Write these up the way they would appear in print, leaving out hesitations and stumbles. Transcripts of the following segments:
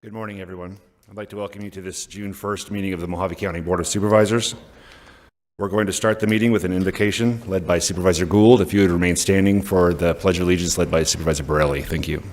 Good morning, everyone. I'd like to welcome you to this June 1st meeting of the Mojave County Board of Supervisors. We're going to start the meeting with an invocation led by Supervisor Gould. If you would remain standing for the Pledge of Allegiance led by Supervisor Borelli. Thank you.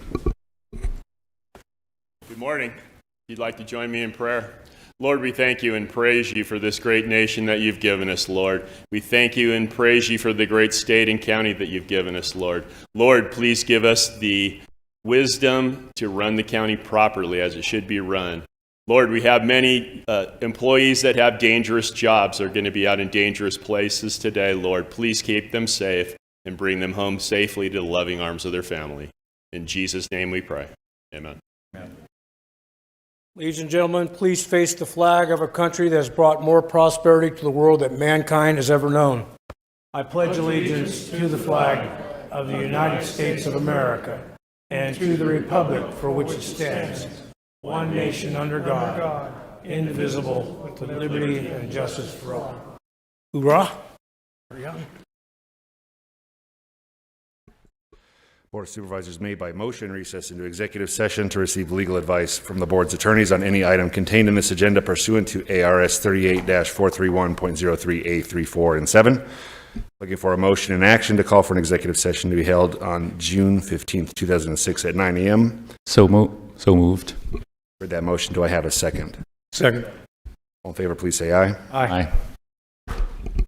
Good morning. If you'd like to join me in prayer. Lord, we thank you and praise you for this great nation that you've given us, Lord. We thank you and praise you for the great state and county that you've given us, Lord. Lord, please give us the wisdom to run the county properly as it should be run. Lord, we have many employees that have dangerous jobs. They're going to be out in dangerous places today, Lord. Please keep them safe and bring them home safely to the loving arms of their family. In Jesus' name we pray. Amen. Amen. Ladies and gentlemen, please face the flag of a country that has brought more prosperity to the world than mankind has ever known. I pledge allegiance to the flag of the United States of America and to the republic for which it stands, one nation under God, indivisible, with liberty and justice for all. Hoorah! Board of Supervisors may by motion recess into executive session to receive legal advice from the board's attorneys on any item contained in this agenda pursuant to ARS 38-431.03A3, 4, and 7. Looking for a motion and action to call for an executive session to be held on June 15th, 2006 at 9 a.m. So moved. For that motion, do I have a second? Second. All in favor, please say aye. Aye.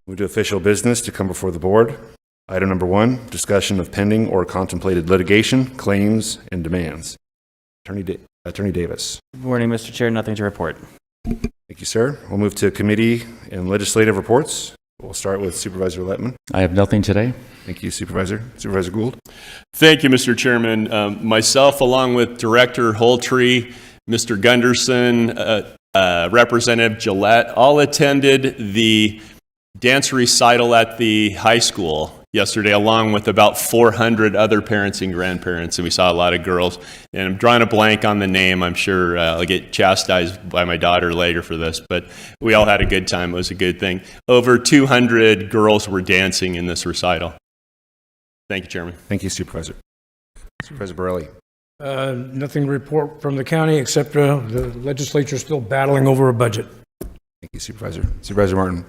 Move to official business to come before the board. Item number 1, discussion of pending or contemplated litigation, claims, and demands. Attorney Davis. Good morning, Mr. Chair. Nothing to report. Thank you, sir. We'll move to committee and legislative reports. We'll start with Supervisor Lettman. I have nothing today. Thank you, Supervisor. Supervisor Gould. Thank you, Mr. Chairman. Myself, along with Director Holtree, Mr. Gunderson, Representative Gillette, all attended the dance recital at the high school yesterday, along with about 400 other parents and grandparents, and we saw a lot of girls. And I'm drawing a blank on the name. I'm sure I'll get chastised by my daughter later for this, but we all had a good time. It was a good thing. Over 200 girls were dancing in this recital. Thank you, Chairman. Thank you, Supervisor. Supervisor Borelli. Nothing to report from the county except the legislature is still battling over a budget. Thank you, Supervisor. Supervisor Martin.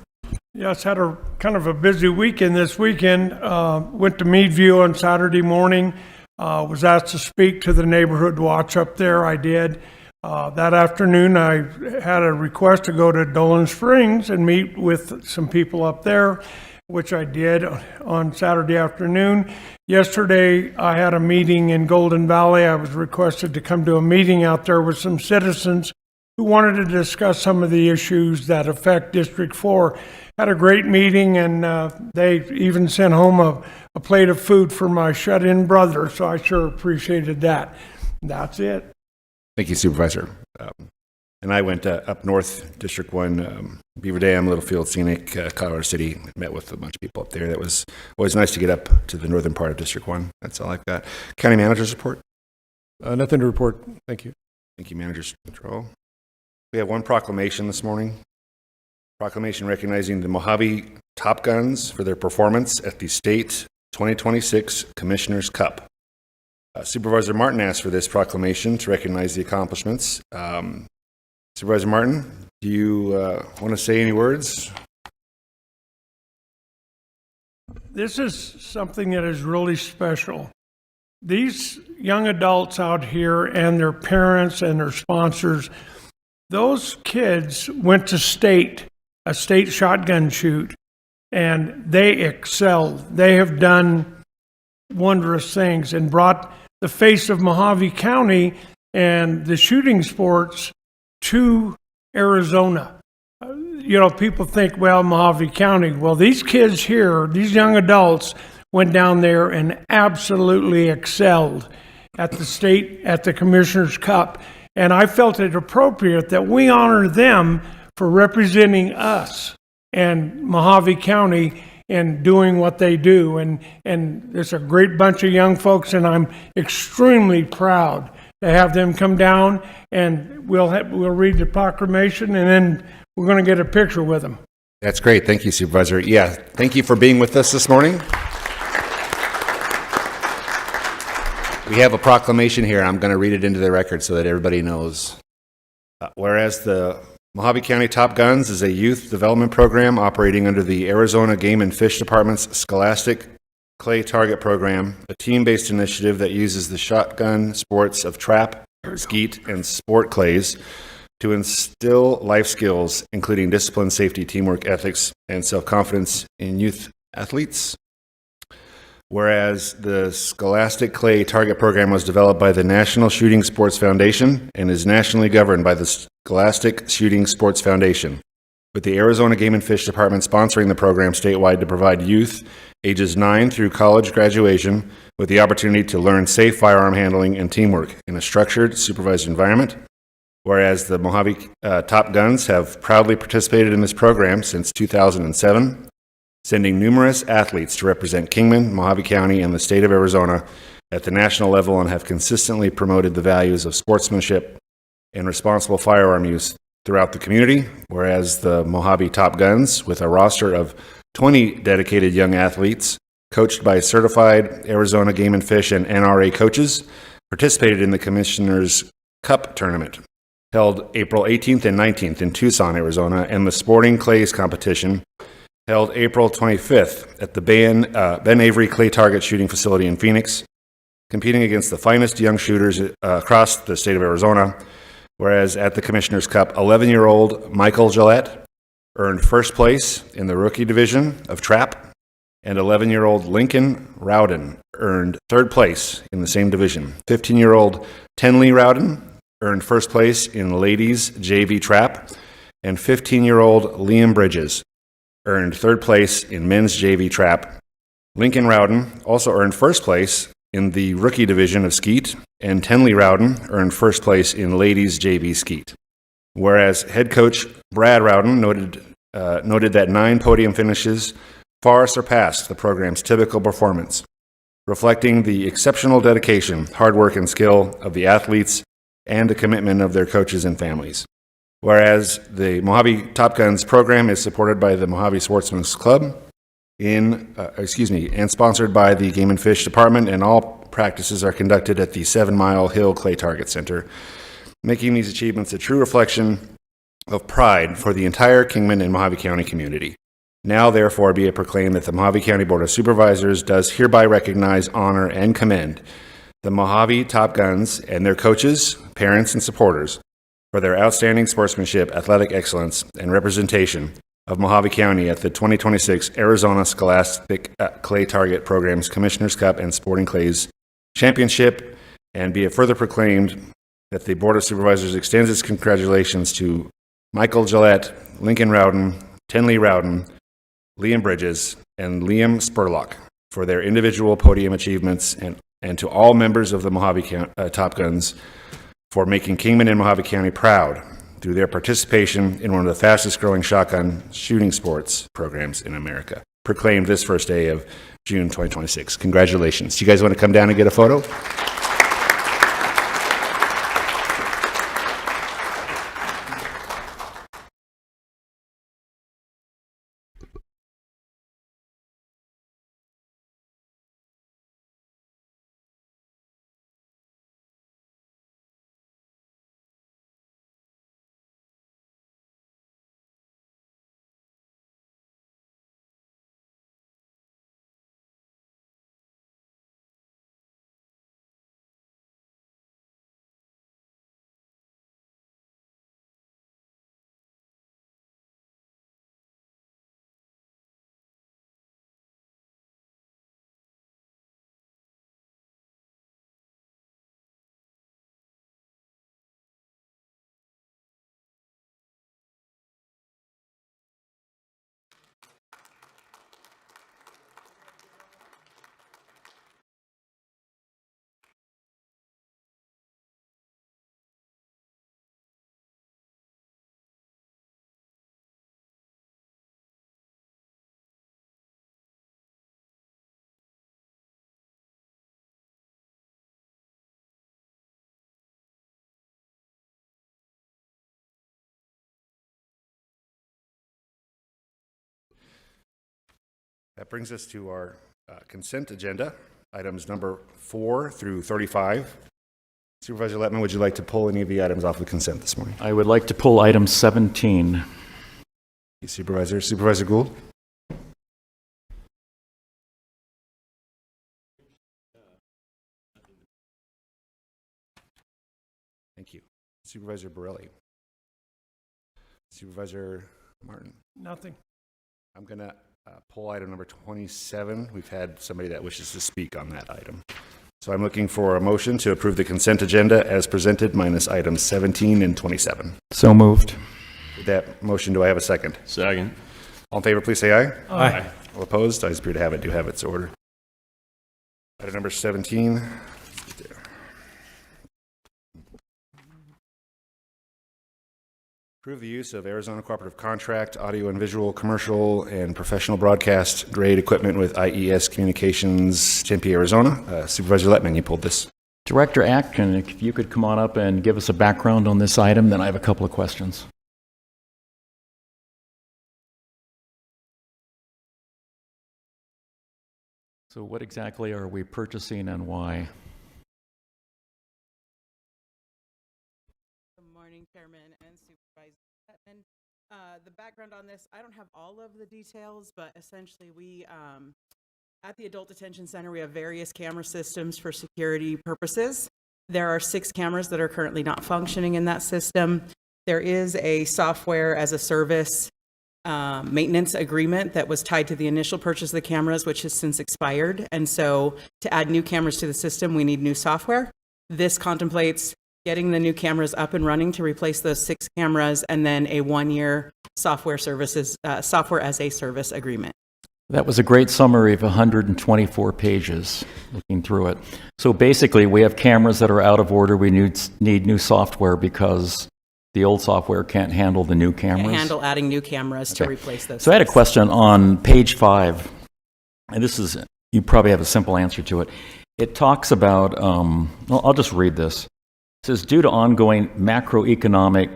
Yes, had a kind of a busy weekend this weekend. Went to Meadview on Saturday morning. Was asked to speak to the neighborhood watch up there. I did. That afternoon, I had a request to go to Dolan Springs and meet with some people up there, which I did on Saturday afternoon. Yesterday, I had a meeting in Golden Valley. I was requested to come to a meeting out there with some citizens who wanted to discuss some of the issues that affect District 4. Had a great meeting, and they even sent home a plate of food for my shut-in brother, so I sure appreciated that. That's it. Thank you, Supervisor. And I went up north, District 1, Beaver Dam, Littlefield, Scenic, Colorado City. Met with a bunch of people up there. That was always nice to get up to the northern part of District 1. That's all I've got. County Manager's report? Nothing to report. Thank you. Thank you, Manager's control. We have one proclamation this morning. Proclamation recognizing the Mojave Top Guns for their performance at the State 2026 Commissioner's Cup. Supervisor Martin asked for this proclamation to recognize the accomplishments. Supervisor Martin, do you want to say any words? This is something that is really special. These young adults out here and their parents and their sponsors, those kids went to a state shotgun shoot, and they excelled. They have done wondrous things and brought the face of Mojave County and the shooting sports to Arizona. People think, well, Mojave County. Well, these kids here, these young adults, went down there and absolutely excelled at the Commissioner's Cup. And I felt it appropriate that we honor them for representing us and Mojave County and doing what they do. And there's a great bunch of young folks, and I'm extremely proud to have them come down, and we'll read the proclamation, and then we're going to get a picture with them. That's great. Thank you, Supervisor. Yeah, thank you for being with us this morning. We have a proclamation here. I'm going to read it into the record so that everybody knows. Whereas the Mojave County Top Guns is a youth development program operating under the Arizona Game and Fish Department's Scholastic Clay Target Program, a team-based initiative that uses the shotgun sports of trap, skeet, and sport clays to instill life skills, including discipline, safety, teamwork, ethics, and self-confidence in youth athletes. Whereas the Scholastic Clay Target Program was developed by the National Shooting Sports Foundation and is nationally governed by the Scholastic Shooting Sports Foundation, with the Arizona Game and Fish Department sponsoring the program statewide to provide youth ages 9 through college graduation with the opportunity to learn safe firearm handling and teamwork in a structured, supervised environment. Whereas the Mojave Top Guns have proudly participated in this program since 2007, sending numerous athletes to represent Kingman, Mojave County, and the state of Arizona at the national level and have consistently promoted the values of sportsmanship and responsible firearm use throughout the community. Whereas the Mojave Top Guns, with a roster of 20 dedicated young athletes, coached by certified Arizona Game and Fish and NRA coaches, participated in the Commissioner's Cup tournament, held April 18th and 19th in Tucson, Arizona, and the Sporting Clays competition, held April 25th at the Ben Avery Clay Target Shooting Facility in Phoenix, competing against the finest young shooters across the state of Arizona. Whereas at the Commissioner's Cup, 11-year-old Michael Gillette earned first place in the rookie division of trap, and 11-year-old Lincoln Rowden earned third place in the same division. 15-year-old Tenley Rowden earned first place in ladies JV trap, and 15-year-old Liam Bridges earned third place in men's JV trap. Lincoln Rowden also earned first place in the rookie division of skeet, and Tenley Rowden earned first place in ladies JV skeet. Whereas head coach Brad Rowden noted that 9 podium finishes far surpassed the program's typical performance, reflecting the exceptional dedication, hard work, and skill of the athletes and the commitment of their coaches and families. Whereas the Mojave Top Guns program is supported by the Mojave Sportsman's Club and sponsored by the Game and Fish Department, and all practices are conducted at the 7 Mile Hill Clay Target Center, making these achievements a true reflection of pride for the entire Kingman and Mojave County community. Now, therefore, be it proclaimed that the Mojave County Board of Supervisors does hereby recognize, honor, and commend the Mojave Top Guns and their coaches, parents, and supporters for their outstanding sportsmanship, athletic excellence, and representation of Mojave County at the 2026 Arizona Scholastic Clay Target Program's Commissioner's Cup and Sporting Clays Championship, and be it further proclaimed that the Board of Supervisors extends its congratulations to Michael Gillette, Lincoln Rowden, Tenley Rowden, Liam Bridges, and Liam Spurlock for their individual podium achievements, and to all members of the Mojave Top Guns for making Kingman and Mojave County proud through their participation in one of the fastest growing shotgun shooting sports programs in America. Proclaimed this first day of June 2026. Congratulations. You guys want to come down and get a photo? That brings us to our consent agenda, items number 4 through 35. Supervisor Lettman, would you like to pull any of the items off the consent this morning? I would like to pull item 17. Supervisor. Supervisor Gould? Thank you. Supervisor Borelli? Supervisor Martin? Nothing. I'm going to pull item number 27. We've had somebody that wishes to speak on that item. So I'm looking for a motion to approve the consent agenda as presented minus items 17 and 27. So moved. With that motion, do I have a second? Second. All in favor, please say aye. Aye. All opposed? Ayes appear to have it. Do have its order. Item number 17. Approve the use of Arizona Cooperative Contract, audio and visual, commercial, and professional broadcast grade equipment with IES Communications, Tempe, Arizona. Supervisor Lettman, you pulled this. Director Action, if you could come on up and give us a background on this item, then I have a couple of questions. So what exactly are we purchasing and why? Good morning, Chairman and Supervisor Bettman. The background on this, I don't have all of the details, but essentially we, at the Adult Detention Center, we have various camera systems for security purposes. There are 6 cameras that are currently not functioning in that system. There is a software as a service maintenance agreement that was tied to the initial purchase of the cameras, which has since expired. And so to add new cameras to the system, we need new software. This contemplates getting the new cameras up and running to replace those 6 cameras, and then a 1-year software as a service agreement. That was a great summary of 124 pages, looking through it. So basically, we have cameras that are out of order. We need new software because the old software can't handle the new cameras. Can't handle adding new cameras to Okay. replace those. So I had a 6. question on page 5, and this is, you probably have a simple answer to it. It talks about, well, I'll just read this. It says, due to ongoing macroeconomic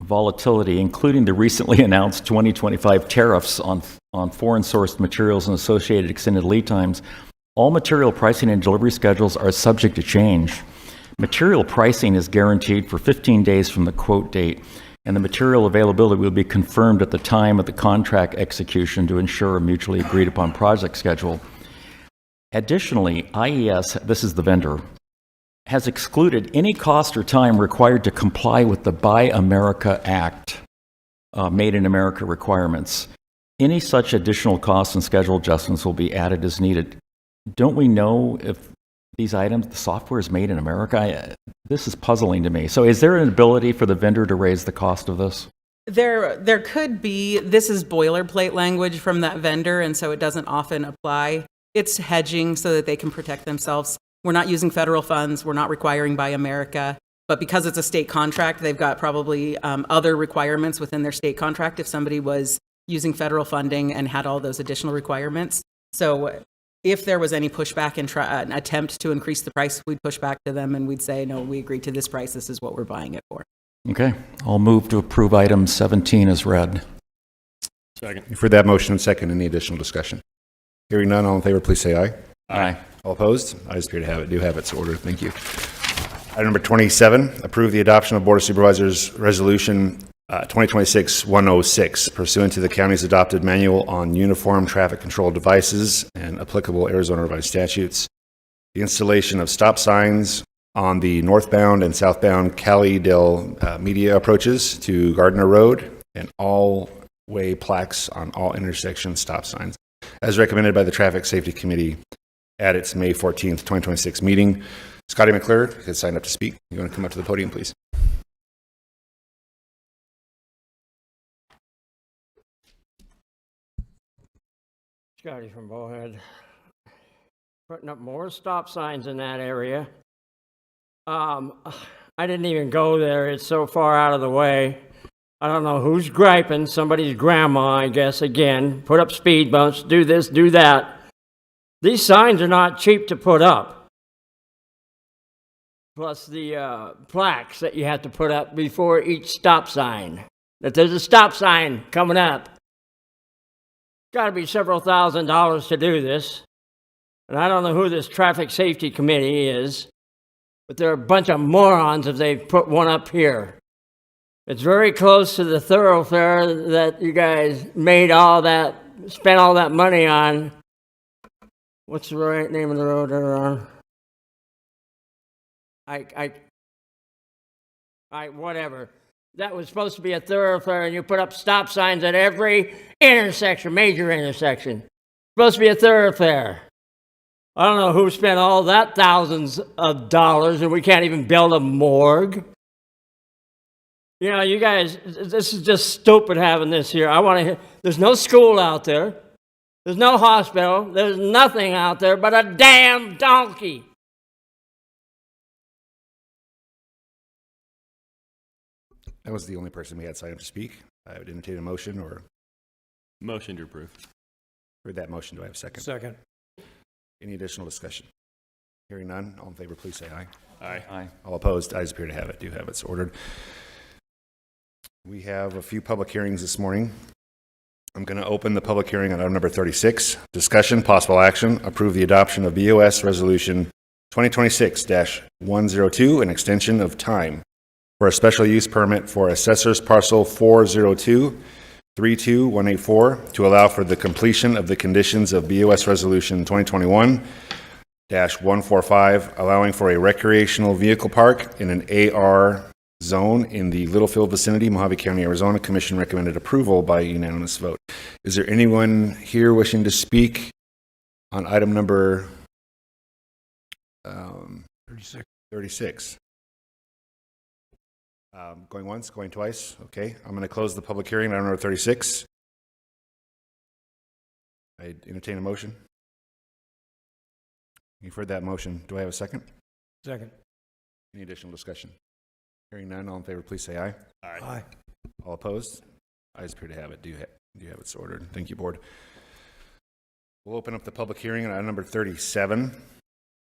volatility, including the recently announced 2025 tariffs on foreign-sourced materials and associated extended lead times, all material pricing and delivery schedules are subject to change. Material pricing is guaranteed for 15 days from the quote date, and the material availability will be confirmed at the time of the contract execution to ensure a mutually agreed upon project schedule. Additionally, IES, this is the vendor, has excluded any cost or time required to comply with the Buy America Act, Made in America requirements. Any such additional costs and schedule adjustments will be added as needed. Don't we know if these items, the software is made in America? This is puzzling to me. So is there an ability for the vendor to raise the cost of this? There could be. This is boilerplate language from that vendor, and so it doesn't often apply. It's hedging so that they can protect themselves. We're not using federal funds. We're not requiring Buy America. But because it's a state contract, they've got probably other requirements within their state contract if somebody was using federal funding and had all those additional requirements. So if there was any pushback and an attempt to increase the price, we'd push back to them and we'd say, no, we agreed to this price. This is what we're buying it for. Okay, I'll move to approve item 17 as read. Second. For that motion and second, any additional discussion? Hearing none, all in favor, please say aye. Aye. All opposed? Ayes appear to have it. Do have its order. Thank you. Item number 27, approve the adoption of Board of Supervisors Resolution 2026-106 pursuant to the county's adopted manual on uniform traffic control devices and applicable Arizona revised statutes. The installation of stop signs on the northbound and southbound Cali del Media approaches to Gardner Road and all-way plaques on all intersection stop signs, as recommended by the Traffic Safety Committee at its May 14th, 2026 meeting. Scotty McClure has signed up to speak. You want to come up to the podium, please? Scotty from Bowhead. Putting up more stop signs in that area. I didn't even go there. It's so far out of the way. I don't know who's griping. Somebody's grandma, I guess, again. Put up speed bumps, do this, do that. These signs are not cheap to put up. Plus the plaques that you have to put up before each stop sign. That there's a stop sign coming up. Got to be several $1,000s to do this. And I don't know who this traffic safety committee is, but they're a bunch of morons if they put one up here. It's very close to the thoroughfare that you guys spent all that money on. What's the right name of the road they're on? Whatever. That was supposed to be a thoroughfare, and you put up stop signs at every intersection, major intersection. Supposed to be a thoroughfare. I don't know who spent all that thousands of dollars, and we can't even build a morgue. You know, you guys, this is just stupid having this here. There's no school out there. There's no hospital. There's nothing out there but a damn donkey. That was the only person we had signed up to speak. I would entertain a motion or Motion to approve. heard that motion. Do I have a second? Second. Any additional discussion? Hearing none, all in favor, please say aye. Aye. Aye. All opposed, ayes appear to have it. Do have it. So ordered. We have a few public hearings this morning. I'm going to open the public hearing on item number 36. Discussion, possible action, approve the adoption of BOS Resolution 2026-102, an extension of time for a special use permit for Assessor's Parcel 402-32184 to allow for the completion of the conditions of BOS Resolution 2021-145, allowing for a recreational vehicle park in an AR zone in the Littlefield vicinity, Mojave County, Arizona. Commission recommended approval by unanimous vote. Is there anyone here wishing to speak on item number 36? Going once, going twice. Okay, I'm going to close the public hearing on item number 36. I entertain a motion. You've heard that motion. Do I have a second? Second. Any additional discussion? Hearing none, all in favor, please say aye. Aye. All opposed? Ayes appear to have it. Do you have it so ordered? Thank you, Board. We'll open up the public hearing on item number 37.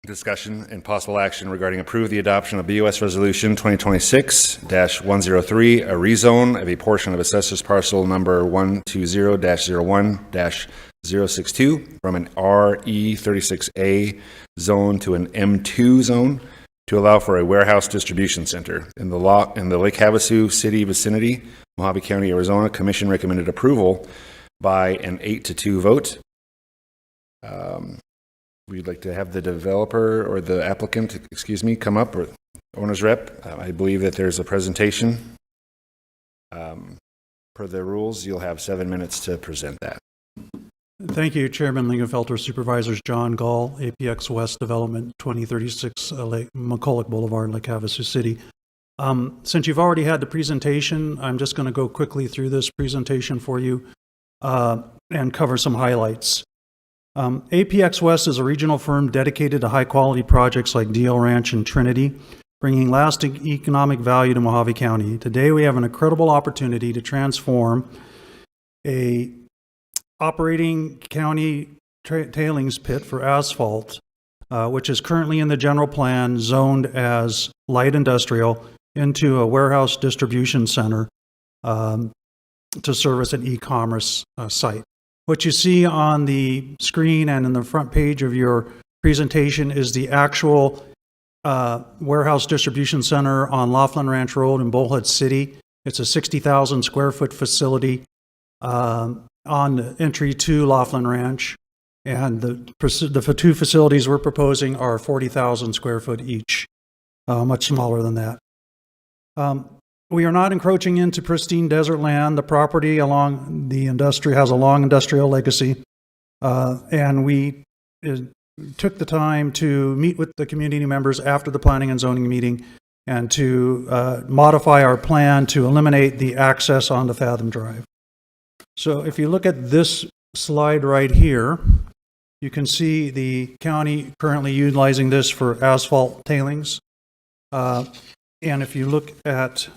Discussion and possible action regarding approve the adoption of BOS Resolution 2026-103, a rezone of a portion of Assessor's Parcel number 120-01-062 from an RE36A zone to an M2 zone to allow for a warehouse distribution center in the Lake Havasu City vicinity, Mojave County, Arizona. Commission recommended approval by an 8-2 vote. We'd like to have the developer or the applicant, come up, or owner's rep. I believe that there's a presentation. Per the rules, you'll have 7 minutes to present that. Thank you, Chairman Lingenfelter, Supervisors John Gall, APX West Development, 2036 McCulloch Boulevard, Lake Havasu City. Since you've already had the presentation, I'm just going to go quickly through this presentation for you and cover some highlights. APX West is a regional firm dedicated to high-quality projects like DL Ranch and Trinity, bringing lasting economic value to Mojave County. Today, we have an incredible opportunity to transform a operating county tailings pit for asphalt, which is currently in the general plan zoned as light industrial, into a warehouse distribution center to service an e-commerce site. What you see on the screen and in the front page of your presentation is the actual warehouse distribution center on Laughlin Ranch Road in Bullhead City. It's a 60,000 square foot facility on the entry to Laughlin Ranch. And the two facilities we're proposing are 40,000 square foot each, much smaller than that. We are not encroaching into pristine desert land. The property along the industry has a long industrial legacy, and we took the time to meet with the community members after the planning and zoning meeting and to modify our plan to eliminate the access onto Fathom Drive. So if you look at this slide right here, you can see the county currently utilizing this for asphalt tailings. And if you look at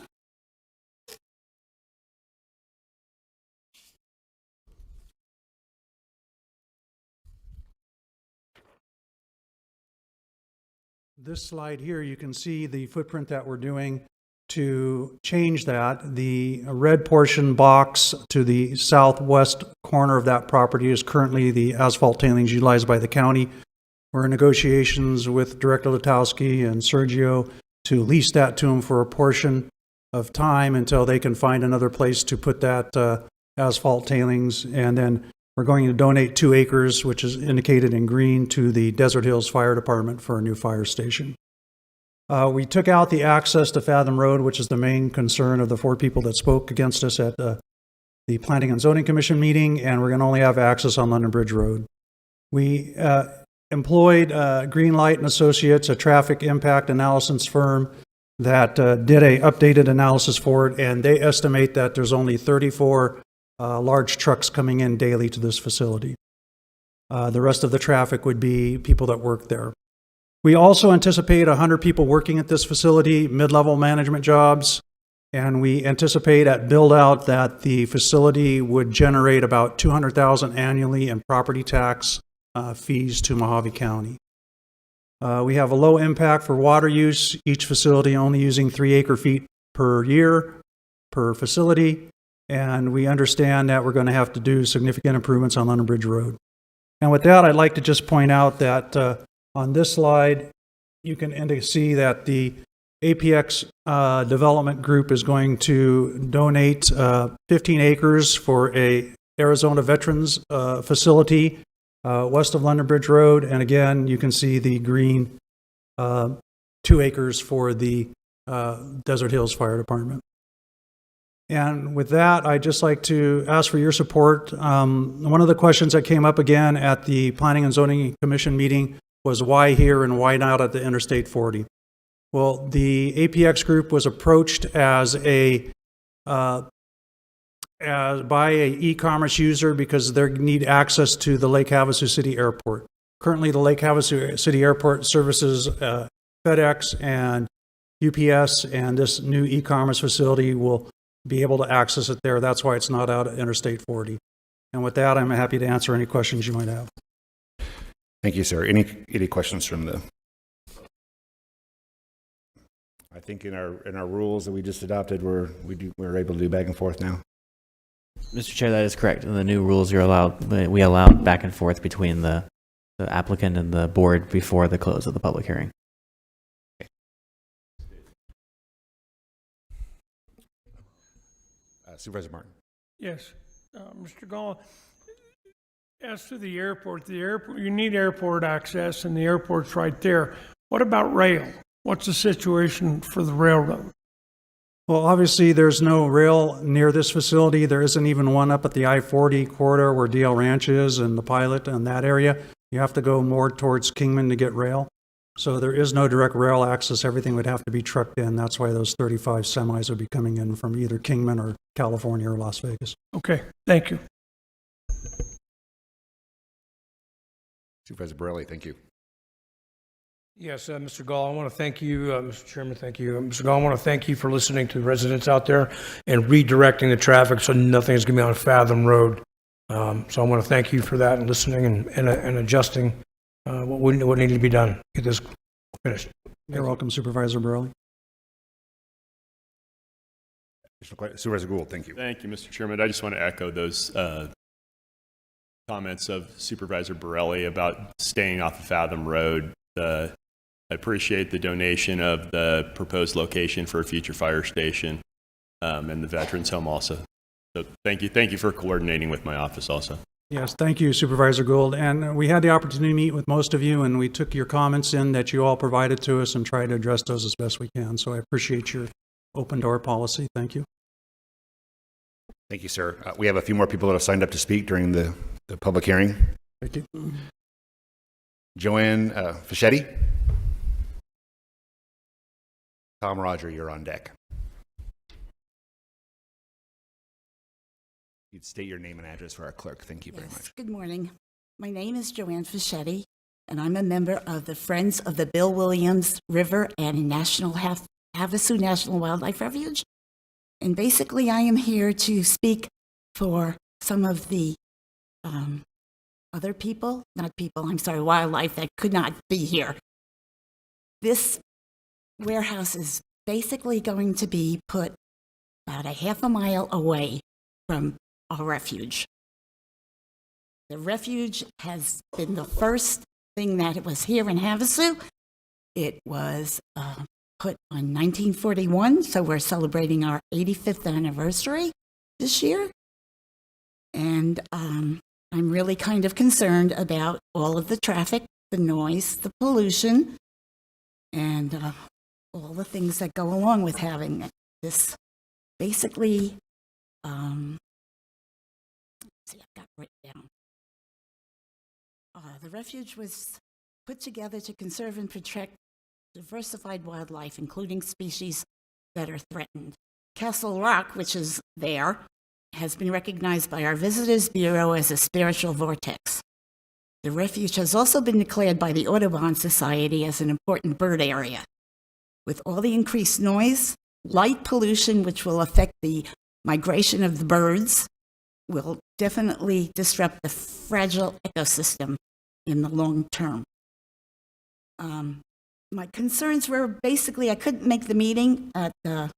this slide here, you can see the footprint that we're doing to change that. The red portion box to the southwest corner of that property is currently the asphalt tailings utilized by the county We're in negotiations with Director Lutowski and Sergio to lease that to them for a portion of time until they can find another place to put that asphalt tailings. And then we're going to donate 2 acres, which is indicated in green, to the Desert Hills Fire Department for a new fire station. We took out the access to Fathom Road, which is the main concern of the 4 people that spoke against us at the Planning and Zoning Commission meeting, and we're going to only have access on London Bridge Road. We employed Greenlight and Associates, a traffic impact analysis firm that did a updated analysis for it, and they estimate that there's only 34 large trucks coming in daily to this facility. The rest of the traffic would be people that work there. We also anticipate 100 people working at this facility, mid-level management jobs, and we anticipate at build-out that the facility would generate about $200,000 annually in property tax fees to Mojave County. We have a low impact for water use, each facility only using 3 acre-feet per year per facility, and we understand that we're going to have to do significant improvements on London Bridge Road. And with that, I'd like to just point out that on this slide, you can see that the APX development group is going to donate 15 acres for a Arizona Veterans facility west of London Bridge Road. And again, you can see the green 2 acres for the Desert Hills Fire Department. And with that, I'd just like to ask for your support. One of the questions that came up again at the Planning and Zoning Commission meeting was why here and why not at the Interstate 40? Well, the APX group was approached as by a e-commerce user because they need access to the Lake Havasu City Airport. Currently, the Lake Havasu City Airport services FedEx and UPS, and this new e-commerce facility will be able to access it there. That's why it's not out at Interstate 40. And with that, I'm happy to answer any questions you might have. Thank you, sir. Any questions from the? I think in our rules that we just adopted, we're able to do back and forth now. Mr. Chair, that is correct. In the new rules, we allowed back and forth between the applicant and the board before the close of the public hearing. Supervisor Martin. Yes, Mr. Gall, as to the airport, you need airport access and the airport's right there. What about rail? What's the situation for the railroad? Well, obviously, there's no rail near this facility. There isn't even one up at the I-40 corridor where DL Ranch is and the Pilot and that area. You have to go more towards Kingman to get rail. So there is no direct rail access. Everything would have to be trucked in. That's why those 35 semis would be coming in from either Kingman or California or Las Vegas. Okay, thank you. Supervisor Borelli, thank you. Yes, Mr. Gall, I want to thank you, Mr. Chairman, thank you. Mr. Gall, I want to thank you for listening to the residents out there and redirecting the traffic so nothing is going to be on Fathom Road. So I want to thank you for that and listening and adjusting what needed to be done. Get this finished. You're welcome, Supervisor Borelli. Supervisor Gould, thank you. Thank you, Mr. Chairman. I just want to echo those comments of Supervisor Borelli about staying off of Fathom Road. I appreciate the donation of the proposed location for a future fire station and the Veterans Home also. So thank you for coordinating with my office also. Yes, thank you, Supervisor Gould. And we had the opportunity to meet with most of you, and we took your comments in that you all provided to us and tried to address those as best we can. So I appreciate your open door policy. Thank you. Thank you, sir. We have a few more people that have signed up to speak during the public hearing. Thank you. Joanne Fischetti. Tom Roger, you're on deck. You'd state your name and address for our clerk. Thank you very much. Good morning. My name is Joanne Fischetti, and I'm a member of the Friends of the Bill Williams River and Havasu National Wildlife Refuge. And basically, I am here to speak for some of the other people, wildlife that could not be here. This warehouse is basically going to be put about a half a mile away from our refuge. The refuge has been the first thing that it was here in Havasu. It was put on 1941, so we're celebrating our 85th anniversary this year. And I'm really kind of concerned about all of the traffic, the noise, the pollution, and all the things that go along with having this. Basically, see, I've got it written down. The refuge was put together to conserve and protect diversified wildlife, including species that are threatened. Castle Rock, which is there, has been recognized by our Visitors Bureau as a spiritual vortex. The refuge has also been declared by the Audubon Society as an important bird area. With all the increased noise, light pollution, which will affect the migration of the birds, will definitely disrupt the fragile ecosystem in the long term. My concerns were basically I couldn't make the meeting at the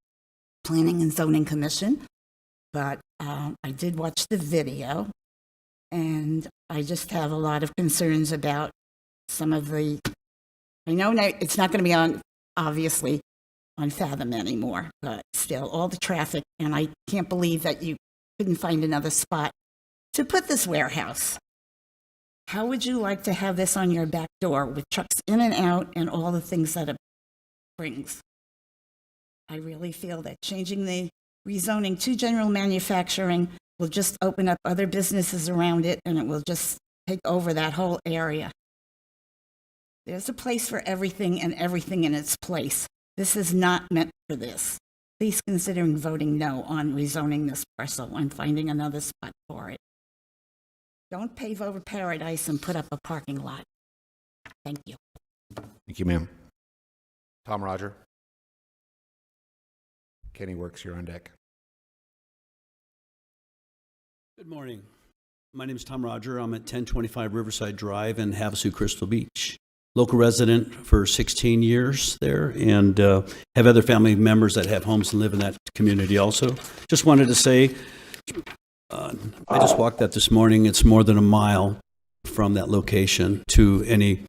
Planning and Zoning Commission, but I did watch the video, and I just have a lot of concerns about some of the, I know it's not going to be on, obviously, on Fathom anymore, but still, all the traffic, and I can't believe that you couldn't find another spot to put this warehouse. How would you like to have this on your back door with trucks in and out and all the things that it brings? I really feel that changing the rezoning to general manufacturing will just open up other businesses around it, and it will just take over that whole area. There's a place for everything and everything in its place. This is not meant for this. Please consider voting no on rezoning this parcel and finding another spot for it. Don't pave over paradise and put up a parking lot. Thank you. Thank you, ma'am. Tom Roger. Kenny Works, you're on deck. Good morning. My name is Tom Roger. I'm at 1025 Riverside Drive in Havasu, Crystal Beach. Local resident for 16 years there, and have other family members that have homes and live in that community also. Just wanted to say, I just walked that this morning. It's more than a mile from that location to any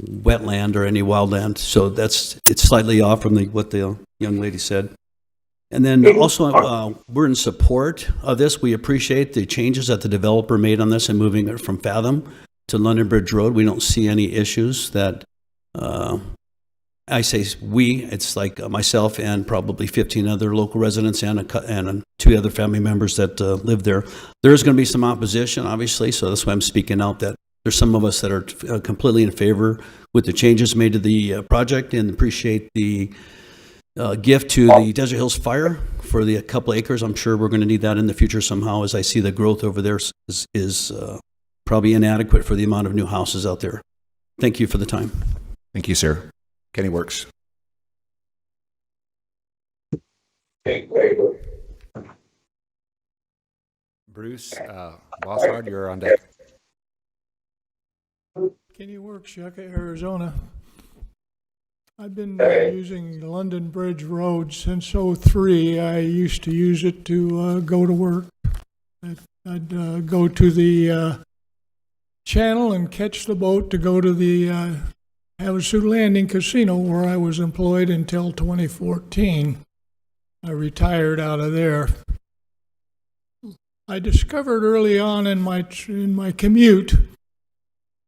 wetland or any wildland. So it's slightly off from what the young lady said. And then also, we're in support of this. We appreciate the changes that the developer made on this and moving it from Fathom to London Bridge Road. We don't see any issues that, I say we, it's like myself and probably 15 other local residents and 2 other family members that live there. There is going to be some opposition, obviously, so that's why I'm speaking out that there's some of us that are completely in favor with the changes made to the project and appreciate the gift to the Desert Hills Fire for the couple acres. I'm sure we're going to need that in the future somehow, as I see the growth over there is probably inadequate for the amount of new houses out there. Thank you for the time. Thank you, sir. Kenny Works. Bruce Bossard, you're on deck. Kenny Works, Yucca, Arizona. I've been using the London Bridge Road since '03. I used to use it to go to work. I'd go to the channel and catch the boat to go to the Havasu Landing Casino, where I was employed until 2014. I retired out of there. I discovered early on in my commute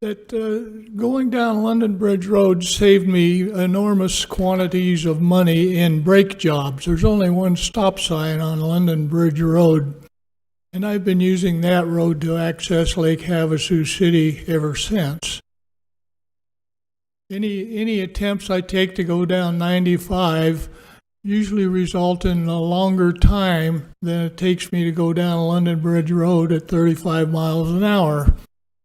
that going down London Bridge Road saved me enormous quantities of money in brake jobs. There's only one stop sign on London Bridge Road, and I've been using that road to access Lake Havasu City ever since. Any attempts I take to go down 95 usually result in a longer time than it takes me to go down London Bridge Road at 35 miles an hour.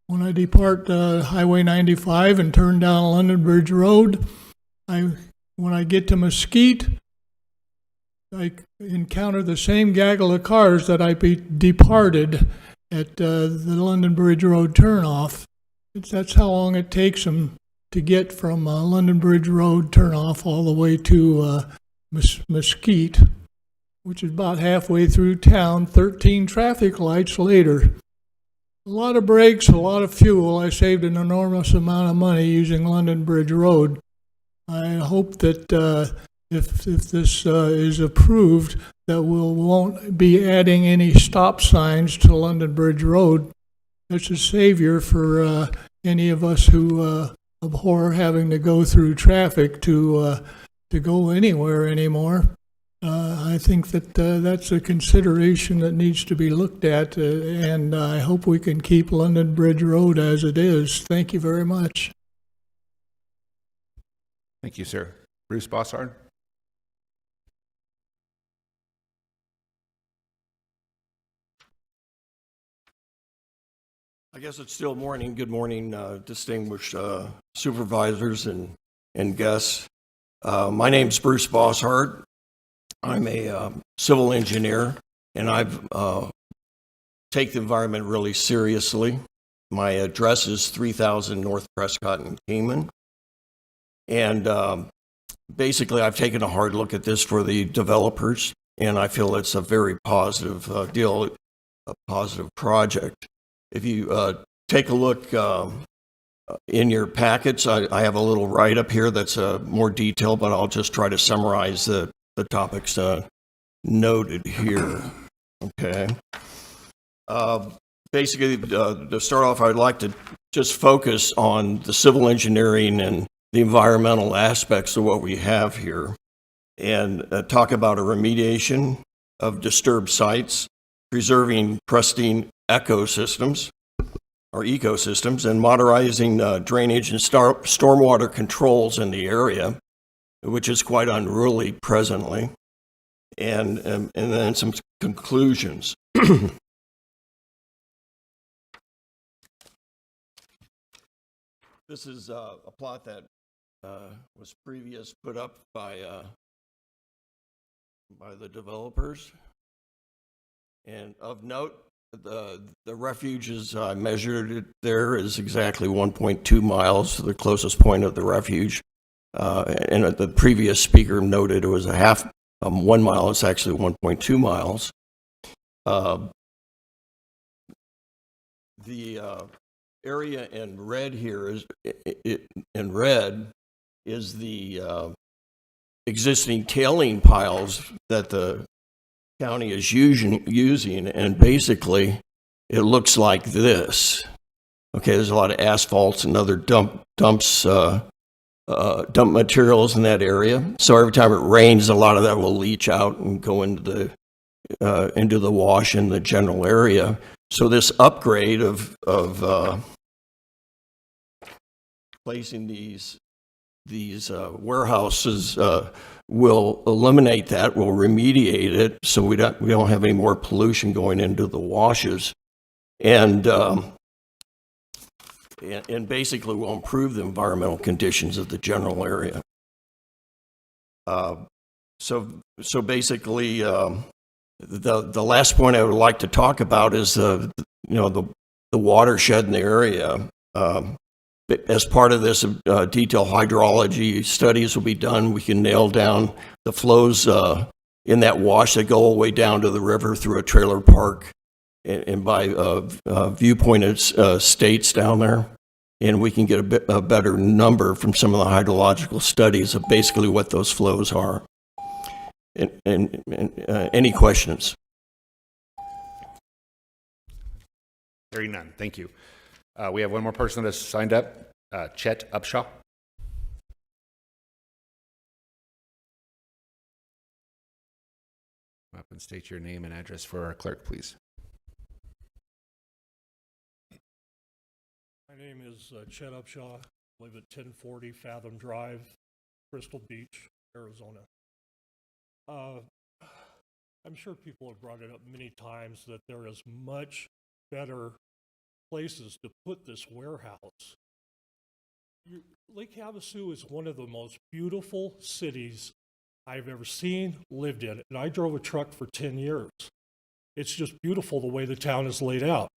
When I depart Highway 95 and turn down London Bridge Road, when I get to Mesquite, I encounter the same gaggle of cars that I departed at the London Bridge Road turnoff. That's how long it takes them to get from London Bridge Road turnoff all the way to Mesquite, which is about halfway through town, 13 traffic lights later. A lot of brakes, a lot of fuel. I saved an enormous amount of money using London Bridge Road. I hope that if this is approved, that we won't be adding any stop signs to London Bridge Road. That's a savior for any of us who abhor having to go through traffic to go anywhere anymore. I think that that's a consideration that needs to be looked at, and I hope we can keep London Bridge Road as it is. Thank you very much. Thank you, sir. Bruce Bossard? I guess it's still morning. Good morning, distinguished supervisors and guests. My name's Bruce Bossard. I'm a civil engineer, and I've take the environment really seriously. My address is 3000 North Prescott in Kingman. And basically, I've taken a hard look at this for the developers, and I feel it's a very positive deal, a positive project. If you take a look in your packets, I have a little write-up here that's more detailed, but I'll just try to summarize the topics noted here. Okay. Basically, to start off, I'd like to just focus on the civil engineering and the environmental aspects of what we have here, and talk about a remediation of disturbed sites, preserving pristine ecosystems, and modernizing drainage and stormwater controls in the area, which is quite unruly presently, and then some conclusions. This is a plot that was put up by the developers, and of note, the refuges I measured it there is exactly 1.2 miles to the closest point of the refuge. And the previous speaker noted it was 1 mile. It's actually 1.2 miles. The area in red here is the existing tailing piles that the county is using, and basically it looks like this. Okay, there's a lot of asphalts and other dump materials in that area. So every time it rains, a lot of that will leach out and go into the wash in the general area. So this upgrade of placing these warehouses will eliminate that, will remediate it, so we don't have any more pollution going into the washes, and basically will improve the environmental conditions of the general area. So basically, the last point I would like to talk about is the watershed in the area. As part of this, detailed hydrology studies will be done. We can nail down the flows in that wash that go all the way down to the river through a trailer park and by viewpointed states down there. And we can get a better number from some of the hydrological studies of basically what those flows are. And any questions? Hearing none. Thank you. We have one more person that's signed up, Chet Upshaw. Come up and state your name and address for our clerk, please. My name is Chet Upshaw. I live at 1040 Fathom Drive, Crystal Beach, Arizona. I'm sure people have brought it up many times that there is much better places to put this warehouse. Lake Havasu is one of the most beautiful cities I've ever seen, lived in, and I drove a truck for 10 years. It's just beautiful the way the town is laid out.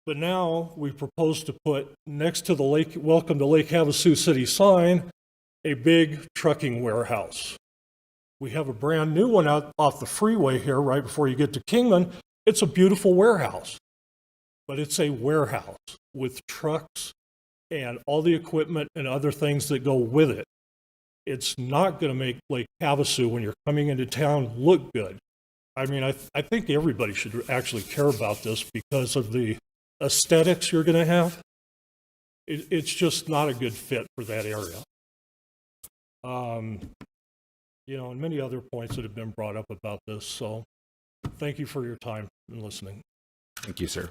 But now we propose to put next to the Lake, Welcome to Lake Havasu City sign, a big trucking warehouse. We have a brand new one out off the freeway here right before you get to Kingman. It's a beautiful warehouse. but it's a warehouse with trucks and all the equipment and other things that go with it. It's not going to make Lake Havasu, when you're coming into town, look good. I mean, I think everybody should actually care about this because of the aesthetics you're going to have. It's just not a good fit for that area. You know, and many other points that have been brought up about this. So thank you for your time and listening. Thank you, sir.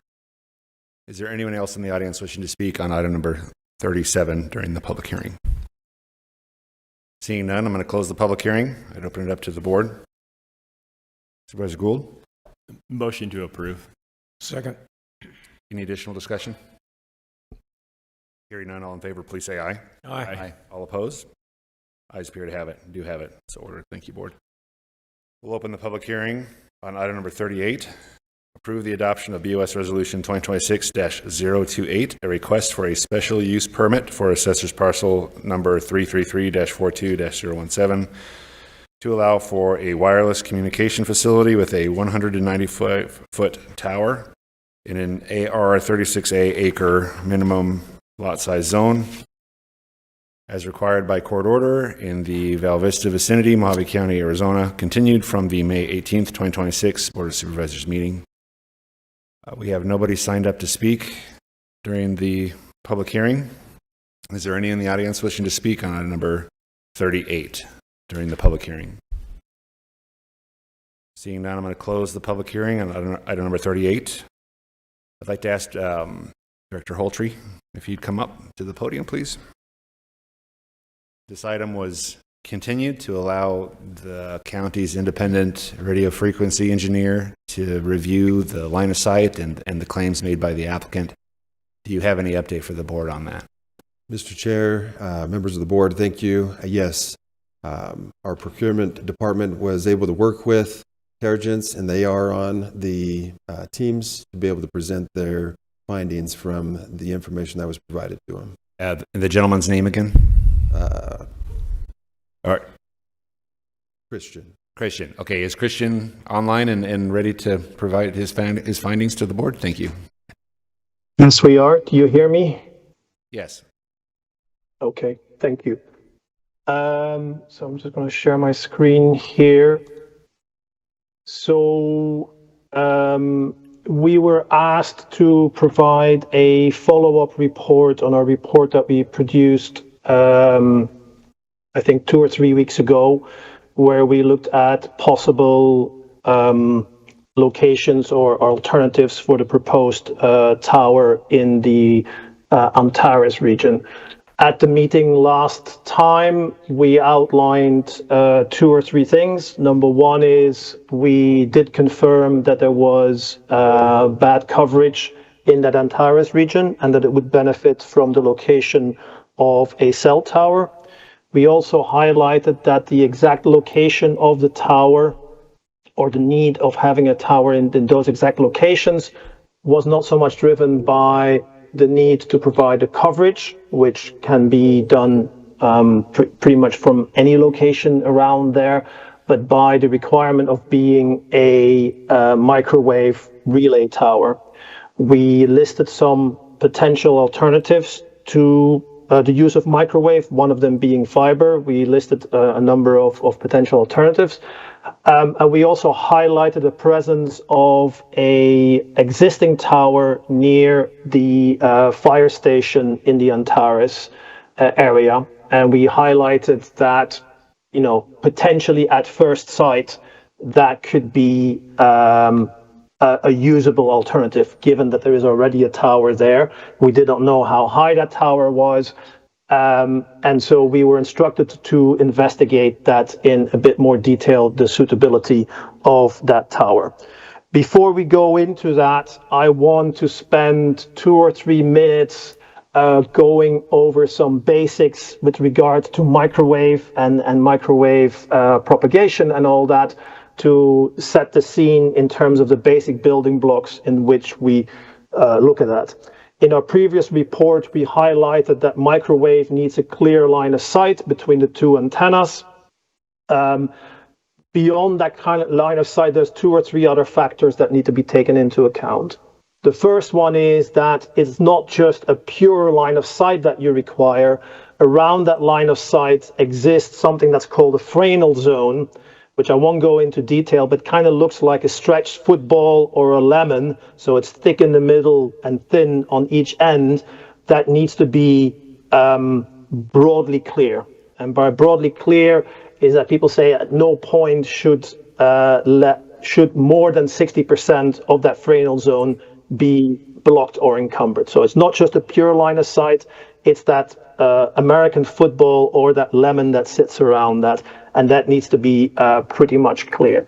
Is there anyone else in the audience wishing to speak on item number 37 during the public hearing? Seeing none, I'm going to close the public hearing. I'd open it up to the board. Supervisor Gould? Motion to approve. Second. Any additional discussion? Hearing none, all in favor, please say aye. Aye. All opposed? Ayes appear to have it. Do have it. So ordered. Thank you, board. We'll open the public hearing on item number 38. Approve the adoption of BOS Resolution 2026-028, a request for a special use permit for assessor's parcel number 333-42-017 to allow for a wireless communication facility with a 195-foot tower in an AR 36A acre minimum lot size zone as required by court order in the Val Vista vicinity, Mojave County, Arizona, continued from the May 18th, 2026 Board of Supervisors meeting. We have nobody signed up to speak during the public hearing. Is there any in the audience wishing to speak on item number 38 during the public hearing? Seeing none, I'm going to close the public hearing on item number 38. I'd like to ask Director Holtree if you'd come up to the podium, please. This item was continued to allow the county's independent radio frequency engineer to review the line of sight and the claims made by the applicant. Do you have any update for the board on that? Mr. Chair, members of the board, thank you. Yes, our procurement department was able to work with Terragents, and they are on the teams to be able to present their findings from the information that was provided to them. The gentleman's name again? All right. Christian. Okay, is Christian online and ready to provide his findings to the board? Thank you. Yes, we are. Do you hear me? Yes. Okay, thank you. So I'm just going to share my screen here. So we were asked to provide a follow-up report on our report that we produced I think 2 or 3 weeks ago, where we looked at possible locations or alternatives for the proposed tower in the Antares region. At the meeting last time, we outlined 2 or 3 things. Number one is we did confirm that there was bad coverage in that Antares region and that it would benefit from the location of a cell tower. We also highlighted that the exact location of the tower or the need of having a tower in those exact locations was not so much driven by the need to provide a coverage, which can be done pretty much from any location around there, but by the requirement of being a microwave relay tower. We listed some potential alternatives to the use of microwave, one of them being fiber. We listed a number of potential alternatives. And we also highlighted the presence of a existing tower near the fire station in the Antares area. And we highlighted that, you know, potentially at first sight, that could be a usable alternative, given that there is already a tower there. We did not know how high that tower was. And so we were instructed to investigate that in a bit more detail, the suitability of that tower. Before we go into that, I want to spend 2 or 3 minutes going over some basics with regard to microwave and microwave propagation and all that, to set the scene in terms of the basic building blocks in which we look at that. In our previous report, we highlighted that microwave needs a clear line of sight between the 2 antennas. Beyond that kind of line of sight, there's 2 or 3 other factors that need to be taken into account. The first one is that it's not just a pure line of sight that you require. Around that line of sight exists something that's called a Fresnel zone, which I won't go into detail, but kind of looks like a stretched football or a lemon. So it's thick in the middle and thin on each end. That needs to be broadly clear. And by broadly clear is that people say at no point should more than 60% of that Fresnel zone be blocked or encumbered. So it's not just a pure line of sight, it's that American football or that lemon that sits around that, and that needs to be pretty much clear.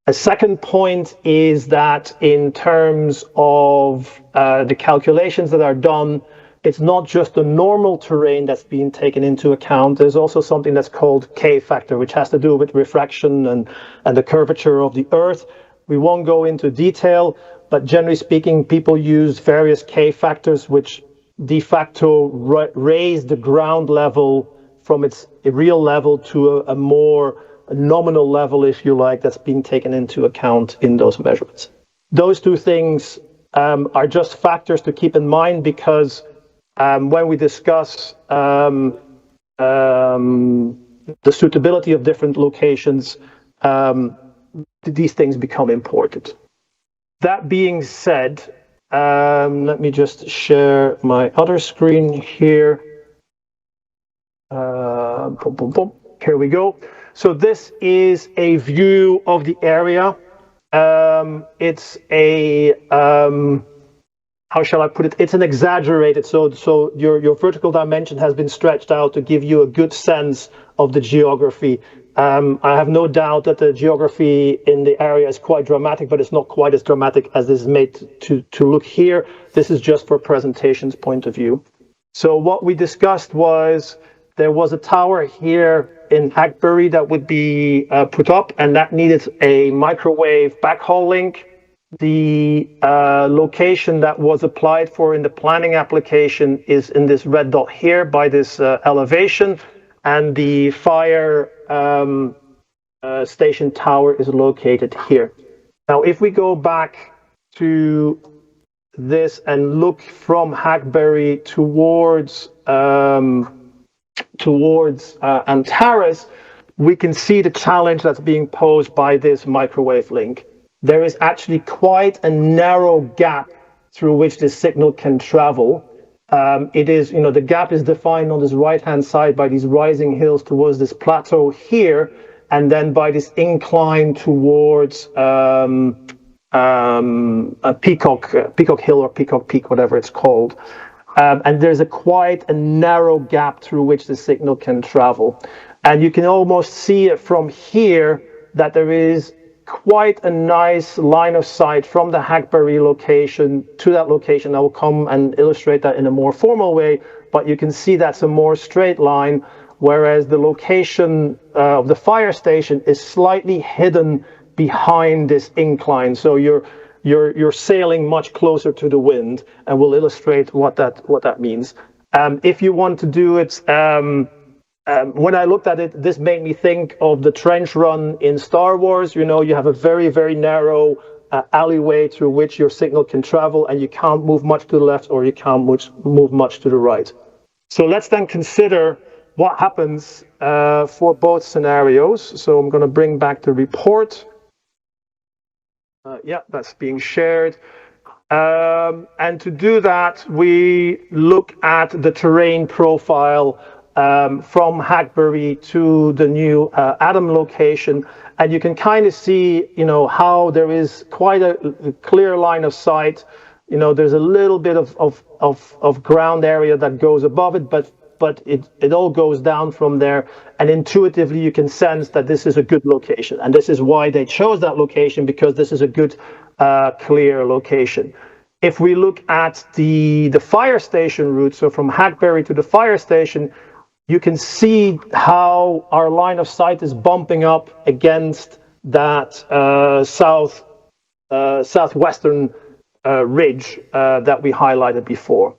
A second point is that in terms of the calculations that are done, it's not just the normal terrain that's being taken into account. There's also something that's called K factor, which has to do with refraction and the curvature of the Earth. We won't go into detail, but generally speaking, people use various K factors, which de facto raise the ground level from its real level to a more nominal level, if you like, that's being taken into account in those measurements. Those two things are just factors to keep in mind, because when we discuss the suitability of different locations, these things become important. That being said, let me just share my other screen here. Here we go. So this is a view of the area. It's a, how shall I put it? It's an exaggerated, so your vertical dimension has been stretched out to give you a good sense of the geography. I have no doubt that the geography in the area is quite dramatic, but it's not quite as dramatic as this is made to look here. This is just for presentation's point of view. So what we discussed was there was a tower here in Hackberry that would be put up, and that needed a microwave backhaul link. The location that was applied for in the planning application is in this red dot here by this elevation, and the fire station tower is located here. Now, if we go back to this and look from Hackberry towards Antares, we can see the challenge that's being posed by this microwave link. There is actually quite a narrow gap through which this signal can travel. It is, the gap is defined on this right-hand side by these rising hills towards this plateau here, and then by this incline towards a Peacock Hill or Peacock Peak, whatever it's called. And there's quite a narrow gap through which the signal can travel. And you can almost see it from here that there is quite a nice line of sight from the Hackberry location to that location. I will come and illustrate that in a more formal way, but you can see that's a more straight line, whereas the location of the fire station is slightly hidden behind this incline. So you're sailing much closer to the wind, and we'll illustrate what that means. If you want to do it, when I looked at it, this made me think of the trench run in Star Wars. You have a very, very narrow alleyway through which your signal can travel, and you can't move much to the left or you can't move much to the right. So let's then consider what happens for both scenarios. So I'm going to bring back the report. Yeah, that's being shared. And to do that, we look at the terrain profile from Hackberry to the new Adam location, and you can kind of see, how there is quite a clear line of sight. There's a little bit of ground area that goes above it, but it all goes down from there, and intuitively you can sense that this is a good location, and this is why they chose that location, because this is a good clear location. If we look at the fire station route, so from Hackberry to the fire station, you can see how our line of sight is bumping up against that southwestern ridge that we highlighted before.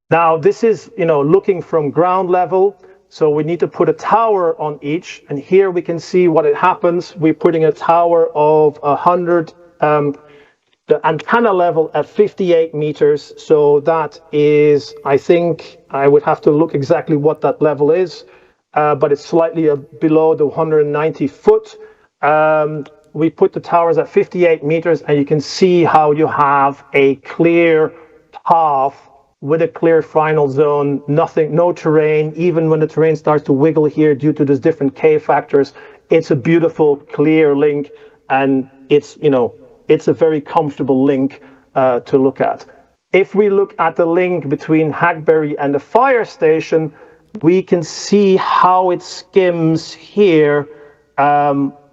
Now, this is, looking from ground level, so we need to put a tower on each, and here we can see what it happens. We're putting a tower of 100 the antenna level at 58 meters. So that is, I think, I would have to look exactly what that level is, but it's slightly below the 190 foot. We put the towers at 58 meters, and you can see how you have a clear path with a clear final zone, nothing, no terrain. Even when the terrain starts to wiggle here due to these different K factors, it's a beautiful, clear link, and it's, you know, it's a very comfortable link to look at. If we look at the link between Hackberry and the fire station, we can see how it skims here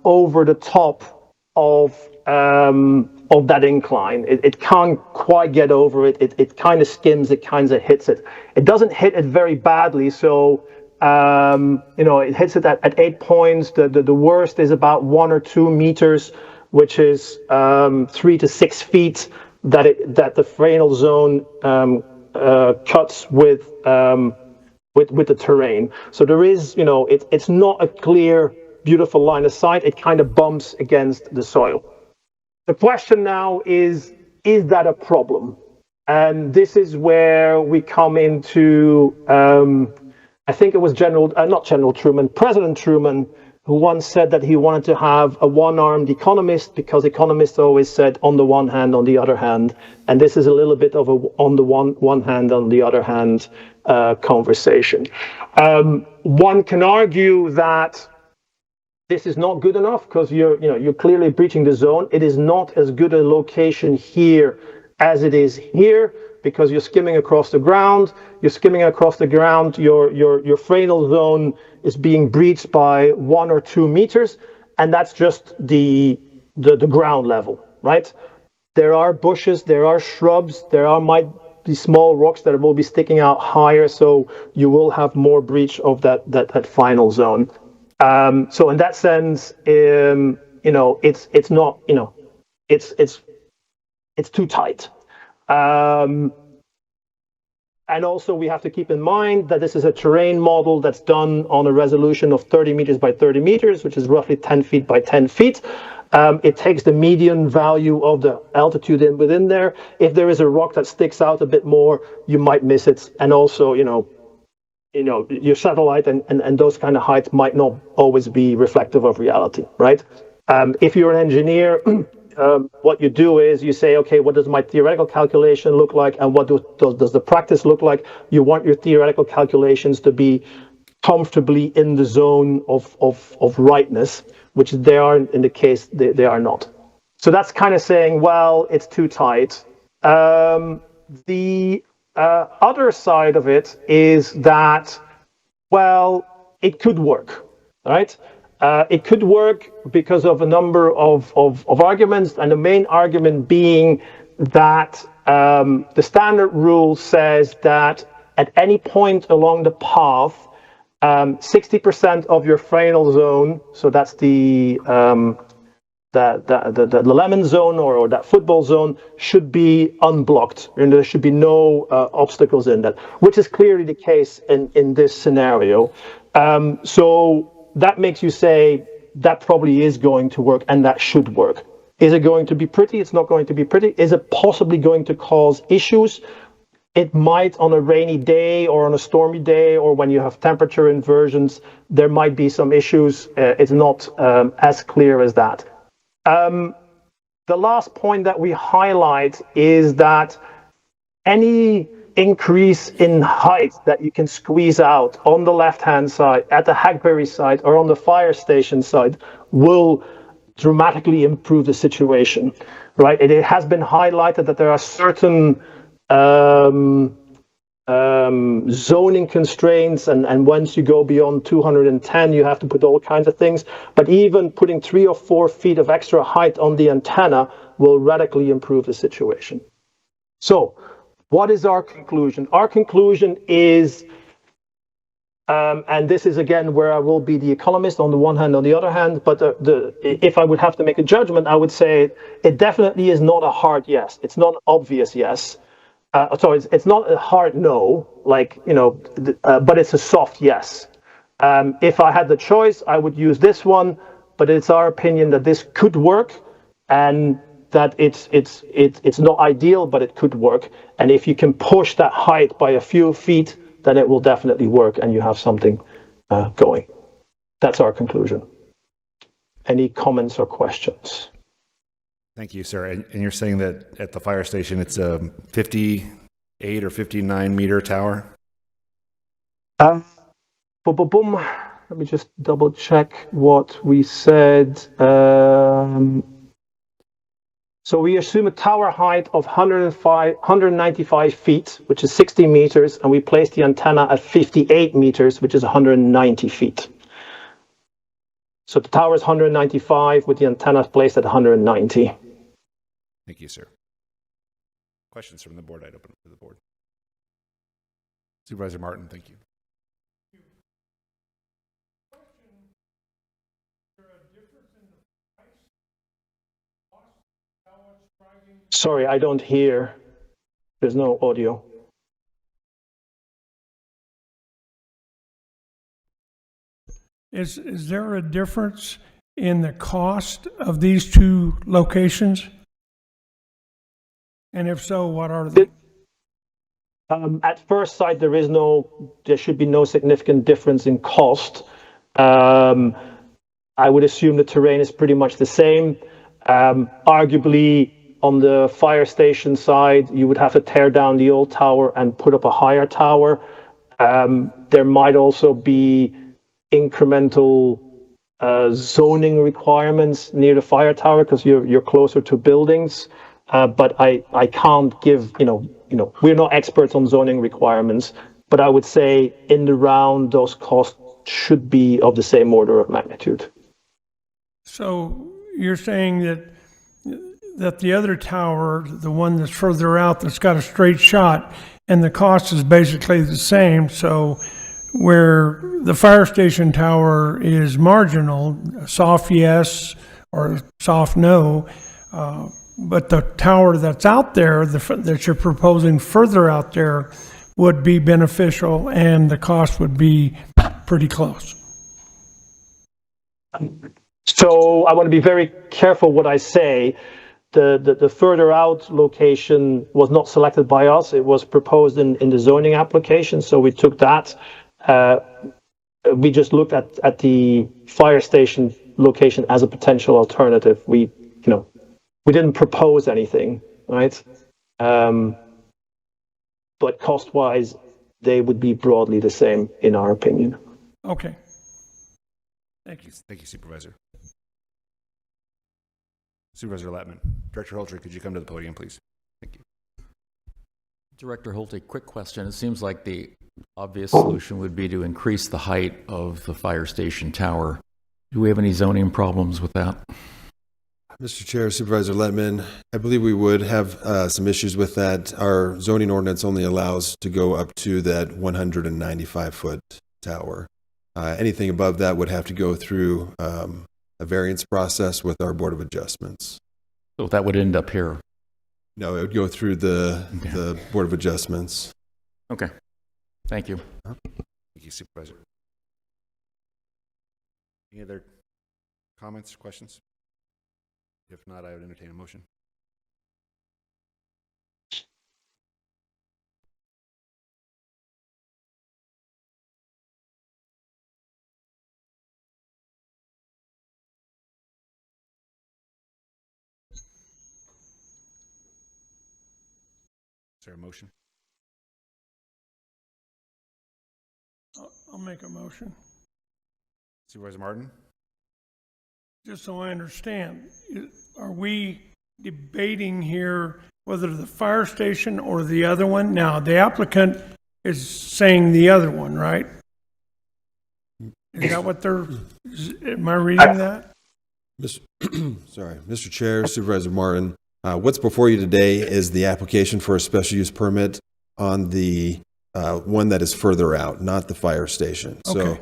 over the top of that incline. It can't quite get over it. It kind of skims, it kind of hits it. It doesn't hit it very badly, so you know, it hits it at 8 points. The worst is about 1 or 2 meters, which is 3 to 6 feet that the Fresnel zone cuts with the terrain. So there is, you know, it's not a clear, beautiful line of sight. It kind of bumps against the soil. The question now is that a problem? And this is where we come into, I think it was President Truman, who once said that he wanted to have a one-armed economist, because economists always said on the one hand, on the other hand. And this is a little bit of a on the one hand, on the other hand conversation. One can argue that this is not good enough because you're clearly breaching the zone. It is not as good a location here as it is here, because you're skimming across the ground. You're skimming across the ground. Your Fresnel zone is being breached by 1 or 2 meters, and that's just the ground level, right? There are bushes, there are shrubs, might be small rocks that will be sticking out higher, so you will have more breach of that final zone. So in that sense, you know, it's not, you know, it's too tight. And also we have to keep in mind that this is a terrain model that's done on a resolution of 30 meters by 30 meters, which is roughly 10 feet by 10 feet. It takes the median value of the altitude within there. If there is a rock that sticks out a bit more, you might miss it. And also, you know, your satellite and those kind of heights might not always be reflective of reality, right? If you're an engineer, what you do is you say, okay, what does my theoretical calculation look like, and what does the practice look like? You want your theoretical calculations to be comfortably in the zone of rightness, which they are in the case they are not. So that's kind of saying, well, it's too tight. The other side of it is that, well, it could work, right? It could work because of a number of arguments, and the main argument being that the standard rule says that at any point along the path, 60% of your Fresnel zone, so that's the lemon zone or that football zone, should be unblocked, and there should be no obstacles in that, which is clearly the case in this scenario. So that makes you say that probably is going to work, and that should work. Is it going to be pretty? It's not going to be pretty. Is it possibly going to cause issues? It might on a rainy day or on a stormy day, or when you have temperature inversions, there might be some issues. It's not as clear as that. The last point that we highlight is that any increase in height that you can squeeze out on the left-hand side, at the Hackberry side, or on the fire station side will dramatically improve the situation, right? It has been highlighted that there are certain zoning constraints, and once you go beyond 210, you have to put all kinds of things. But even putting 3 or 4 feet of extra height on the antenna will radically improve the situation. So, what is our conclusion? Our conclusion is, and this is again where I will be the economist on the one hand, on the other hand, but if I would have to make a judgment, I would say it definitely is not a hard yes. It's not an obvious yes. So it's not a hard no, like, you know, but it's a soft yes. If I had the choice, I would use this one, but it's our opinion that this could work, and that it's not ideal, but it could work. And if you can push that height by a few feet, then it will definitely work, and you have something going. That's our conclusion. Any comments or questions? Thank you, sir. And you're saying that at the fire station, it's a 58 or 59 meter tower? Boom, boom, boom. Let me just double check what we said. So we assume a tower height of 195 feet, which is 60 meters, and we place the antenna at 58 meters, which is 190 feet. So the tower is 195 with the antenna placed at 190. Thank you, sir. Questions from the board? I'd open up to the board. Supervisor Martin, thank you. Sorry, I don't hear. There's no audio. Is there a difference in the cost of these two locations? And if so, what are they? At first sight, there should be no significant difference in cost. I would assume the terrain is pretty much the same. Arguably, on the fire station side, you would have to tear down the old tower and put up a higher tower. There might also be incremental zoning requirements near the fire tower because you're closer to buildings. But I can't give, we're not experts on zoning requirements, but I would say in the round, those costs should be of the same order of magnitude. So you're saying that the other tower, the one that's further out, that's got a straight shot, and the cost is basically the same. So where the fire station tower is marginal, soft yes or soft no, but the tower that's out there, that you're proposing further out there, would be beneficial, and the cost would be pretty close. So I want to be very careful what I say. The further out location was not selected by us. It was proposed in the zoning application, so we took that. We just looked at the fire station location as a potential alternative. We didn't propose anything, right? But cost-wise, they would be broadly the same, in our opinion. Okay. Thank you. Thank you, Supervisor. Supervisor Lattman. Director Holtree, could you come to the podium, please? Thank you. Director Holt, a quick question. It seems like the obvious solution would be to increase the height of the fire station tower. Do we have any zoning problems with that? Mr. Chair, Supervisor Lettman, I believe we would have some issues with that. Our zoning ordinance only allows to go up to that 195-foot tower. Anything above that would have to go through a variance process with our Board of Adjustments. So that would end up here? No, it would go through the Board of Adjustments. Okay. Thank you. Thank you, Supervisor. Any other comments, questions? If not, I would entertain a motion. Is there a motion? I'll make a motion. Supervisor Martin? Just so I understand, are we debating here whether the fire station or the other one? Now, the applicant is saying the other one, right? Is that what am I reading that? Sorry, Mr. Chair, Supervisor Martin, what's before you today is the application for a special use permit on the one that is further out, not the fire station. Okay. So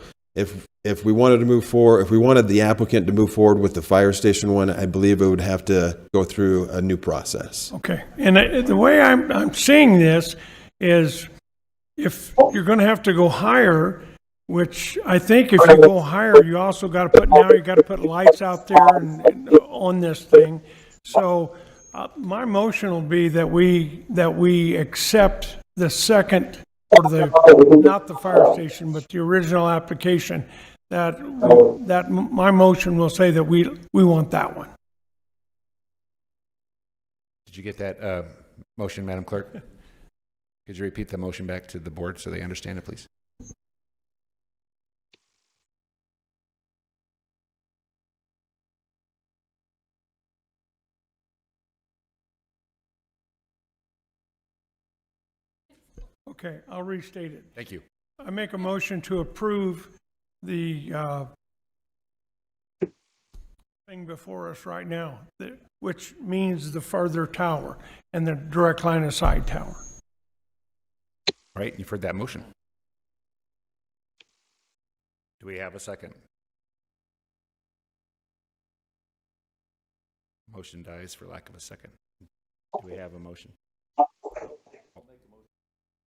if we wanted to move forward, if we wanted the applicant to move forward with the fire station one, I believe it would have to go through a new process. Okay. And the way I'm seeing this is if you're going to have to go higher, which I think if you go higher, you also got to put lights out there and on this thing. So My motion will be that we accept the second, or not the fire station, but the original application. My motion will say that we want that one. Did you get that motion, Madam Clerk? Could you repeat the motion back to the board so they understand it, please? Okay, I'll restate it. Thank you. I make a motion to approve the thing before us right now, which means the further tower and the direct line of sight tower. All right, you've heard that motion. Do we have a second? Motion dies for lack of a second. Do we have a motion?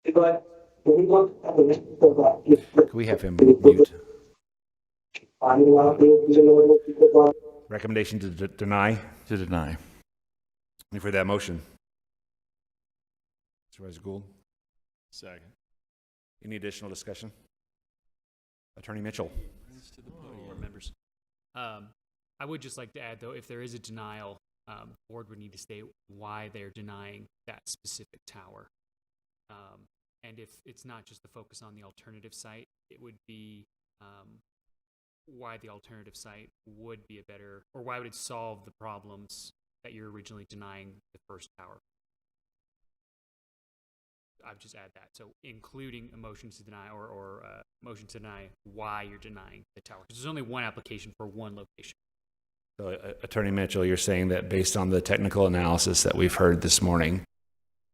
Can we have him mute? Recommendation to deny? To deny. You've heard that motion. Supervisor Gould? Second. Any additional discussion? Attorney Mitchell? To the board members. I would just like to add, though, if there is a denial, board would need to state why they're denying that specific tower. And if it's not just the focus on the alternative site, it would be why the alternative site would be a better, or why would it solve the problems that you're originally denying the first tower. I would just add that. So including a motion to deny or motion to deny why you're denying the tower. Because there's only one application for one location. So, Attorney Mitchell, you're saying that based on the technical analysis that we've heard this morning,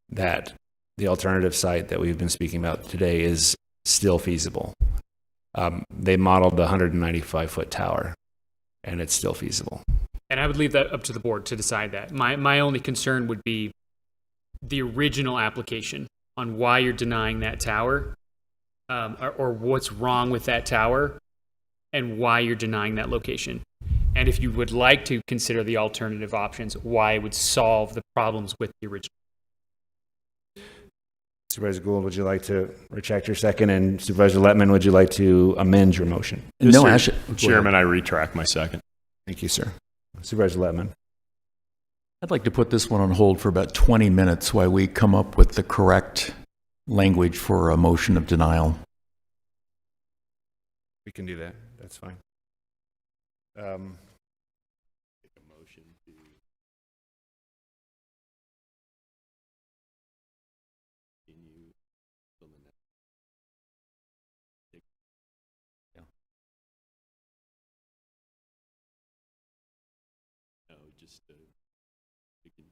that the alternative site that we've been speaking about today is still feasible. They modeled the 195-foot tower, and it's still feasible. And I would leave that up to the board to decide that. My only concern would be the original application on why you're denying that tower, or what's wrong with that tower, and why you're denying that location. And if you would like to consider the alternative options, why it would solve the problems with the original. Supervisor Gould, would you like to retract your second? And Supervisor Lettman, would you like to amend your motion? No, Mr. actually, Chairman, I retract my second. Thank you, sir. Supervisor Lettman. I'd like to put this one on hold for about 20 minutes while we come up with the correct language for a motion of denial. We can do that. That's fine.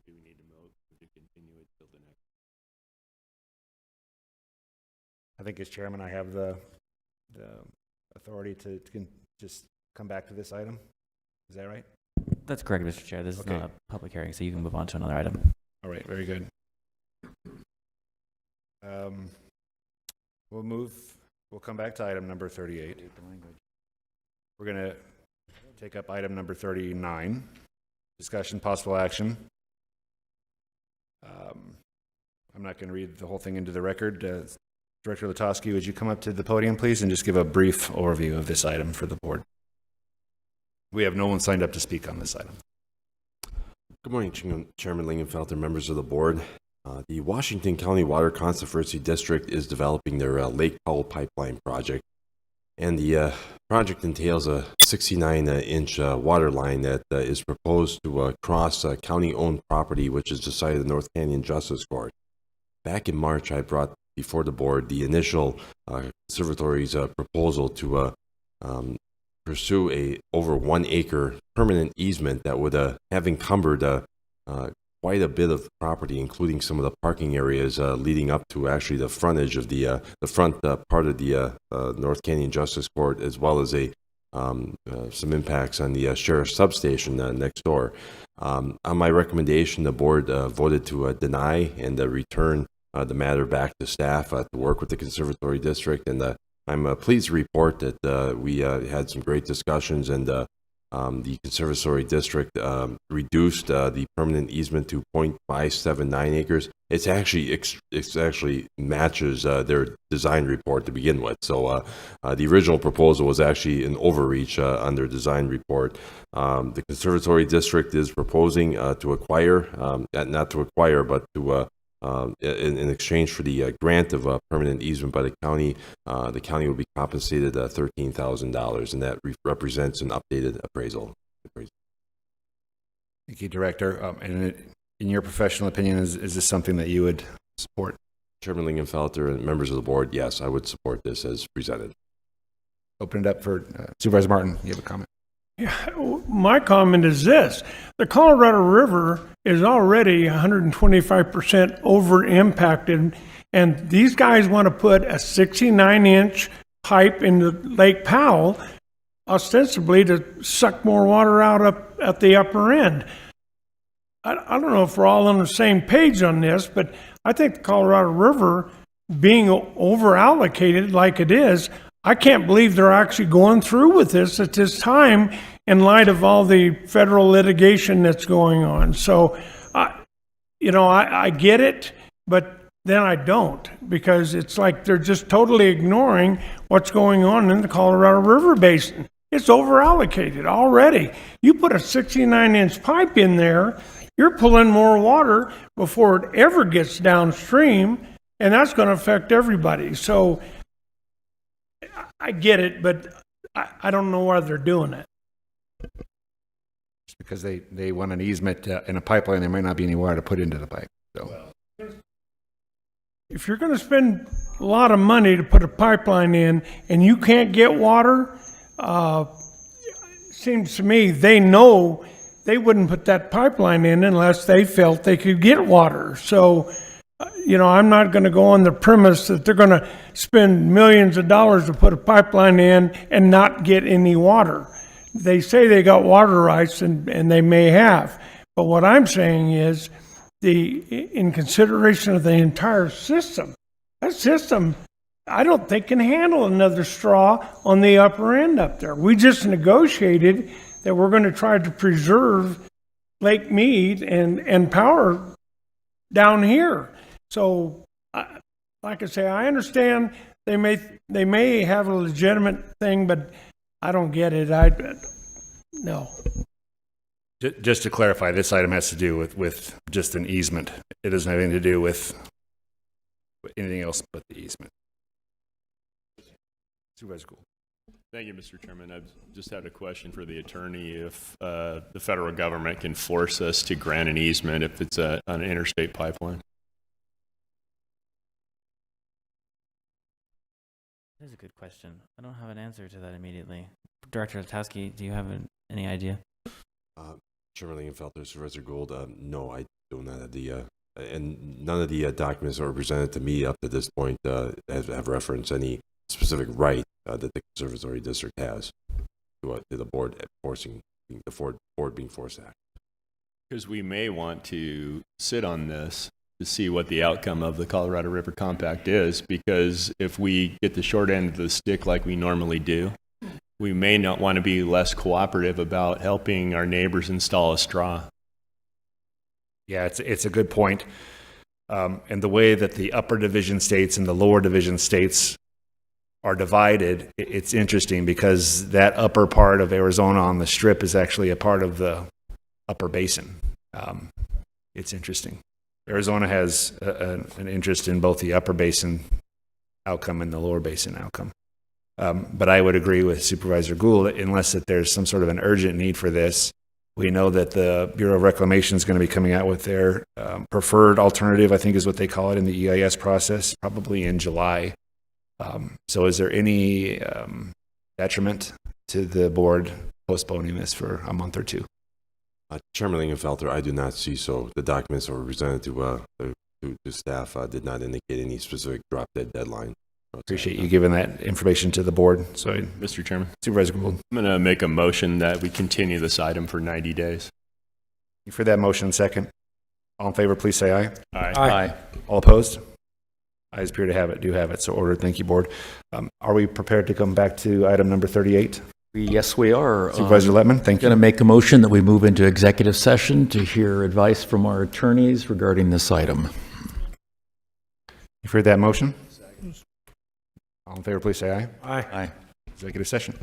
Do we need to vote to continue it till the next? I think as chairman, I have the authority to just come back to this item. Is that right? That's correct, Mr. Chair. This is Okay. not a public hearing, so you can move on to another item. All right, very good. We'll come back to item number 38. We're going to take up item number 39, discussion, possible action. I'm not going to read the whole thing into the record. Director Latosky, would you come up to the podium, please, and just give a brief overview of this item for the board? We have no one signed up to speak on this item. Good morning, Chairman Lingenfelter, members of the board. The Washington County Water Conservancy District is developing their Lake Powell Pipeline project, and the project entails a 69-inch water line that is proposed to cross county-owned property, which is the site of the North Canyon Justice Court. Back in March, I brought before the board the initial conservatory's proposal to pursue a over 1 acre permanent easement that would have encumbered quite a bit of property, including some of the parking areas leading up to actually the frontage of the front part of the North Canyon Justice Court, as well as some impacts on the sheriff's substation next door. On my recommendation, the board voted to deny and return the matter back to staff to work with the Conservatory District, and I'm pleased to report that we had some great discussions and the Conservatory District reduced the permanent easement to 0.579 acres. It's actually matches their design report to begin with. So the original proposal was actually an overreach on their design report. The Conservatory District is proposing to acquire, not to acquire, but to in exchange for the grant of a permanent easement by the county will be compensated $13,000, and that represents an updated appraisal. Thank you, Director. And in your professional opinion, is this something that you would support? Chairman Lingenfelter and members of the board, yes, I would support this as presented. Open it up for Supervisor Martin. You have a comment? Yeah, my comment is this. The Colorado River is already 125% over impacted, and these guys want to put a 69-inch pipe into Lake Powell, ostensibly to suck more water out up at the upper end. I don't know if we're all on the same page on this, but I think the Colorado River being over allocated like it is, I can't believe they're actually going through with this at this time in light of all the federal litigation that's going on. So, I get it, but then I don't, because it's like they're just totally ignoring what's going on in the Colorado River Basin. It's over allocated already. You put a 69-inch pipe in there, you're pulling more water before it ever gets downstream, and that's going to affect everybody. So I get it, but I don't know why they're doing it. Just because they want an easement in a pipeline, there might not be any water to put into the pipe. So, if you're going to spend a lot of money to put a pipeline in and you can't get water, seems to me they know they wouldn't put that pipeline in unless they felt they could get water. So, I'm not going to go on the premise that they're going to spend millions of dollars to put a pipeline in and not get any water. They say they got water rights, and they may have. But what I'm saying is, in consideration of the entire system, that system, I don't think can handle another straw on the upper end up there. We just negotiated that we're going to try to preserve Lake Mead and power down here. So, like I say, I understand they may have a legitimate thing, but I don't get it. No. just to clarify, this item has to do with just an easement. It doesn't have anything to do with anything else but the easement. Supervisor Gould. Thank you, Mr. Chairman. I've just had a question for the attorney. If the federal government can force us to grant an easement if it's on an interstate pipeline. That is a good question. I don't have an answer to that immediately. Director Latowski, do you have any idea? Chairman Lingenfelter, Supervisor Gould, no, I do not have the, and none of the documents that were presented to me up to this point have referenced any specific right that the Conservatory District has to the board enforcing the board being forced act. Because we may want to sit on this to see what the outcome of the Colorado River Compact is, because if we get the short end of the stick like we normally do, we may not want to be less cooperative about helping our neighbors install a straw. Yeah, it's a good point. And the way that the upper division states and the lower division states are divided, it's interesting because that upper part of Arizona on the strip is actually a part of the upper basin. It's interesting. Arizona has an interest in both the upper basin outcome and the lower basin outcome. But I would agree with Supervisor Gould, unless that there's some sort of an urgent need for this. We know that the Bureau of Reclamation is going to be coming out with their preferred alternative, I think is what they call it in the EIS process, probably in July. So is there any detriment to the board postponing this for a month or two? Chairman Lingenfelter, I do not see so. The documents that were presented to staff did not indicate any specific drop dead deadline. Appreciate you giving that information to the board. So, Mr. Chairman, Supervisor Gould. I'm going to make a motion that we continue this item for 90 days. For that motion, second. All in favor, please say aye. Aye. Aye. All opposed? Ayes appear to have it, do have it, so ordered. Thank you, board. Are we prepared to come back to item number 38? Yes, we are. Supervisor Letman, thank you. Going to make a motion that we move into executive session to hear advice from our attorneys regarding this item. You've heard that motion? All in favor, please say aye. Aye. Executive session.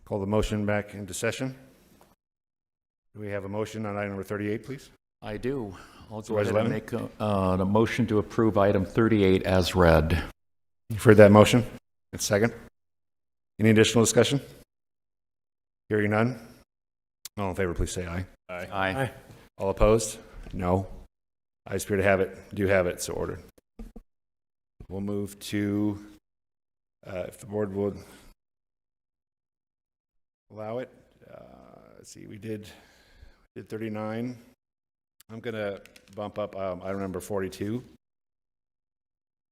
Call the motion back into session. Do we have a motion on item number 38, please? I do. I'll go Supervisor ahead and Levin? make a motion to approve item 38 as read. You've heard that motion? And second? Any additional discussion? Hearing none? All in favor, please say aye. Aye. All opposed? No. Ayes appear to have it, do have it, so ordered. We'll move to, if the board would allow it. Let's see, we did 39. I'm going to bump up item number 42.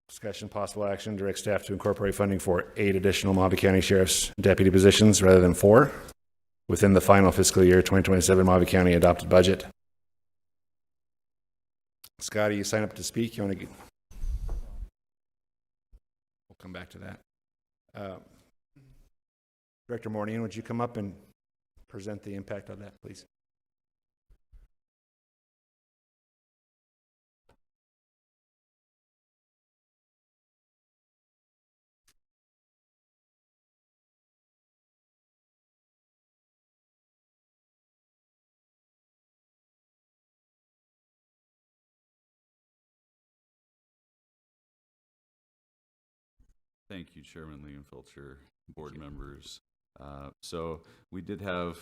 Discussion, possible action, direct staff to incorporate funding for 8 additional Mojave County Sheriff's deputy positions rather than 4 within the final fiscal year 2027 Mojave County adopted budget. Scotty, you sign up to speak. You want to? We'll come back to that. Director Mornian, would you come up and present the impact of that, please? Thank you, Chairman Lingenfelter, board members. So we did have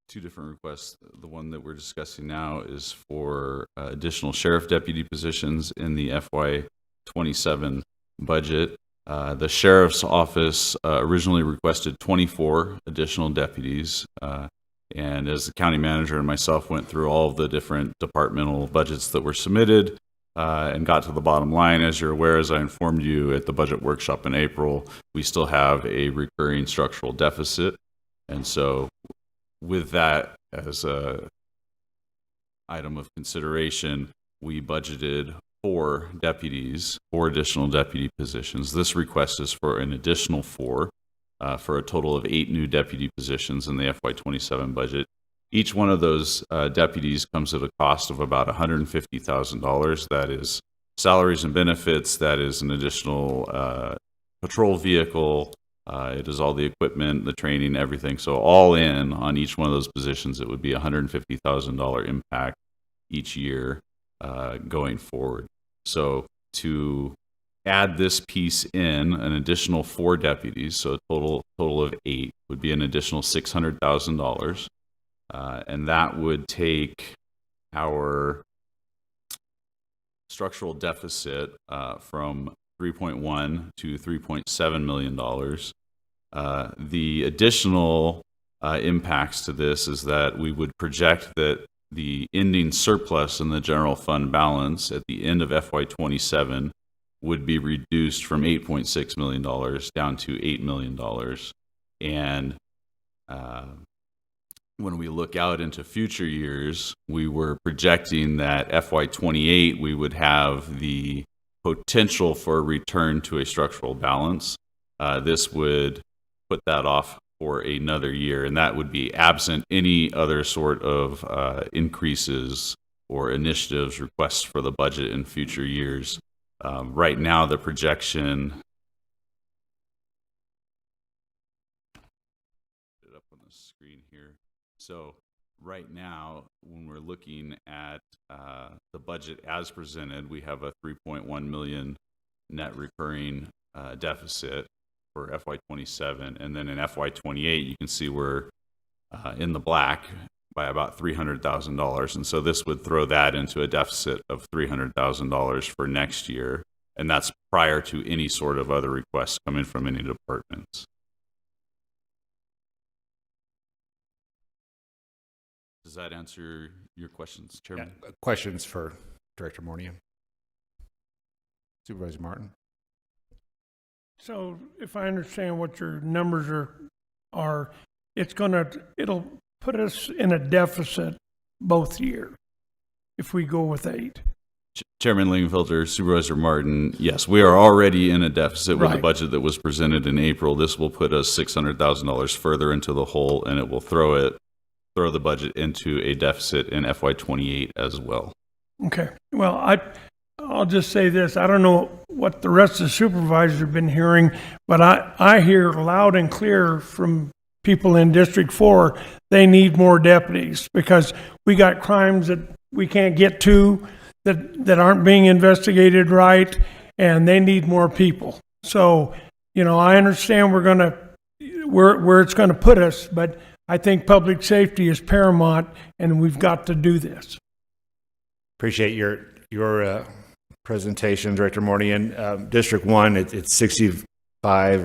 2 different requests. The one that we're discussing now is for additional sheriff deputy positions in the FY27 budget. The sheriff's office originally requested 24 additional deputies. And as the county manager and myself went through all of the different departmental budgets that were submitted, and got to the bottom line, as you're aware, as I informed you at the budget workshop in April, we still have a recurring structural deficit. And so with that as a item of consideration, we budgeted 4 deputies, 4 additional deputy positions. This request is for an additional 4, for a total of 8 new deputy positions in the FY27 budget. Each one of those deputies comes at a cost of about $150,000. That is salaries and benefits. That is an additional patrol vehicle. It is all the equipment, the training, everything. So all in on each one of those positions, it would be $150,000 impact each year going forward. So to add this piece in, an additional 4 deputies, so a total of 8, would be an additional $600,000. And that would take our structural deficit from 3.1 to $3.7 million. The additional impacts to this is that we would project that the ending surplus in the general fund balance at the end of FY27 would be reduced from $8.6 million down to $8 million. And when we look out into future years, we were projecting that FY28 we would have the potential for a return to a structural balance. This would put that off for another year, and that would be absent any other sort of increases or initiatives, requests for the budget in future years. Right now, the projection up on the screen here. So right now, when we're looking at the budget as presented, we have a 3.1 million net recurring deficit for FY27, and then in FY28, you can see we're in the black by about $300,000, and so this would throw that into a deficit of $300,000 for next year, and that's prior to any sort of other requests coming from any departments. Does that answer your questions, Chairman? Yeah, questions for Director Mornian. Supervisor Martin. So if I understand what your numbers are, it'll put us in a deficit both years if we go with 8. Chairman Lingenfelter, Supervisor Martin, yes, we are already in a deficit with the Right. budget that was presented in April. This will put us $600,000 further into the hole, and it will throw the budget into a deficit in FY28 as well. Okay. Well, I'll just say this. I don't know what the rest of the supervisors have been hearing, but I hear loud and clear from people in District 4, they need more deputies because we got crimes that we can't get to that aren't being investigated right, and they need more people. So, I understand where it's going to put us, but I think public safety is paramount, and we've got to do this. Appreciate your presentation, Director Mornian. District 1, it's 65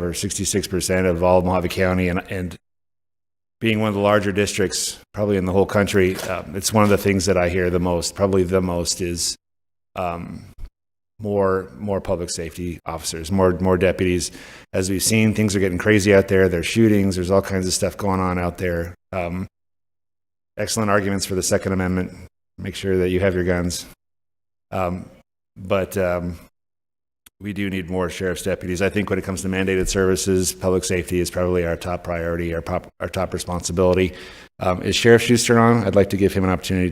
or 66% of all Mojave County, and being one of the larger districts, probably in the whole country, it's one of the things that I hear the most, probably the most, is more public safety officers, more deputies. As we've seen, things are getting crazy out there. There's shootings. There's all kinds of stuff going on out there. Excellent arguments for the Second Amendment. Make sure that you have your guns. But we do need more sheriff's deputies. I think when it comes to mandated services, public safety is probably our top priority, our top responsibility. Is Sheriff Schuster on? I'd like to give him an opportunity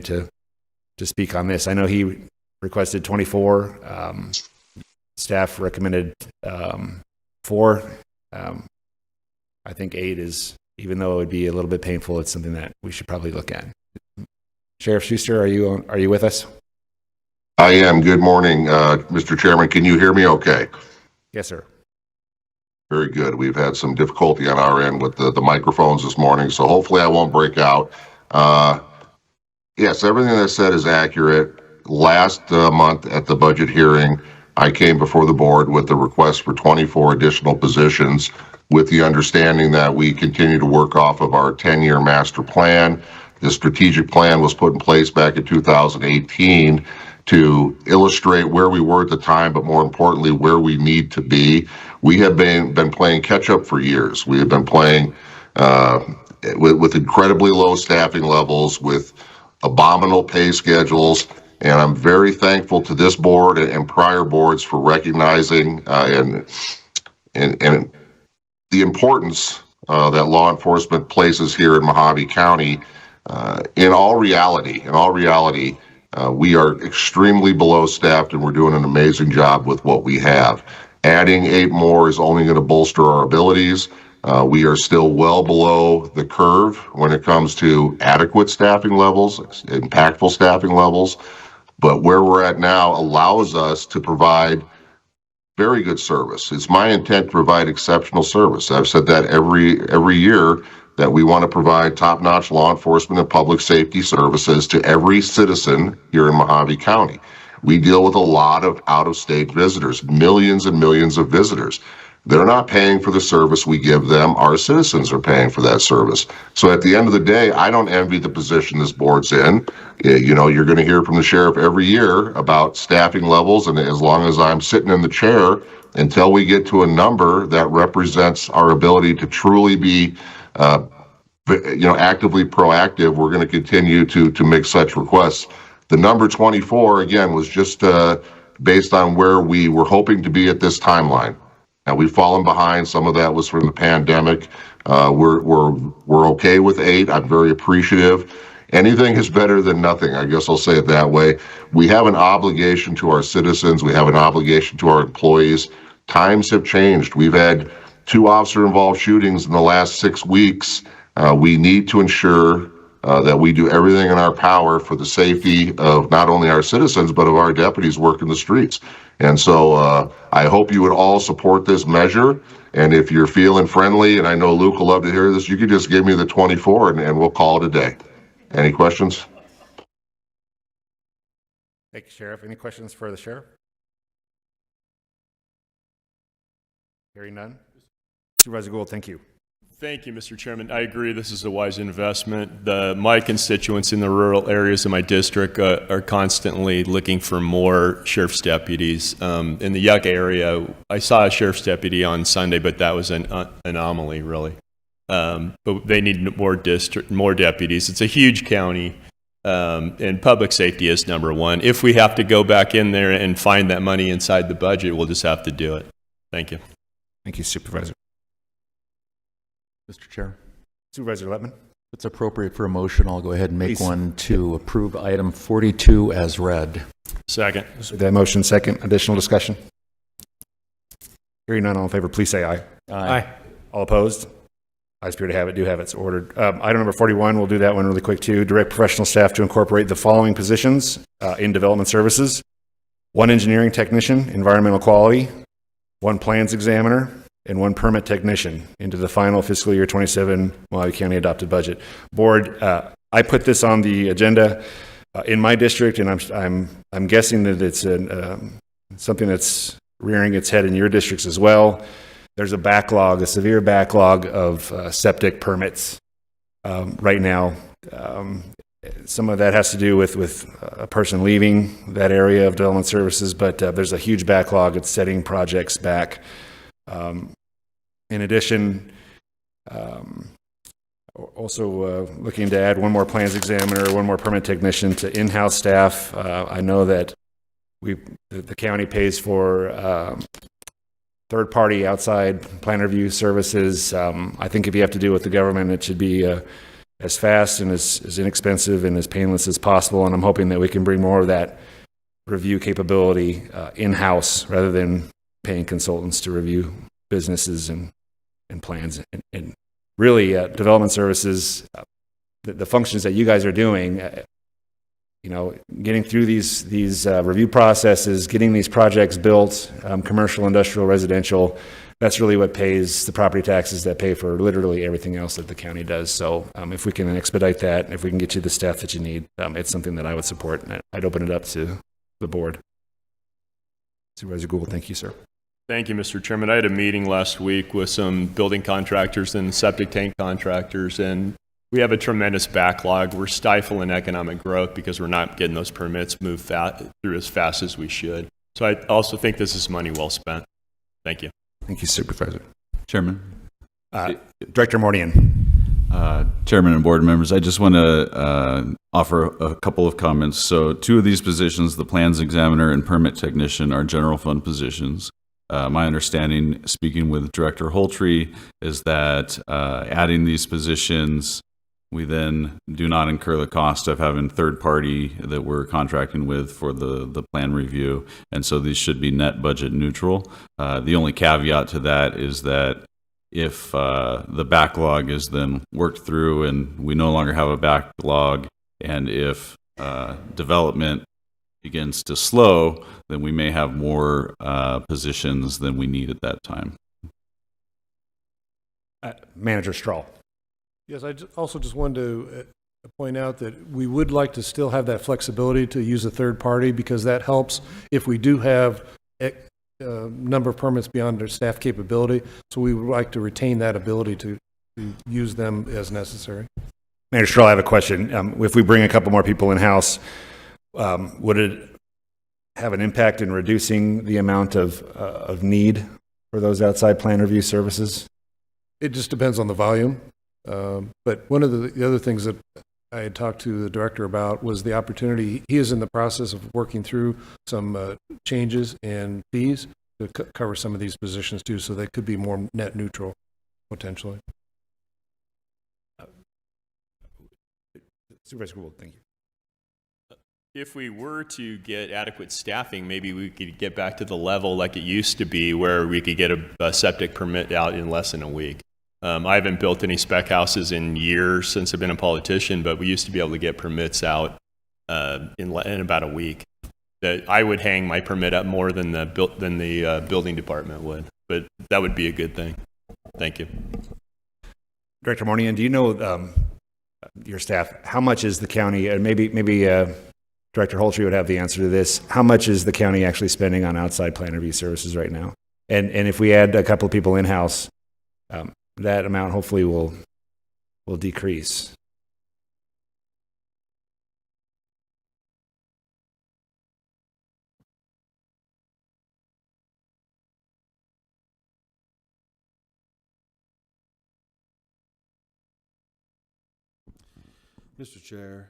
to speak on this. I know he requested 24. Staff recommended 4. I think 8 is, even though it would be a little bit painful, it's something that we should probably look at. Sheriff Schuster, are you with us? I am. Good morning, Mr. Chairman. Can you hear me okay? Yes, sir. Very good. We've had some difficulty on our end with the microphones this morning, so hopefully I won't break out. Yes, everything I said is accurate. Last month at the budget hearing, I came before the board with a request for 24 additional positions with the understanding that we continue to work off of our 10-year master plan. The strategic plan was put in place back in 2018 to illustrate where we were at the time, but more importantly, where we need to be. We have been playing catch up for years. We have been playing with incredibly low staffing levels, with abominable pay schedules, and I'm very thankful to this board and prior boards for recognizing and the importance that law enforcement places here in Mojave County. In all reality, we are extremely below staffed, and we're doing an amazing job with what we have. Adding 8 more is only going to bolster our abilities. We are still well below the curve when it comes to adequate staffing levels, impactful staffing levels. But where we're at now allows us to provide very good service. It's my intent to provide exceptional service. I've said that every year, that we want to provide top-notch law enforcement and public safety services to every citizen here in Mojave County. We deal with a lot of out-of-state visitors, millions and millions of visitors. They're not paying for the service we give them. Our citizens are paying for that service. So at the end of the day, I don't envy the position this board's in. You're going to hear from the sheriff every year about staffing levels, and as long as I'm sitting in the chair, until we get to a number that represents our ability to truly be actively proactive, we're going to continue to make such requests. The number 24, again, was just based on where we were hoping to be at this timeline. Now, we've fallen behind. Some of that was from the pandemic. We're okay with 8. I'm very appreciative. Anything is better than nothing. I guess I'll say it that way. We have an obligation to our citizens. We have an obligation to our employees. Times have changed. We've had 2 officer-involved shootings in the last 6 weeks. We need to ensure that we do everything in our power for the safety of not only our citizens, but of our deputies working the streets. And so I hope you would all support this measure. And if you're feeling friendly, and I know Luke will love to hear this, you could just give me the 24 and we'll call it a day. Any questions? Thank you, Sheriff. Any questions for the Sheriff? Hearing none. Supervisor Gould, thank you. Thank you, Mr. Chairman. I agree this is a wise investment. My constituents in the rural areas of my district are constantly looking for more sheriff's deputies. In the Yucca area, I saw a sheriff's deputy on Sunday, but that was an anomaly, really. But they need more deputies. It's a huge county, and public safety is number one. If we have to go back in there and find that money inside the budget, we'll just have to do it. Thank you. Thank you, Supervisor. Mr. Chair. Supervisor Lettman. If it's appropriate for a motion, I'll go ahead and make one to approve item 42 as read. Second. That motion second. Additional discussion? Hearing none, all in favor, please say aye. Aye. All opposed? I spirit to have it, do have it ordered. Item number 41, we'll do that one really quick too. Direct professional staff to incorporate the following positions in development services. 1 engineering technician, environmental quality, 1 plans examiner, and 1 permit technician into the final fiscal year 27 Mojave County adopted budget. Board, I put this on the agenda in my district, and I'm guessing that it's something that's rearing its head in your districts as well. There's a backlog, a severe backlog of septic permits right now. Some of that has to do with a person leaving that area of development services, but there's a huge backlog. It's setting projects back. In addition, also looking to add 1 more plans examiner, 1 more permit technician to in-house staff. I know that the county pays for third-party outside plan review services. I think if you have to do it with the government, it should be as fast and as inexpensive and as painless as possible. And I'm hoping that we can bring more of that review capability in-house rather than paying consultants to review businesses and plans. And really, development services, the functions that you guys are doing, getting through these review processes, getting these projects built, commercial, industrial, residential, that's really what pays the property taxes that pay for literally everything else that the county does. So if we can expedite that, if we can get you the staff that you need, it's something that I would support, and I'd open it up to the board. Supervisor Gould, thank you, sir. Thank you, Mr. Chairman. I had a meeting last week with some building contractors and septic tank contractors, and we have a tremendous backlog. We're stifling economic growth because we're not getting those permits moved through as fast as we should. So I also think this is money well spent. Thank you. Thank you, Supervisor. Chairman. Director Mordian. Chairman and board members, I just want to offer a couple of comments. So 2 of these positions, the plans examiner and permit technician, are general fund positions. My understanding, speaking with Director Holtree, is that adding these positions, we then do not incur the cost of having third party that we're contracting with for the plan review. And so these should be net budget neutral. The only caveat to that is that if the backlog is then worked through and we no longer have a backlog, and if development begins to slow, then we may have more positions than we need at that time. Manager Strahl. Yes, I also just wanted to point out that we would like to still have that flexibility to use a third party, because that helps if we do have a number of permits beyond their staff capability. So we would like to retain that ability to use them as necessary. Manager Strahl, I have a question. If we bring a couple more people in-house, would it have an impact in reducing the amount of need for those outside plan review services? It just depends on the volume. But one of the other things that I had talked to the director about was the opportunity. He is in the process of working through some changes in fees to cover some of these positions too, so they could be more net neutral potentially. Supervisor Gould, thank you. If we were to get adequate staffing, maybe we could get back to the level like it used to be, where we could get a septic permit out in less than a week. I haven't built any spec houses in years since I've been a politician, but we used to be able to get permits out in about a week. That I would hang my permit up more than the building department would, but that would be a good thing. Thank you. Director Mornian, do you know your staff, how much is the county, and maybe Director Holtree would have the answer to this, how much is the county actually spending on outside plan review services right now? And if we add a couple of people in-house, that amount hopefully will decrease. Mr. Chair,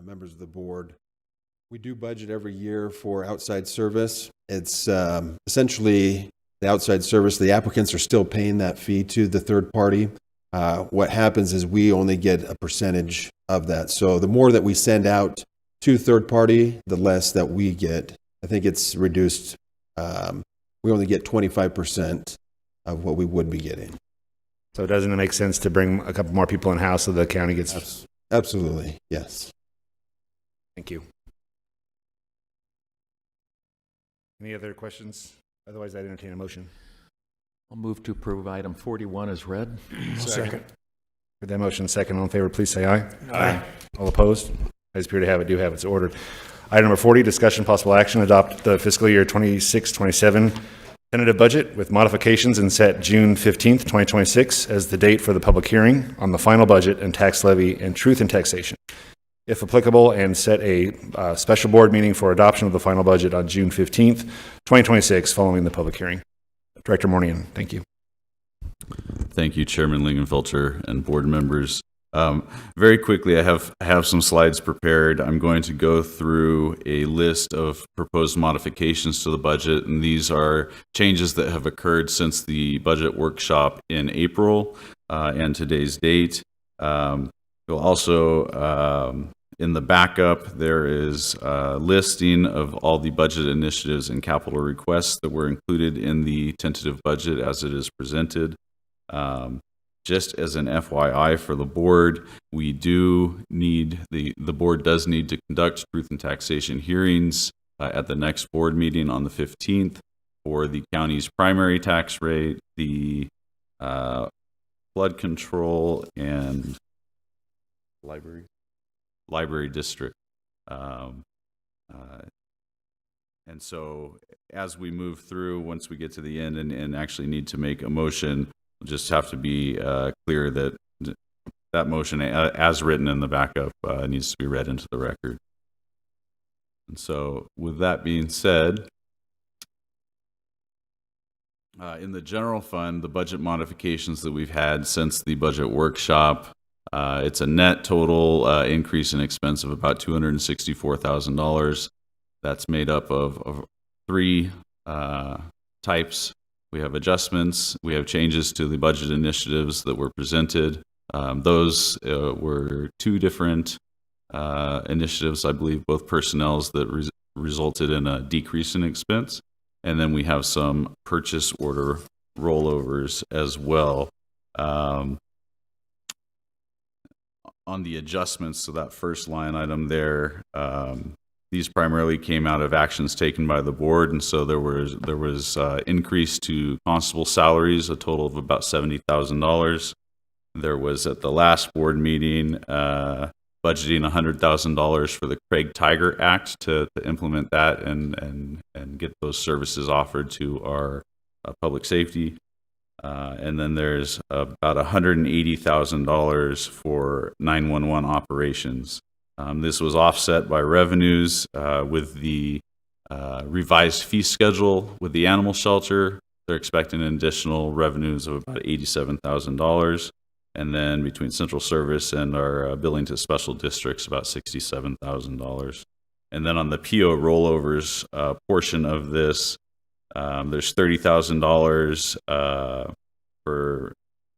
members of the board, we do budget every year for outside service. It's essentially the outside service. The applicants are still paying that fee to the third party. What happens is we only get a percentage of that. So the more that we send out to third party, the less that we get. I think it's reduced. We only get 25% of what we would be getting. So doesn't it make sense to bring a couple more people in-house so the county gets... Absolutely, yes. Thank you. Any other questions? Otherwise, I'd entertain a motion. I'll move to approve item 41 as read. Second. With that motion second, all in favor, please say aye. Aye. All opposed? Ayes appear to have it, do have it, it's ordered. Item number 40, discussion possible action, adopt the fiscal year 26-27 tentative budget with modifications and set June 15th, 2026 as the date for the public hearing on the final budget and tax levy and truth in taxation, if applicable, and set a special board meeting for adoption of the final budget on June 15th, 2026 following the public hearing. Director Mornian, thank you. Thank you, Chairman Lingenfelter and board members. Very quickly, I have some slides prepared. I'm going to go through a list of proposed modifications to the budget, and these are changes that have occurred since the budget workshop in April and today's date. You'll also, in the backup, there is a listing of all the budget initiatives and capital requests that were included in the tentative budget as it is presented. Just as an FYI for the board, we do need, the board does need to conduct truth and taxation hearings at the next board meeting on the 15th for the county's primary tax rate, the flood control, and library district. And so as we move through, once we get to the end and actually need to make a motion, we'll just have to be clear that that motion, as written in the backup, needs to be read into the record. And so with that being said, in the general fund, the budget modifications that we've had since the budget workshop, it's a net total increase in expense of about $264,000. That's made up of three types. We have adjustments, we have changes to the budget initiatives that were presented. Those were two different initiatives, I believe, both personnel's that resulted in a decrease in expense. And then we have some purchase order rollovers as well. On the adjustments to that first line item there, these primarily came out of actions taken by the board, and so there was increase to constable salaries, a total of about $70,000. There was at the last board meeting budgeting $100,000 for the Craig Tiger Act to implement that and get those services offered to our public safety. And then there's about $180,000 for 911 operations. This was offset by revenues with the revised fee schedule with the animal shelter. They're expecting an additional revenues of about $87,000. And then between central service and our billing to special districts, about $67,000. And then on the PO rollovers portion of this, there's $30,000 for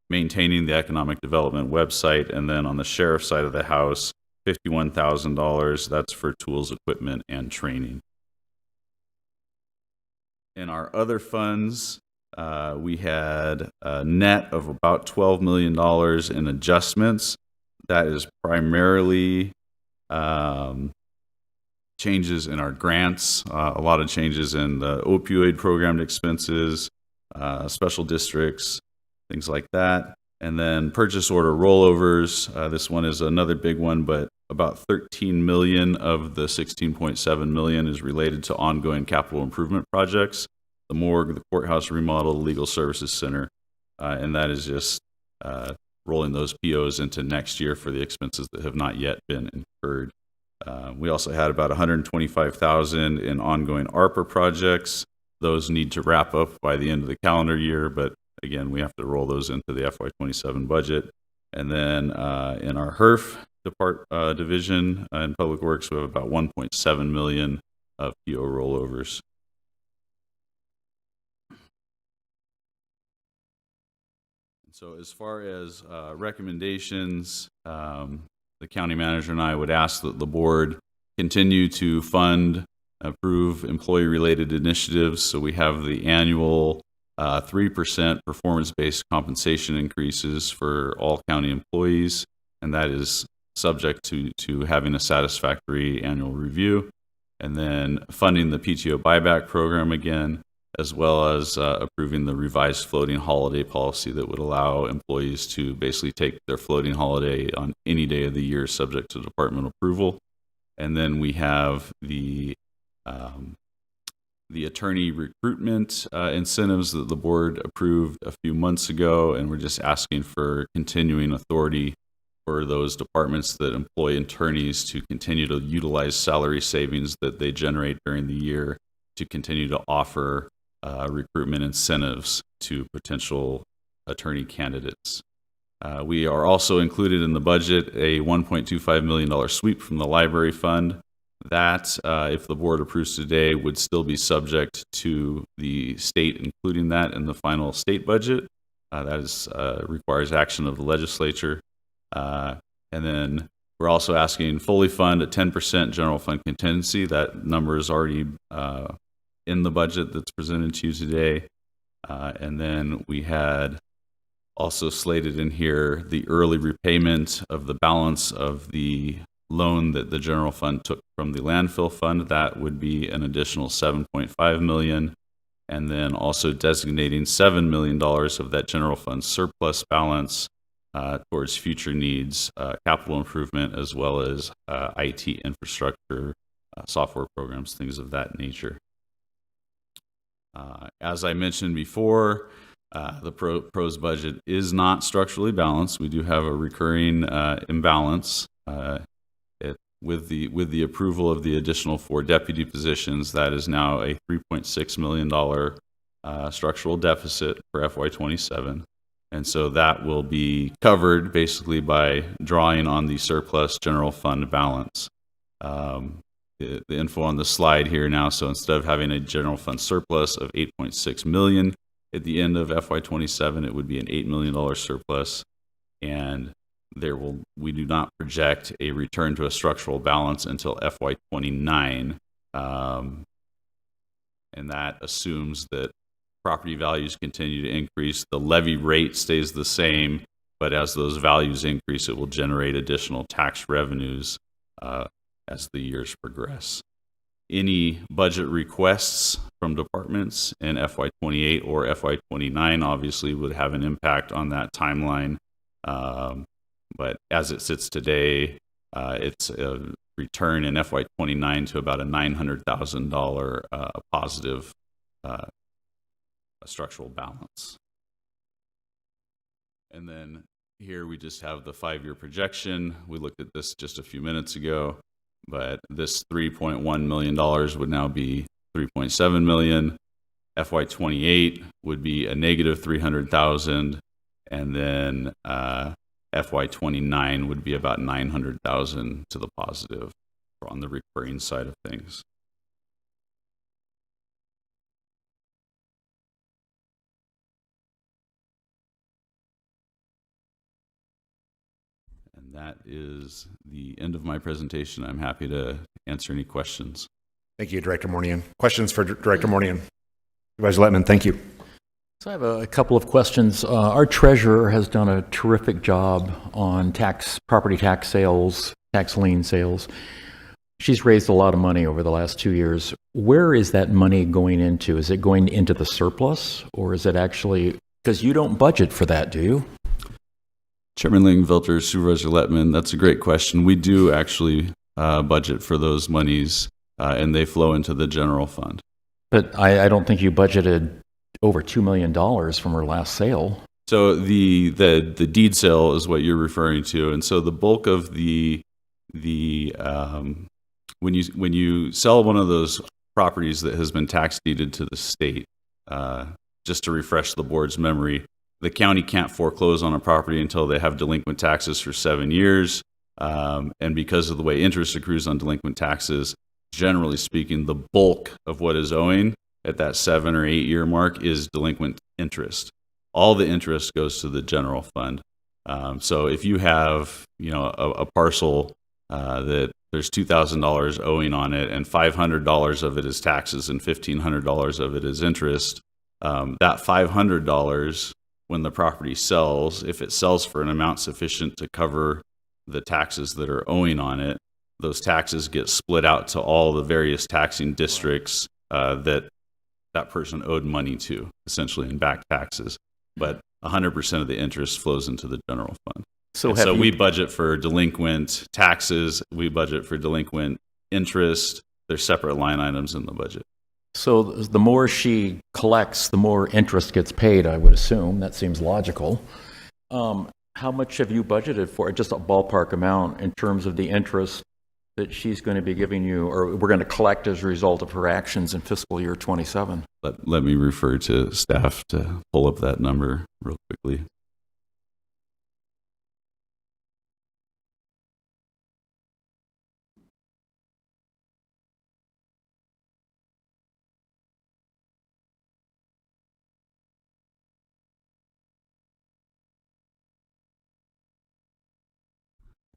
maintaining the economic development website. And then on the sheriff's side of the house, $51,000. That's for tools, equipment, and training. In our other funds, we had a net of about $12 million in adjustments. That is primarily changes in our grants, a lot of changes in the opioid programmed expenses, special districts, things like that. And then purchase order rollovers. This one is another big one, but about 13 million of the 16.7 million is related to ongoing capital improvement projects. The morgue, the courthouse remodel, the legal services center, and that is just rolling those POs into next year for the expenses that have not yet been incurred. We also had about $125,000 in ongoing ARPA projects. Those need to wrap up by the end of the calendar year, but again, we have to roll those into the FY27 budget. And then in our HERF division in Public Works, we have about 1.7 million of PO rollovers. So as far as recommendations, the county manager and I would ask that the board continue to fund, approve employee-related initiatives. So we have the annual 3% performance-based compensation increases for all county employees, and that is subject to having a satisfactory annual review. And then funding the PTO buyback program again, as well as approving the revised floating holiday policy that would allow employees to basically take their floating holiday on any day of the year subject to department approval. And then we have the attorney recruitment incentives that the board approved a few months ago, and we're just asking for continuing authority for those departments that employ attorneys to continue to utilize salary savings that they generate during the year to continue to offer recruitment incentives to potential attorney candidates. We are also included in the budget a $1.25 million sweep from the library fund. That, if the board approves today, would still be subject to the state including that in the final state budget. That requires action of the legislature. And then we're also asking fully fund a 10% general fund contingency. That number is already in the budget that's presented to you today. And then we had also slated in here the early repayment of the balance of the loan that the general fund took from the landfill fund. That would be an additional $7.5 million. And then also designating $7 million of that general fund surplus balance towards future needs, capital improvement, as well as IT infrastructure, software programs, things of that nature. As I mentioned before, the PRO's budget is not structurally balanced. We do have a recurring imbalance. With the approval of the additional 4 deputy positions, that is now a $3.6 million structural deficit for FY27. And so that will be covered basically by drawing on the surplus general fund balance. The info on the slide here now, so instead of having a general fund surplus of $8.6 million at the end of FY27, it would be an $8 million surplus, and we do not project a return to a structural balance until FY29, and that assumes that property values continue to increase, the levy rate stays the same, but as those values increase, it will generate additional tax revenues as the years progress. Any budget requests from departments in FY28 or FY29 obviously would have an impact on that timeline. But as it sits today, it's a return in FY29 to about a $900,000 positive structural balance. And then here we just have the 5-year projection. We looked at this just a few minutes ago, but this $3.1 million would now be $3.7 million. FY28 would be a negative $300,000, and then FY29 would be about $900,000 to the positive on the recurring side of things. And that is the end of my presentation. I'm happy to answer any questions. Thank you, Director Mournian. Questions for Director Mournian? Supervisor Lettman, thank you. So I have a couple of questions. Our treasurer has done a terrific job on property tax sales, tax lien sales. She's raised a lot of money over the last 2 years. Where is that money going into? Is it going into the surplus, or is it actually, because you don't budget for that, do you? Chairman Lingenfelter, Supervisor Lettman, that's a great question. We do actually budget for those monies, and they flow into the general fund. But I don't think you budgeted over $2 million from her last sale. So the deed sale is what you're referring to, and so the bulk of when you sell one of those properties that has been tax deeded to the state, just to refresh the board's memory, the county can't foreclose on a property until they have delinquent taxes for 7 years, and because of the way interest accrues on delinquent taxes, generally speaking, the bulk of what is owing at that 7 or 8 year mark is delinquent interest. All the interest goes to the general fund. So if you have, a parcel that there's $2,000 owing on it, and $500 of it is taxes and $1,500 of it is interest, That $500, when the property sells, if it sells for an amount sufficient to cover the taxes that are owing on it, those taxes get split out to all the various taxing districts that person owed money to, essentially in back taxes. But 100% of the interest flows into the general fund. So we budget for delinquent taxes, we budget for delinquent interest. They're separate line items in the budget. So the more she collects, the more interest gets paid, I would assume. That seems logical. How much have you budgeted for, just a ballpark amount, in terms of the interest that she's going to be giving you, or we're going to collect as a result of her actions in fiscal year 27? Let me refer to staff to pull up that number real quickly.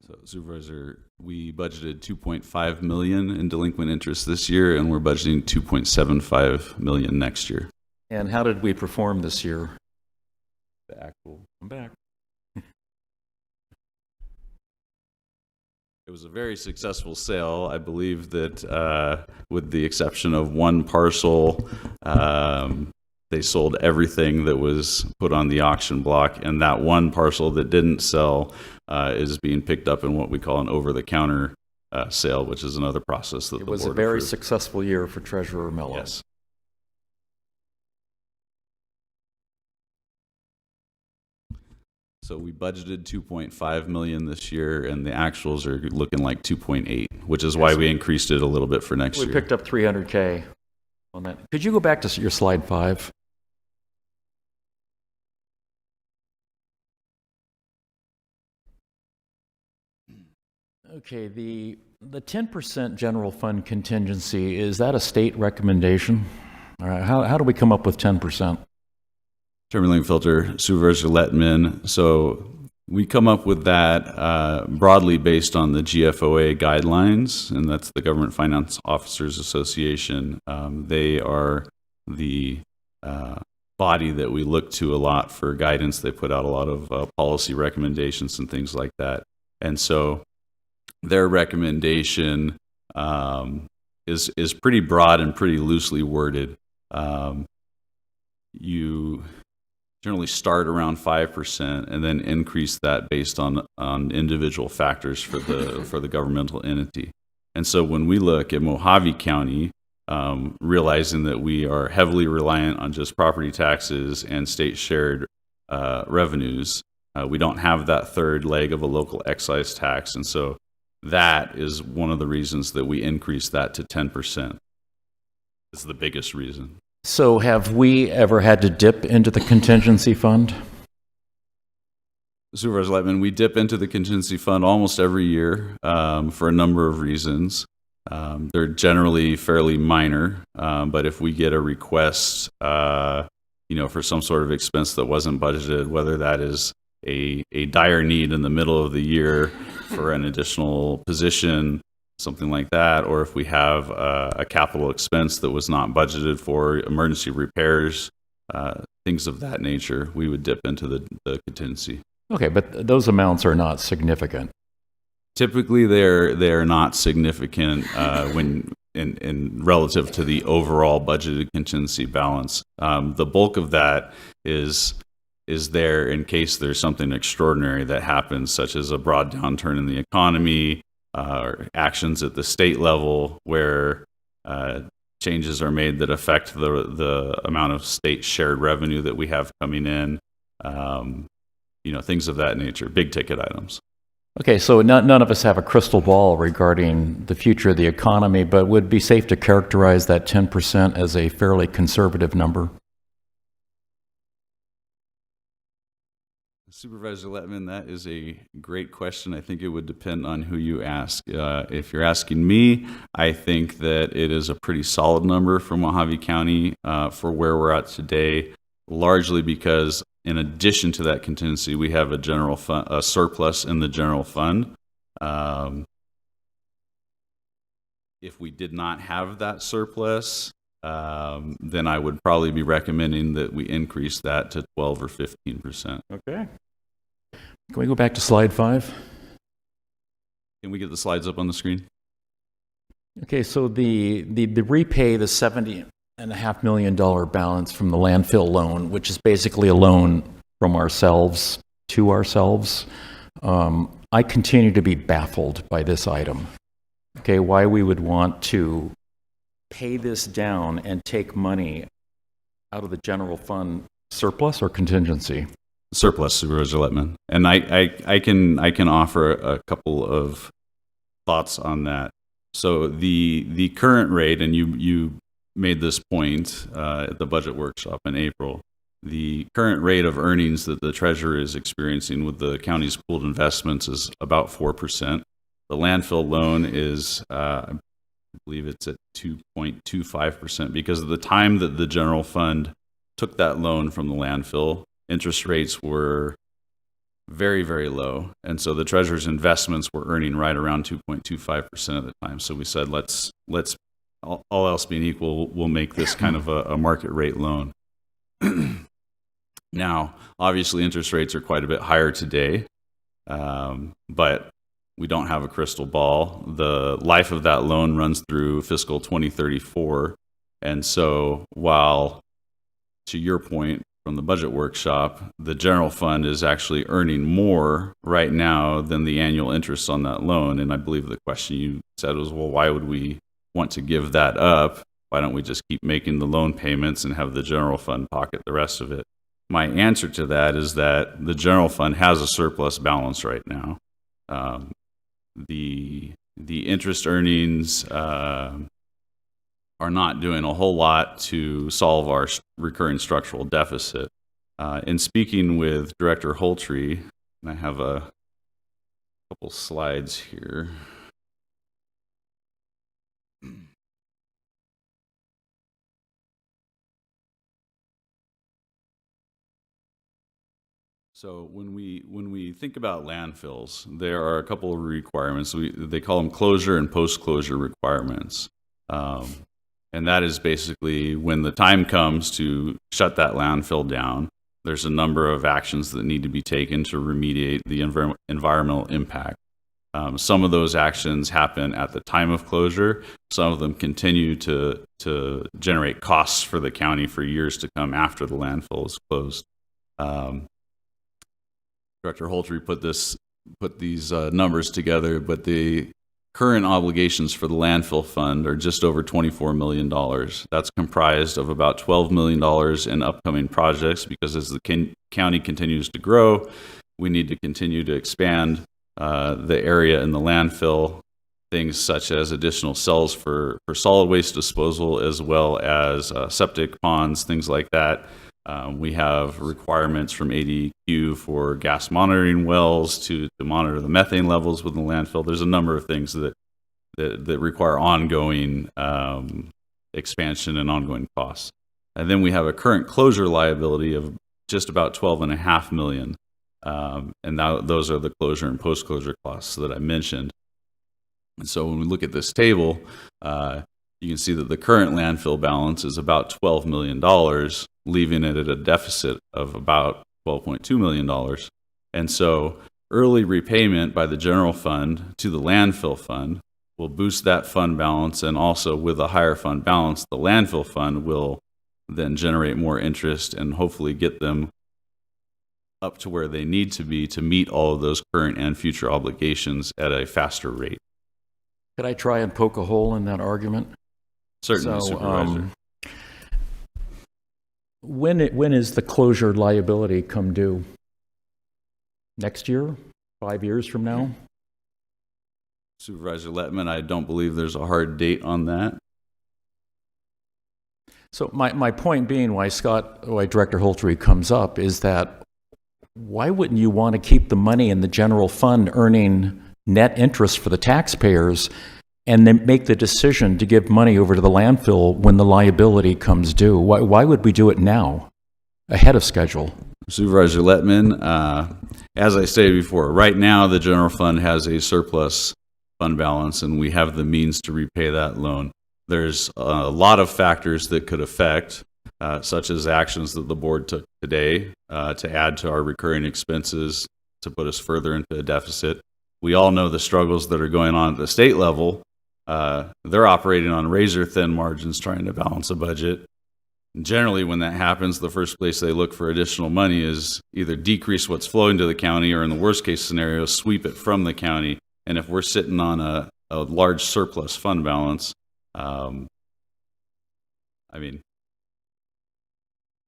So Supervisor, we budgeted $2.5 million in delinquent interest this year, and we're budgeting $2.75 million next year. And how did we perform this year? The actual. I'm back. It was a very successful sale. I believe that with the exception of one parcel, they sold everything that was put on the auction block, and that one parcel that didn't sell is being picked up in what we call an over-the-counter sale, which is another process that the board It was a very approved. successful year for Treasurer Mello. Yes. So we budgeted $2.5 million this year, and the actuals are looking like 2.8, which is why we increased it a little bit for next year. We picked up $300K on that. Could you go back to your slide 5? Okay, the 10% general fund contingency, is that a state recommendation? All right, how do we come up with 10%? Chairman Lingenfelter, Supervisor Lettman. So we come up with that broadly based on the GFOA guidelines, and that's the Government Finance Officers Association. They are the body that we look to a lot for guidance. They put out a lot of policy recommendations and things like that. And so their recommendation is pretty broad and pretty loosely worded. You generally start around 5% and then increase that based on individual factors for the governmental entity. And so when we look at Mojave County, realizing that we are heavily reliant on just property taxes and state shared revenues, we don't have that third leg of a local excise tax. And so that is one of the reasons that we increased that to 10%. It's the biggest reason. So have we ever had to dip into the contingency fund? Supervisor Lettman, we dip into the contingency fund almost every year for a number of reasons. They're generally fairly minor, but if we get a request, for some sort of expense that wasn't budgeted, whether that is a dire need in the middle of the year for an additional position, something like that, or if we have a capital expense that was not budgeted for, emergency repairs, things of that nature, we would dip into the contingency. Okay, but those amounts are not significant. Typically, they're not significant when in relative to the overall budgeted contingency balance. The bulk of that is there in case there's something extraordinary that happens, such as a broad downturn in the economy, or actions at the state level where changes are made that affect the amount of state shared revenue that we have coming in, things of that nature, big ticket items. Okay, so none of us have a crystal ball regarding the future of the economy, but would it be safe to characterize that 10% as a fairly conservative number? Supervisor Lettman, that is a great question. I think it would depend on who you ask. If you're asking me, I think that it is a pretty solid number for Mojave County for where we're at today, largely because in addition to that contingency, we have a surplus in the general fund. If we did not have that surplus, then I would probably be recommending that we increase that to 12 or 15%. Okay. Can we go back to slide 5? Can we get the slides up on the screen? Okay, so the repay the $70.5 million balance from the landfill loan, which is basically a loan from ourselves to ourselves. I continue to be baffled by this item. Okay, why we would want to pay this down and take money out of the general fund surplus or contingency? Surplus, Supervisor Letman. And I can offer a couple of thoughts on that. So the current rate, and you made this point at the budget workshop in April, the current rate of earnings that the treasurer is experiencing with the county's pooled investments is about 4%. The landfill loan is, I believe it's at 2.25%, because at the time that the general fund took that loan from the landfill, interest rates were very, very low. And so the treasurer's investments were earning right around 2.25% at the time. So we said, let's all else being equal, we'll make this kind of a market rate loan. Now, obviously, interest rates are quite a bit higher today, but we don't have a crystal ball. The life of that loan runs through fiscal 2034. And so while, to your point from the budget workshop, the general fund is actually earning more right now than the annual interest on that loan. And I believe the question you said was, well, why would we want to give that up? Why don't we just keep making the loan payments and have the general fund pocket the rest of it? My answer to that is that the general fund has a surplus balance right now. The interest earnings are not doing a whole lot to solve our recurring structural deficit. In speaking with Director Holtree, and I have a couple slides here. So when we think about landfills, there are a couple of requirements. They call them closure and post-closure requirements. And that is basically when the time comes to shut that landfill down, there's a number of actions that need to be taken to remediate the environmental impact. Some of those actions happen at the time of closure. Some of them continue to generate costs for the county for years to come after the landfill is closed. Director Holtree put these numbers together, but the current obligations for the landfill fund are just over $24 million. That's comprised of about $12 million in upcoming projects, because as the county continues to grow, we need to continue to expand the area in the landfill, things such as additional cells for solid waste disposal, as well as septic ponds, things like that. We have requirements from ADQ for gas monitoring wells to monitor the methane levels within the landfill. There's a number of things that require ongoing expansion and ongoing costs. And then we have a current closure liability of just about $12.5 million. And those are the closure and post-closure costs that I mentioned. And so when we look at this table, you can see that the current landfill balance is about $12 million, leaving it at a deficit of about $12.2 million. And so early repayment by the general fund to the landfill fund will boost that fund balance, and also with a higher fund balance, the landfill fund will then generate more interest and hopefully get them up to where they need to be to meet all of those current and future obligations at a faster rate. Could I try and poke a hole in that argument? Certainly, Supervisor. When is the closure liability come due? Next year? 5 years from now? Supervisor Letman, I don't believe there's a hard date on that. So my point being why Director Holtree comes up is that why wouldn't you want to keep the money in the general fund earning net interest for the taxpayers, and then make the decision to give money over to the landfill when the liability comes due? Why would we do it now, ahead of schedule? Supervisor Letman, as I stated before, right now the general fund has a surplus fund balance, and we have the means to repay that loan. There's a lot of factors that could affect, such as actions that the board took today to add to our recurring expenses to put us further into a deficit. We all know the struggles that are going on at the state level. They're operating on razor-thin margins trying to balance a budget. Generally, when that happens, the first place they look for additional money is either decrease what's flowing to the county or, in the worst-case scenario, sweep it from the county. And if we're sitting on a large surplus fund balance, I mean,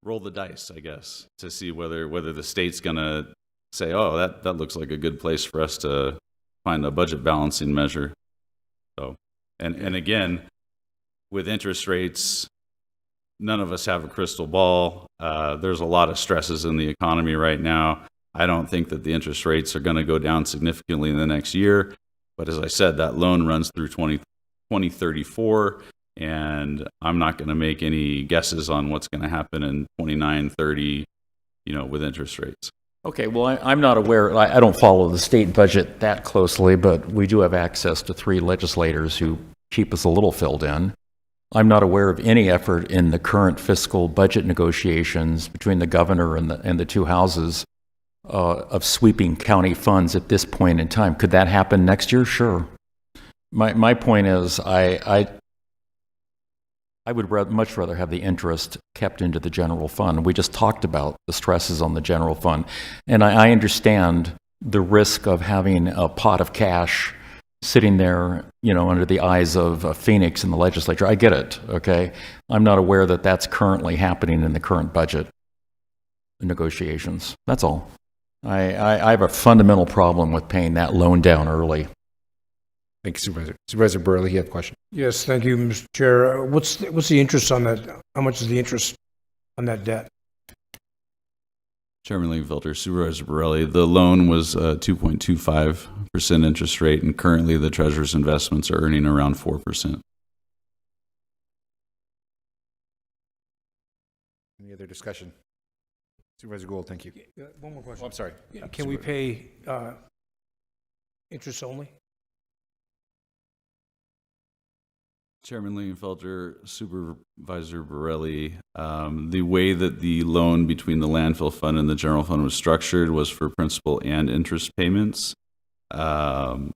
roll the dice, I guess, to see whether the state's going to say, oh, that looks like a good place for us to find a budget balancing measure. So, and again, with interest rates, none of us have a crystal ball. There's a lot of stresses in the economy right now. I don't think that the interest rates are going to go down significantly in the next year. But as I said, that loan runs through 2034, and I'm not going to make any guesses on what's going to happen in 29, 30, with interest rates. Okay, well, I'm not aware, I don't follow the state budget that closely, but we do have access to 3 legislators who keep us a little filled in. I'm not aware of any effort in the current fiscal budget negotiations between the governor and the 2 houses of sweeping county funds at this point in time. Could that happen next year? Sure. My point is, I would much rather have the interest kept into the general fund. We just talked about the stresses on the general fund, and I understand the risk of having a pot of cash sitting there, under the eyes of a phoenix in the legislature. I get it, okay? I'm not aware that that's currently happening in the current budget negotiations. That's all. I have a fundamental problem with paying that loan down early. Thank you, Supervisor. Supervisor Burley, you have a question? Yes, thank you, Mr. Chair. What's the interest on that? How much is the interest on that debt? Chairman Lingenfelter, Supervisor Borelli, the loan was 2.25% interest rate, and currently the Treasurer's investments are earning around 4%. Any other discussion? Supervisor Gould, thank you. One more question. Oh, I'm sorry. Can we pay interest only? Chairman Lingenfelter, Supervisor Borelli, the way that the loan between the landfill fund and the general fund was structured was for principal and interest payments. The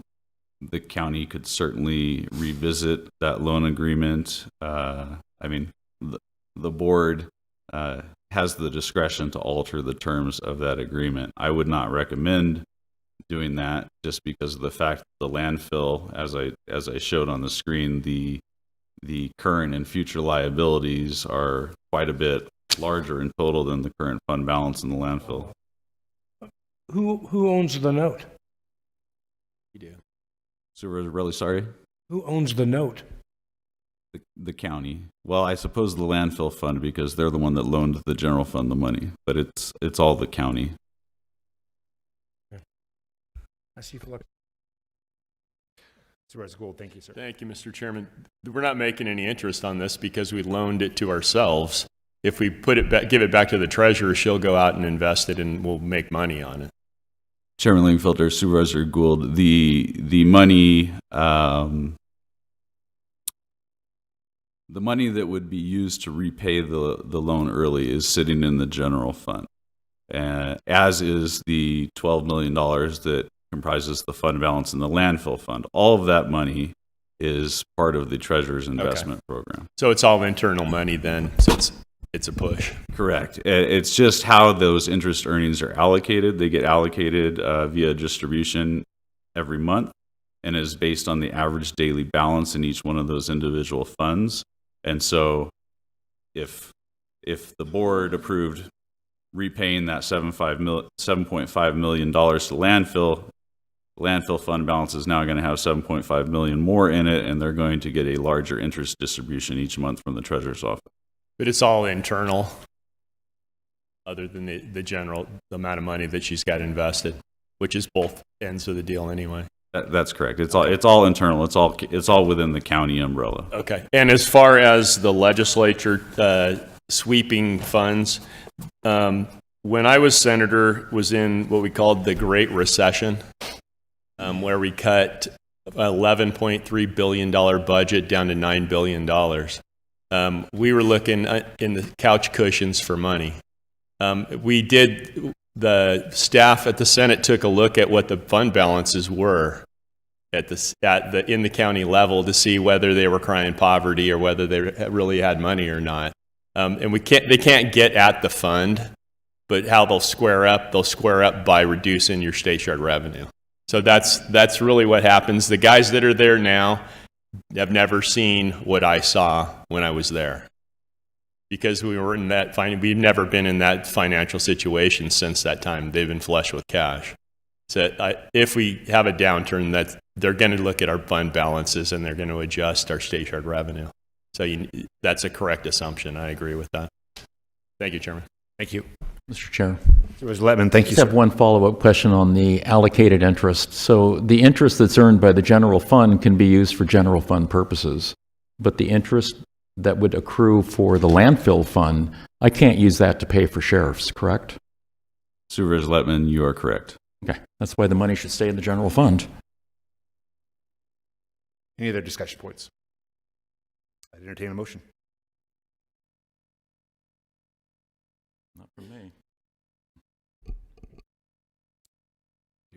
county could certainly revisit that loan agreement. The board has the discretion to alter the terms of that agreement. I would not recommend doing that just because of the fact that the landfill, as I showed on the screen, the current and future liabilities are quite a bit larger in total than the current fund balance in the landfill. Who owns the note? You do. Supervisor Borelli, sorry? Who owns the note? The county. Well, I suppose the landfill fund, because they're the one that loaned the general fund the money, but it's all the county. I see. Supervisor Gould, thank you, sir. Thank you, Mr. Chairman. We're not making any interest on this because we loaned it to ourselves. If we put it back, give it back to the treasurer, she'll go out and invest it, and we'll make money on it. Chairman Lingenfelter, Supervisor Gould, the money that would be used to repay the loan early is sitting in the general fund, as is the $12 million that comprises the fund balance in the landfill fund. All of that money is part of the Treasurer's investment program. So it's all internal money then, so it's a push. Correct. It's just how those interest earnings are allocated. They get allocated via distribution every month and is based on the average daily balance in each one of those individual funds. And so if the board approved repaying that $7.5 million to landfill fund balance is now going to have $7.5 million more in it, and they're going to get a larger interest distribution each month from the Treasurer's office. But it's all internal, other than the amount of money that she's got invested, which is both ends of the deal anyway. That's correct. It's all internal. It's all within the county umbrella. Okay. And as far as the legislature sweeping funds, when I was senator, was in what we called the Great Recession, where we cut $11.3 billion budget down to $9 billion. We were looking in the couch cushions for money. The staff at the Senate took a look at what the fund balances were in the county level to see whether they were crying poverty or whether they really had money or not. And they can't get at the fund, but how they'll square up by reducing your state yard revenue. So that's really what happens. The guys that are there now have never seen what I saw when I was there, because we've never been in that financial situation since that time. They've been flush with cash. So if we have a downturn, they're going to look at our fund balances and they're going to adjust our state yard revenue. So that's a correct assumption. I agree with that. Thank you, Chairman. Thank you. Mr. Chair. Supervisor Lettman, thank you, I just have one follow-up question on the allocated interest. So the interest that's earned by the general fund can be used for general fund purposes, but the interest that would accrue for the landfill fund, I can't use that to pay for sheriffs, correct? Supervisor Lettman, you are correct. Okay, that's why the money should stay in the general fund. Any other discussion points? I'd entertain a motion. Not from me.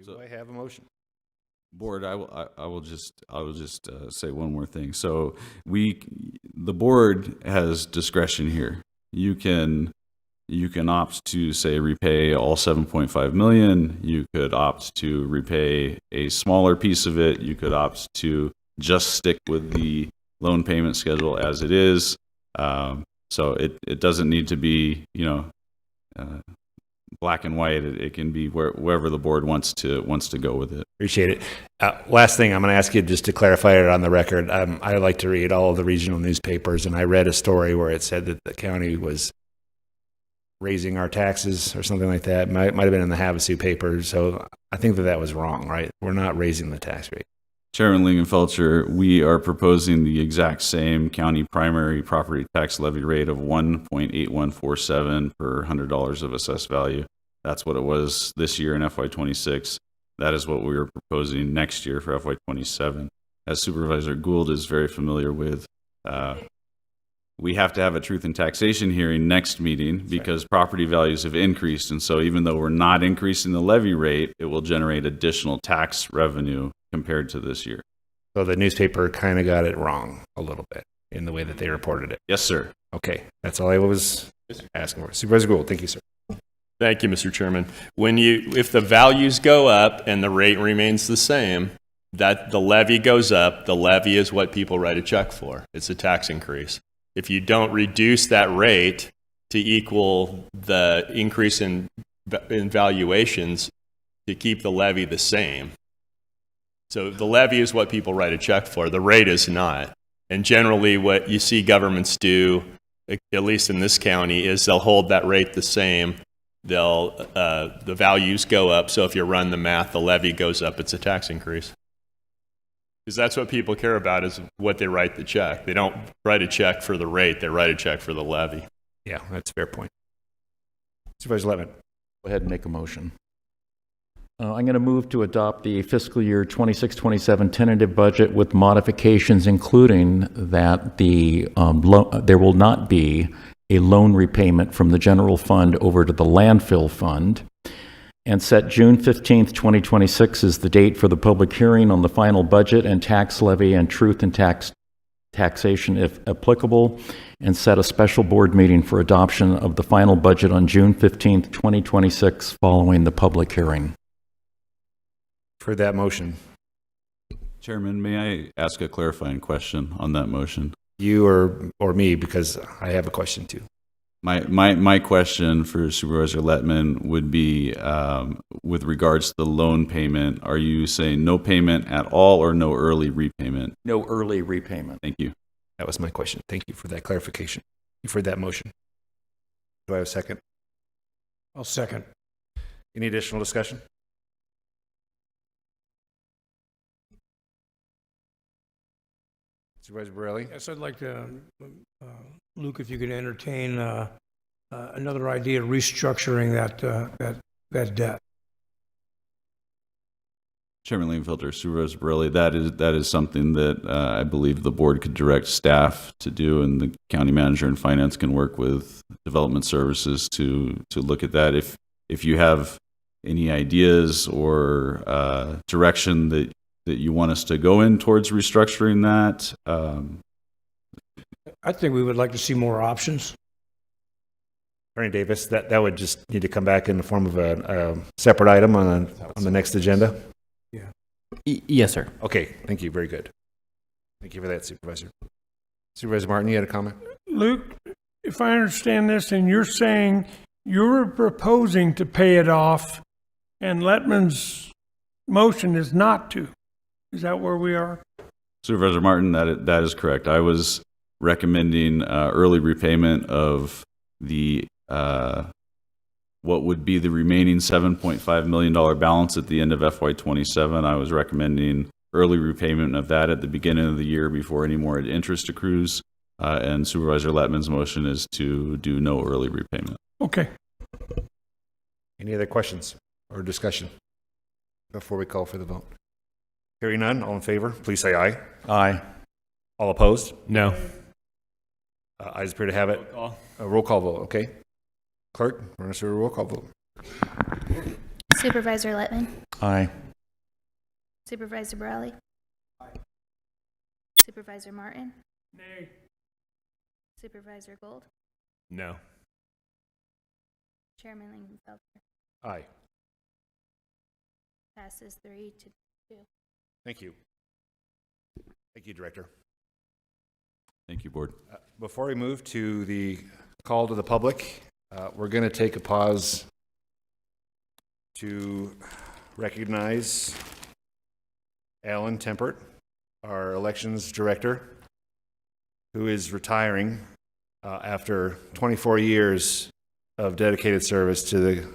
Do I have a motion? Board, I will just say one more thing. So the board has discretion here. You can opt to say repay all 7.5 million. You could opt to repay a smaller piece of it. You could opt to just stick with the loan payment schedule as it is. So it doesn't need to be black and white. It can be wherever the board wants to go with it. Appreciate it. Last thing, I'm going to ask you just to clarify it on the record. I like to read all of the regional newspapers, and I read a story where it said that the county was raising our taxes or something like that. Might have been in the Havasu paper. So I think that was wrong, right? We're not raising the tax rate. Chairman Lingenfelter, we are proposing the exact same county primary property tax levy rate of 1.8147 per $100 of assessed value. That's what it was this year in FY26. That is what we are proposing next year for FY27. As Supervisor Gould is very familiar with, we have to have a truth in taxation hearing next meeting because property values have increased. And so even though we're not increasing the levy rate, it will generate additional tax revenue compared to this year. So the newspaper kind of got it wrong a little bit in the way that they reported it. Yes, sir. Okay, that's all I was asking for. Supervisor Gould, thank you, sir. Thank you, Mr. Chairman. If the values go up and the rate remains the same, that the levy goes up. The levy is what people write a check for. It's a tax increase. If you don't reduce that rate to equal the increase in valuations to keep the levy the same. So the levy is what people write a check for. The rate is not. And generally what you see governments do, at least in this county, is they'll hold that rate the same. The values go up. So if you run the math, the levy goes up. It's a tax increase. Because that's what people care about, is what they write the check. They don't write a check for the rate. They write a check for the levy. Yeah, that's a fair point. Supervisor Lettman. Go ahead and make a motion. I'm going to move to adopt the fiscal year 26-27 tentative budget with modifications, including that there will not be a loan repayment from the general fund over to the landfill fund, and set June 15th, 2026 as the date for the public hearing on the final budget and tax levy and truth in taxation if applicable, and set a special board meeting for adoption of the final budget on June 15th, 2026 following the public hearing. For that motion. Chairman, may I ask a clarifying question on that motion? You or me, because I have a question too. My question for Supervisor Lettman would be with regards to the loan payment. Are you saying no payment at all or no early repayment? No early repayment. Thank you. That was my question. Thank you for that clarification. You for that motion. Do I have a second? I'll second. Any additional discussion? Supervisor Borelli? Yes, I'd like to, Luke, if you could entertain another idea of restructuring that debt. Chairman Lingenfelter, Supervisor Borelli, that is something that I believe the board could direct staff to do, and the county manager and finance can work with development services to look at that. If you have any ideas or direction that you want us to go in towards restructuring that, I think we would like to see more options. Attorney Davis, that would just need to come back in the form of a separate item on the next agenda? Yes, sir. Okay, thank you. Very good. Thank you for that, Supervisor. Supervisor Martin, you had a comment? Luke, if I understand this, and you're saying you're proposing to pay it off, and Letman's motion is not to. Is that where we are? Supervisor Martin, that is correct. I was recommending early repayment of the what would be the remaining $7.5 million balance at the end of FY27. I was recommending early repayment of that at the beginning of the year before any more interest accrues. And Supervisor Letman's motion is to do no early repayment. Okay. Any other questions or discussion before we call for the vote? Hearing none, all in favor, please say aye. Aye. All opposed? No. Ayes appear to have it. A roll call vote, okay. Clerk, run us through a roll call vote. Supervisor Letman. Aye. Supervisor Borelli. Supervisor Martin. Nay. Supervisor Gold. No. Chairman Lingenfelter. Aye. Passes 3-2. Thank you. Thank you, Director. Thank you, Board. Before we move to the call to the public, we're going to take a pause to recognize Alan Tempert, our elections director, who is retiring after 24 years of dedicated service to the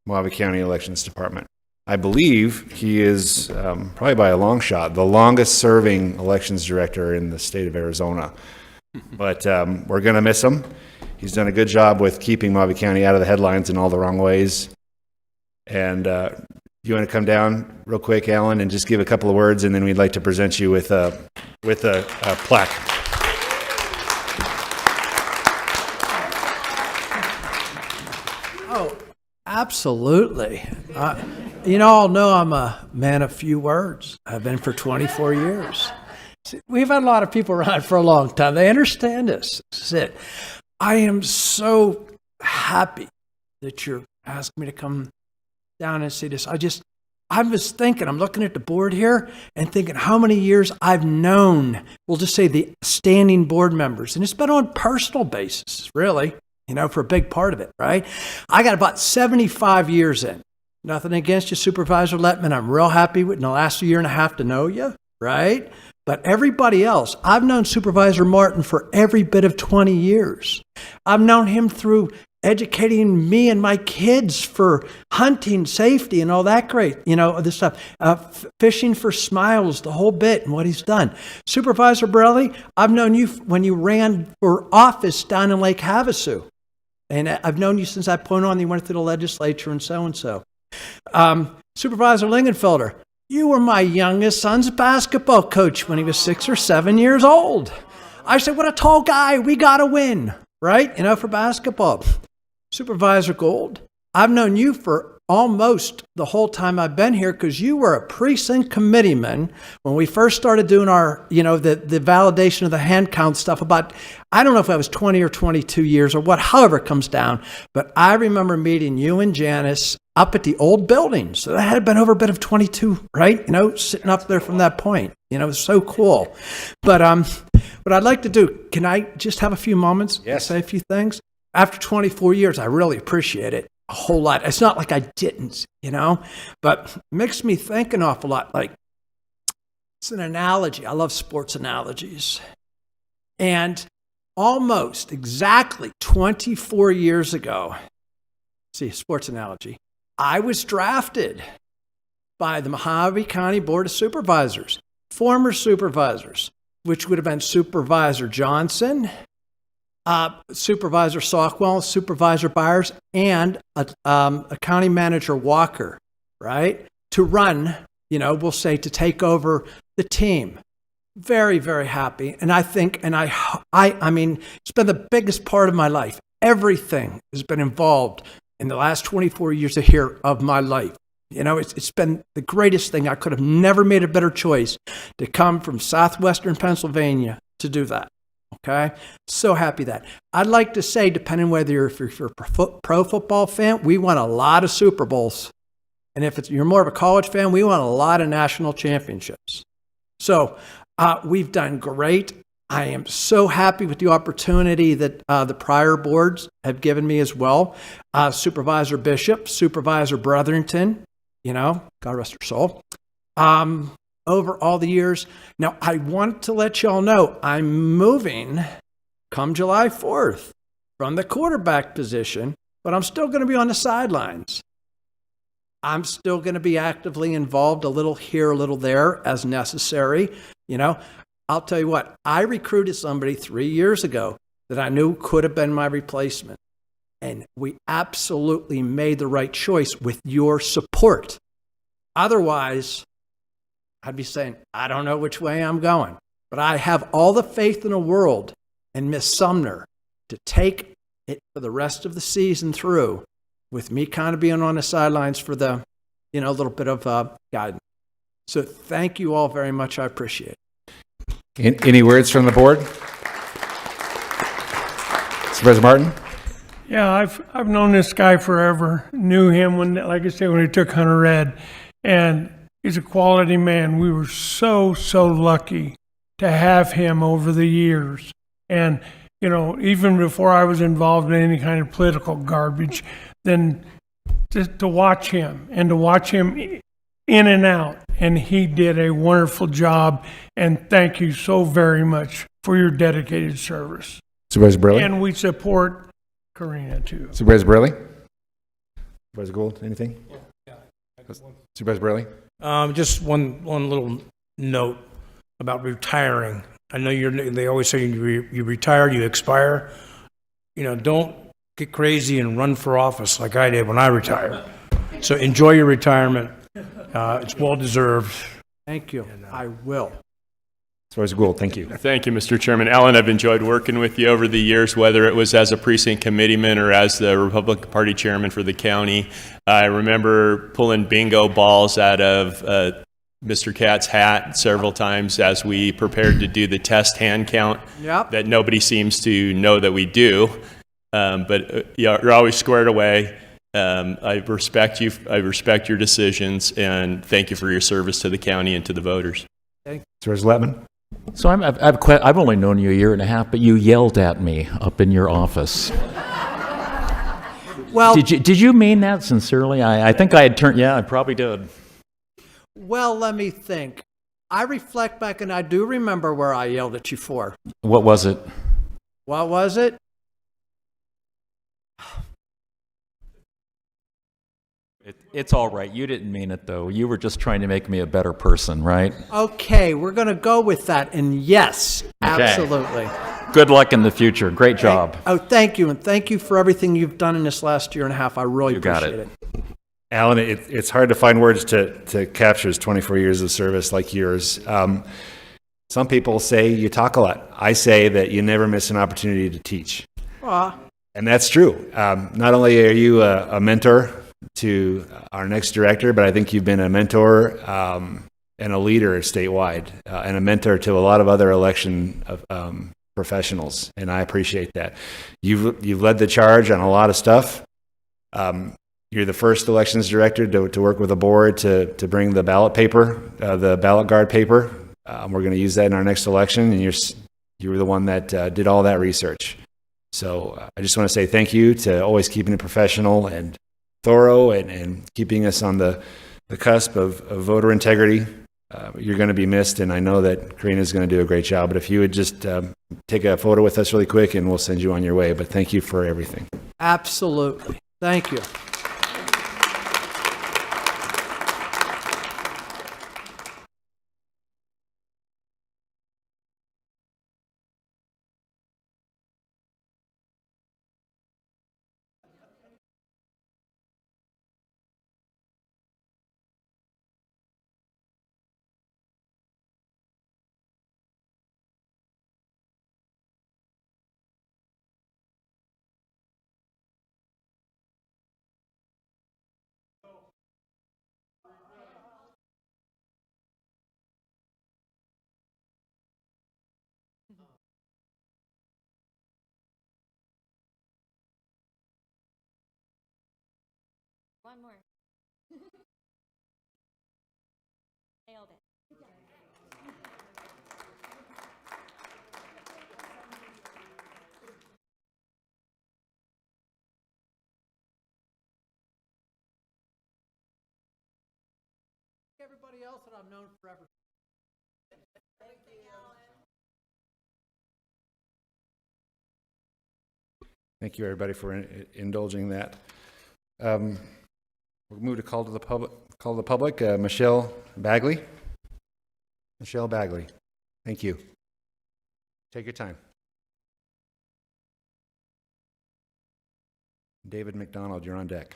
Mojave County Elections Department. I believe he is, probably by a long shot, the longest serving elections director in the state of Arizona. But we're going to miss him. He's done a good job with keeping Mojave County out of the headlines in all the wrong ways. And you want to come down real quick, Alan, and just give a couple of words, and then we'd like to present you with a plaque. Oh, absolutely. You all know I'm a man of few words. I've been for 24 years. See, we've had a lot of people around for a long time. They understand this. This is it. I am so happy that you're asking me to come down and see this. I was thinking, I'm looking at the board here and thinking how many years I've known, we'll just say the standing board members. And it's been on personal basis, really, for a big part of it, right? I got about 75 years in. Nothing against you, Supervisor Letman. I'm real happy in the last year and a half to know you, right? But everybody else, I've known Supervisor Martin for every bit of 20 years. I've known him through educating me and my kids for hunting, safety, and all that great, this stuff. Fishing for Smiles, the whole bit, and what he's done. Supervisor Borelli, I've known you when you ran for office down in Lake Havasu. And I've known you since I point on you went through the legislature and so-and-so. Supervisor Lingenfelter, you were my youngest son's basketball coach when he was 6 or 7 years old. I said, what a tall guy, we got to win, right? For basketball. Supervisor Gold, I've known you for almost the whole time I've been here because you were a precinct committeeman when we first started doing our, the validation of the hand count stuff about, I don't know if I was 20 or 22 years or what, however it comes down, but I remember meeting you and Janice up at the old building. So that had been over a bit of 22, right? Sitting up there from that point. It was so cool. But what I'd like to do, can I just have a few moments to say a few things? After 24 years, I really appreciate it a whole lot. It's not like I didn't, but it makes me think an awful lot. Like, it's an analogy. I love sports analogies. And almost exactly 24 years ago, see, sports analogy, I was drafted by the Mojave County Board of Supervisors, former supervisors, which would have been Supervisor Johnson, Supervisor Sockwell, Supervisor Byers, and a County Manager Walker, right, to run we'll say to take over the team. Very, very happy. And I think, I mean, it's been the biggest part of my life. Everything has been involved in the last 24 years of my life. It's been the greatest thing. I could have never made a better choice to come from southwestern Pennsylvania to do that. Okay? So happy that. I'd like to say, depending whether if you're a pro football fan, we won a lot of Super Bowls. And if you're more of a college fan, we won a lot of national championships. So we've done great. I am so happy with the opportunity that the prior boards have given me as well. Supervisor Bishop, Supervisor Brotherington, God rest her soul. Over all the years. Now, I want to let y'all know I'm moving come July 4th from the quarterback position, but I'm still going to be on the sidelines. I'm still going to be actively involved a little here, a little there as necessary. I'll tell you what, I recruited somebody 3 years ago that I knew could have been my replacement. And we absolutely made the right choice with your support. Otherwise, I'd be saying, I don't know which way I'm going. But I have all the faith in the world in Miss Sumner to take it for the rest of the season through, with me kind of being on the sidelines for the, little bit of guidance. So thank you all very much. I appreciate it. Any words from the board? Supervisor Martin? Yeah, I've known this guy forever. Knew him when, like I said, when he took Hunter Ed, and he's a quality man. We were so lucky to have him over the years. And even before I was involved in any kind of political garbage, then to watch him in and out. And he did a wonderful job. And thank you so very much for your dedicated service. Supervisor Burley? And we support Karina too. Supervisor Burley? Supervisor Gould, anything? Yeah. Supervisor Burley? Just one little note about retiring. I know they always say you retire, you expire. Don't get crazy and run for office like I did when I retired. So enjoy your retirement. It's well deserved. Thank you. I will. Supervisor Gould, thank you. Thank you, Mr. Chairman. Alan, I've enjoyed working with you over the years, whether it was as a precinct committeeman or as the Republican Party chairman for the county. I remember pulling bingo balls out of Mr. Katz's hat several times as we prepared to do the test hand count that nobody seems to know that we do. But you're always squared away. I respect you. I respect your decisions, and thank you for your service to the county and to the voters. Thank you. Supervisor Lettman? So I've only known you a year and a half, but you yelled at me up in your office. Well, did you mean that sincerely? I think I had turned. Yeah, I probably did. Well, let me think. I reflect back, and I do remember where I yelled at you for. What was it? What was it? It's all right. You didn't mean it, though. You were just trying to make me a better person, right? Okay, we're going to go with that. And yes, absolutely. Good luck in the future. Great job. Thank you. And thank you for everything you've done in this last year and a half. I really appreciate it. Alan, it's hard to find words to capture his 24 years of service like yours. Some people say you talk a lot. I say that you never miss an opportunity to teach. And that's true. Not only are you a mentor to our next director, but I think you've been a mentor and a leader statewide and a mentor to a lot of other election professionals, and I appreciate that. You've led the charge on a lot of stuff. You're the first elections director to work with the board to bring the ballot paper, the ballot guard paper. We're going to use that in our next election, and you were the one that did all that research. So I just want to say thank you to always keeping it professional and thorough and keeping us on the cusp of voter integrity. You're going to be missed, and I know that Karina is going to do a great job. But if you would just take a photo with us really quick, and we'll send you on your way. But thank you for everything. Absolutely. Thank you. One more. Nailed it. Everybody else that I've known forever. Thank you, everybody, for indulging that. We'll move to call to the public. Michelle Bagley. Michelle Bagley. Thank you. Take your time. David McDonald, you're on deck.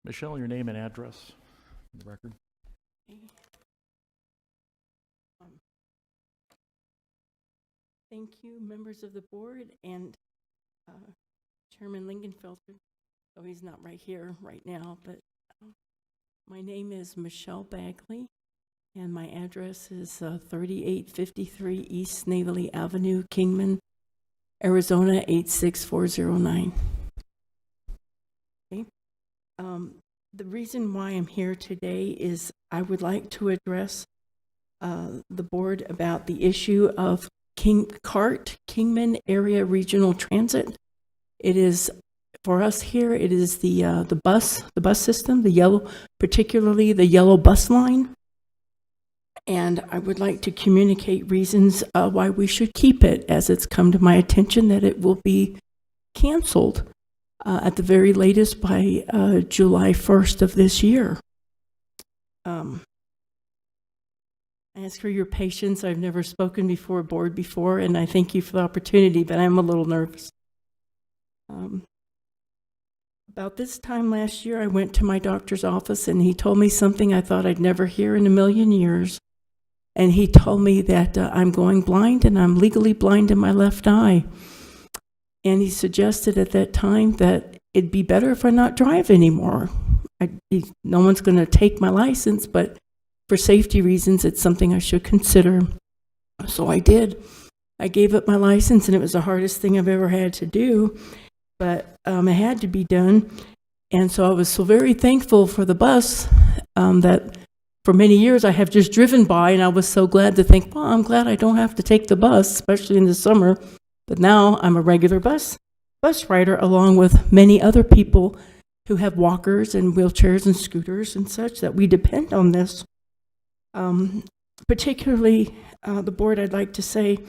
Michelle, your name and address for the record. Thank you, members of the board, and Chairman Lingenfelter. So he's not right here right now, but my name is Michelle Bagley, and my address is 3853 East Snavely Avenue, Kingman, Arizona 86409. Okay. The reason why I'm here today is I would like to address the board about the issue of Kingman Area Regional Transit. It is, for us here, it is the bus system, particularly the yellow bus line. And I would like to communicate reasons why we should keep it, as it's come to my attention that it will be canceled at the very latest by July 1st of this year. I ask for your patience. I've never spoken before a board before, and I thank you for the opportunity, but I'm a little nervous. About this time last year, I went to my doctor's office, and he told me something I thought I'd never hear in a million years. And he told me that I'm going blind, and I'm legally blind in my left eye. And he suggested at that time that it'd be better if I not drive anymore. No one's going to take my license, but for safety reasons, it's something I should consider. So I did. I gave up my license, and it was the hardest thing I've ever had to do, but it had to be done. And so I was so very thankful for the bus that for many years I have just driven by, and I was so glad to think, well, I'm glad I don't have to take the bus, especially in the summer. But now I'm a regular bus rider, along with many other people who have walkers and wheelchairs and scooters and such, that we depend on this. Particularly the board, I'd like to say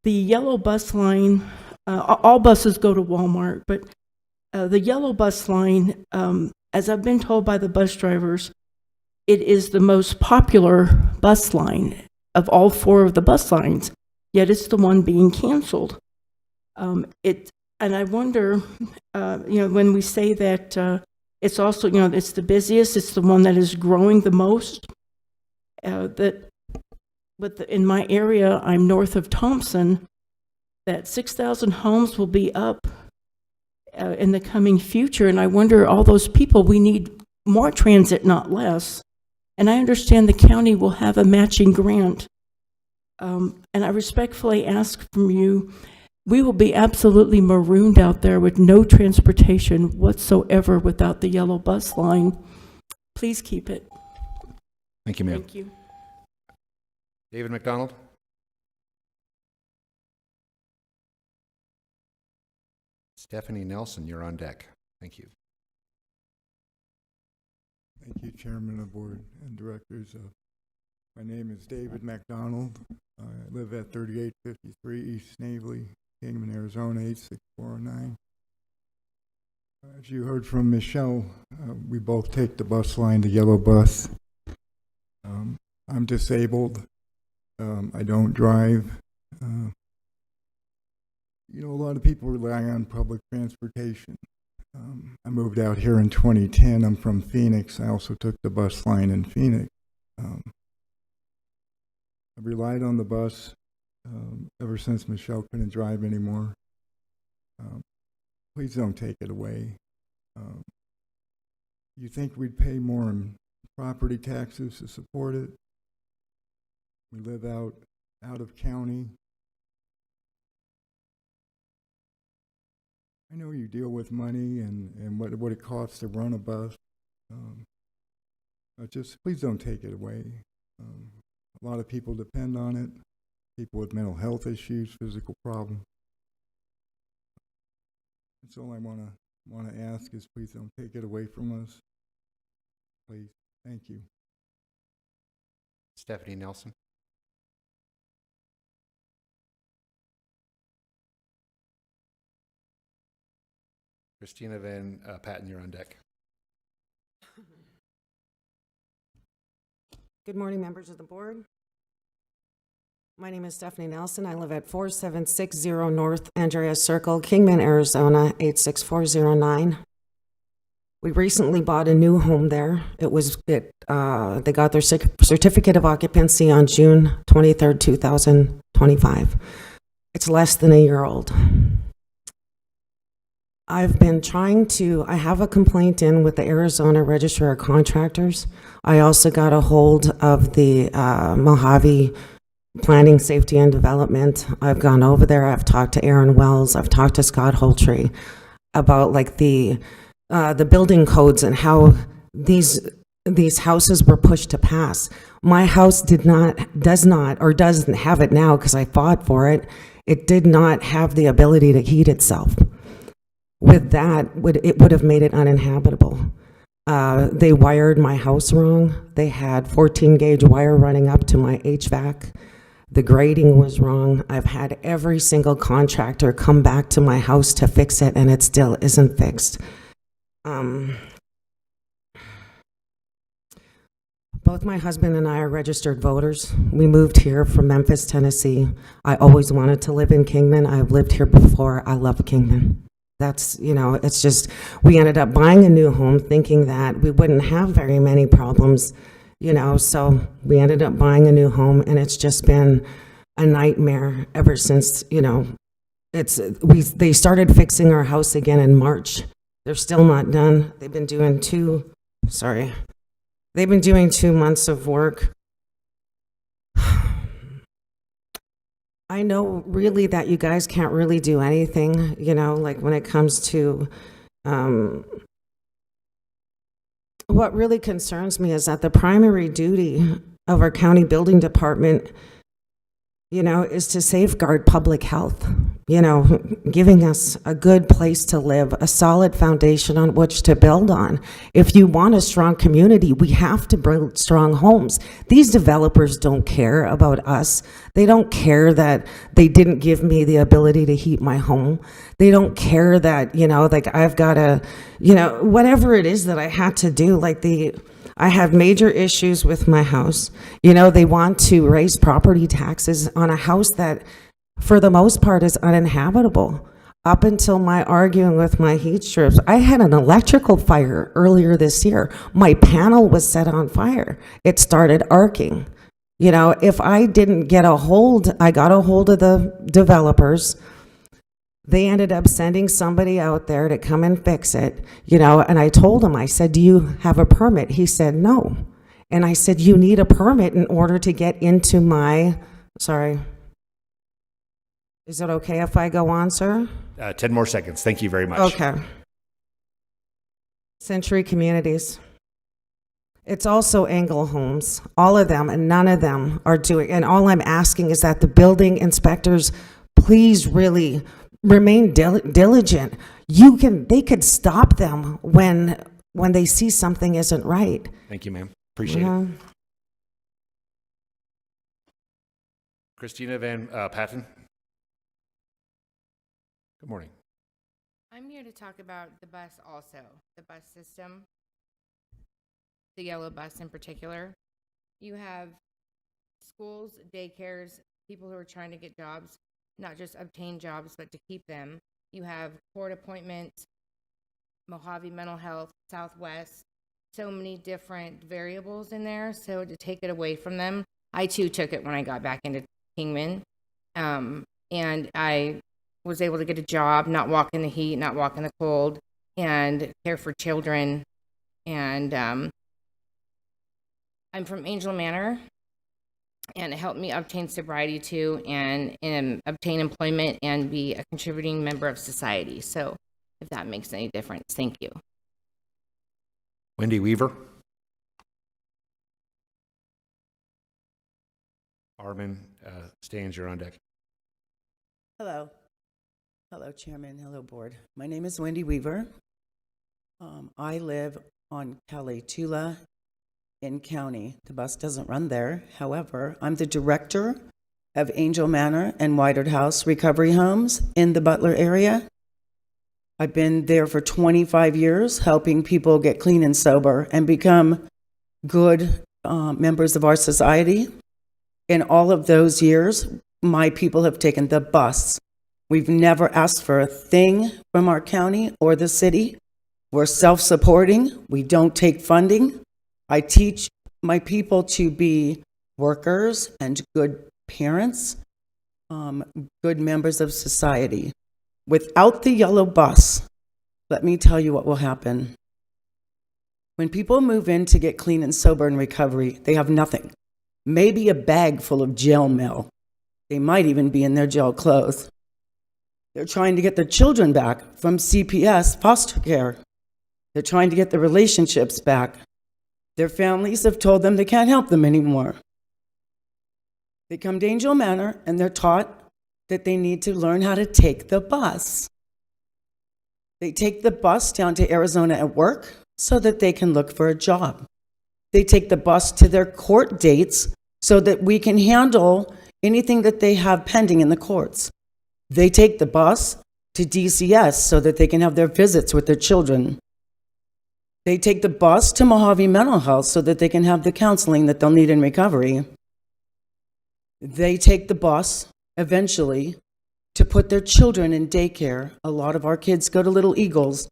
the yellow bus line, all buses go to Walmart, but the yellow bus line, as I've been told by the bus drivers, it is the most popular bus line of all four of the bus lines, yet it's the one being canceled. And I wonder, when we say that it's also, it's the busiest, it's the one that is growing the most, in my area, I'm north of Thompson, that 6,000 homes will be up in the coming future. And I wonder, all those people, we need more transit, not less. And I understand the county will have a matching grant. And I respectfully ask from you, we will be absolutely marooned out there with no transportation whatsoever without the yellow bus line. Please keep it. Thank you, ma'am. Thank you. David McDonald. Stephanie Nelson, you're on deck. Thank you. Thank you, Chairman of the Board and Directors. My name is David McDonald. I live at 3853 East Snavely, Kingman, Arizona 86409. As you heard from Michelle, we both take the bus line, the yellow bus. I'm disabled. I don't drive. A lot of people rely on public transportation. I moved out here in 2010. I'm from Phoenix. I also took the bus line in Phoenix. I relied on the bus ever since Michelle couldn't drive anymore. Please don't take it away. You think we'd pay more in property taxes to support it? We live out of county. I know you deal with money and what it costs to run a bus. But just please don't take it away. A lot of people depend on it. People with mental health issues, physical problems. That's all I want to ask is please don't take it away from us. Please. Thank you. Stephanie Nelson. Christina Van Patten, you're on deck. Good morning, members of the board. My name is Stephanie Nelson. I live at 4760 North Andreas Circle, Kingman, Arizona, 86409. We recently bought a new home there. They got their certificate of occupancy on June 23rd, 2025. It's less than a year old. I've been I have a complaint in with the Arizona Register of Contractors. I also got a hold of the Mojave Planning, Safety, and Development. I've gone over there. I've talked to Aaron Wells. I've talked to Scott Holtree about like the building codes and how these houses were pushed to pass. My house doesn't have it now because I fought for it. It did not have the ability to heat itself. With that, it would have made it uninhabitable. They wired my house wrong. They had 14-gauge wire running up to my HVAC. The grading was wrong. I've had every single contractor come back to my house to fix it, and it still isn't fixed. Both my husband and I are registered voters. We moved here from Memphis, Tennessee. I always wanted to live in Kingman. I've lived here before. I love Kingman. That's, it's just, we ended up buying a new home thinking that we wouldn't have very many problems, so we ended up buying a new home, and it's just been a nightmare ever since, they started fixing our house again in March. They're still not done. They've been doing 2 months of work. I know really that you guys can't really do anything, like when it comes to what really concerns me is that the primary duty of our county building department, is to safeguard public health, giving us a good place to live, a solid foundation on which to build on. If you want a strong community, we have to build strong homes. These developers don't care about us. They don't care that they didn't give me the ability to heat my home. They don't care that, I've got to, whatever it is that I had to do, I have major issues with my house. They want to raise property taxes on a house that, for the most part, is uninhabitable. Up until my arguing with my heat strips, I had an electrical fire earlier this year. My panel was set on fire. It started arcing. If I didn't I got a hold of the developers. They ended up sending somebody out there to come and fix it, and I told him, I said, do you have a permit? He said, no. And I said, you need a permit in order to get into sorry. Is it okay if I go on, sir? 10 more seconds. Thank you very much. Okay. Century Communities. It's also Engel Homes, all of them, and none of them are doing, and all I'm asking is that the building inspectors please really remain diligent. They could stop them when they see something isn't right. Thank you, ma'am. Appreciate it. Christina Van Patten. Good morning. I'm here to talk about the bus also, the bus system, the yellow bus in particular. You have schools, daycares, people who are trying to get jobs, not just obtain jobs, but to keep them. You have court appointments, Mojave Mental Health, Southwest, so many different variables in there. So to take it away from them, I too took it when I got back into Kingman. And I was able to get a job, not walk in the heat, not walk in the cold, and care for children. And I'm from Angel Manor, and it helped me obtain sobriety too, and obtain employment and be a contributing member of society. So if that makes any difference, thank you. Wendy Weaver. Armin Staines, you're on deck. Hello. Hello, Chairman. Hello, Board. My name is Wendy Weaver. I live on Tula in County. The bus doesn't run there. However, I'm the director of Angel Manor and Whiteard House Recovery Homes in the Butler area. I've been there for 25 years, helping people get clean and sober and become good members of our society. In all of those years, my people have taken the bus. We've never asked for a thing from our county or the city. We're self-supporting. We don't take funding. I teach my people to be workers and good parents, good members of society. Without the yellow bus, let me tell you what will happen. When people move in to get clean and sober in recovery, they have nothing. Maybe a bag full of jail mail. They might even be in their jail clothes. They're trying to get their children back from CPS foster care. They're trying to get their relationships back. Their families have told them they can't help them anymore. They come to Angel Manor and they're taught that they need to learn how to take the bus. They take the bus down to Arizona at work so that they can look for a job. They take the bus to their court dates so that we can handle anything that they have pending in the courts. They take the bus to DCS so that they can have their visits with their children. They take the bus to Mojave Mental Health so that they can have the counseling that they'll need in recovery. They take the bus, eventually, to put their children in daycare. A lot of our kids go to Little Eagles.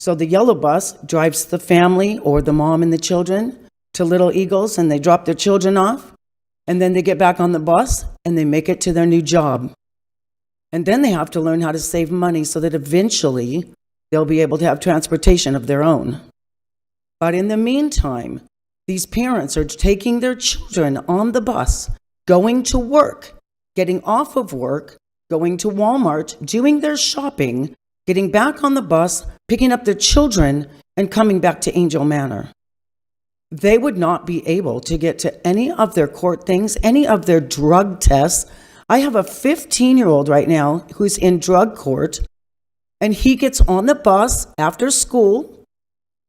So the yellow bus drives the family or the mom and the children to Little Eagles, and they drop their children off, and then they get back on the bus and they make it to their new job. And then they have to learn how to save money so that eventually they'll be able to have transportation of their own. But in the meantime, these parents are taking their children on the bus, going to work, getting off of work, going to Walmart, doing their shopping, getting back on the bus, picking up their children, and coming back to Angel Manor. They would not be able to get to any of their court things, any of their drug tests. I have a 15-year-old right now who's in drug court, and he gets on the bus after school,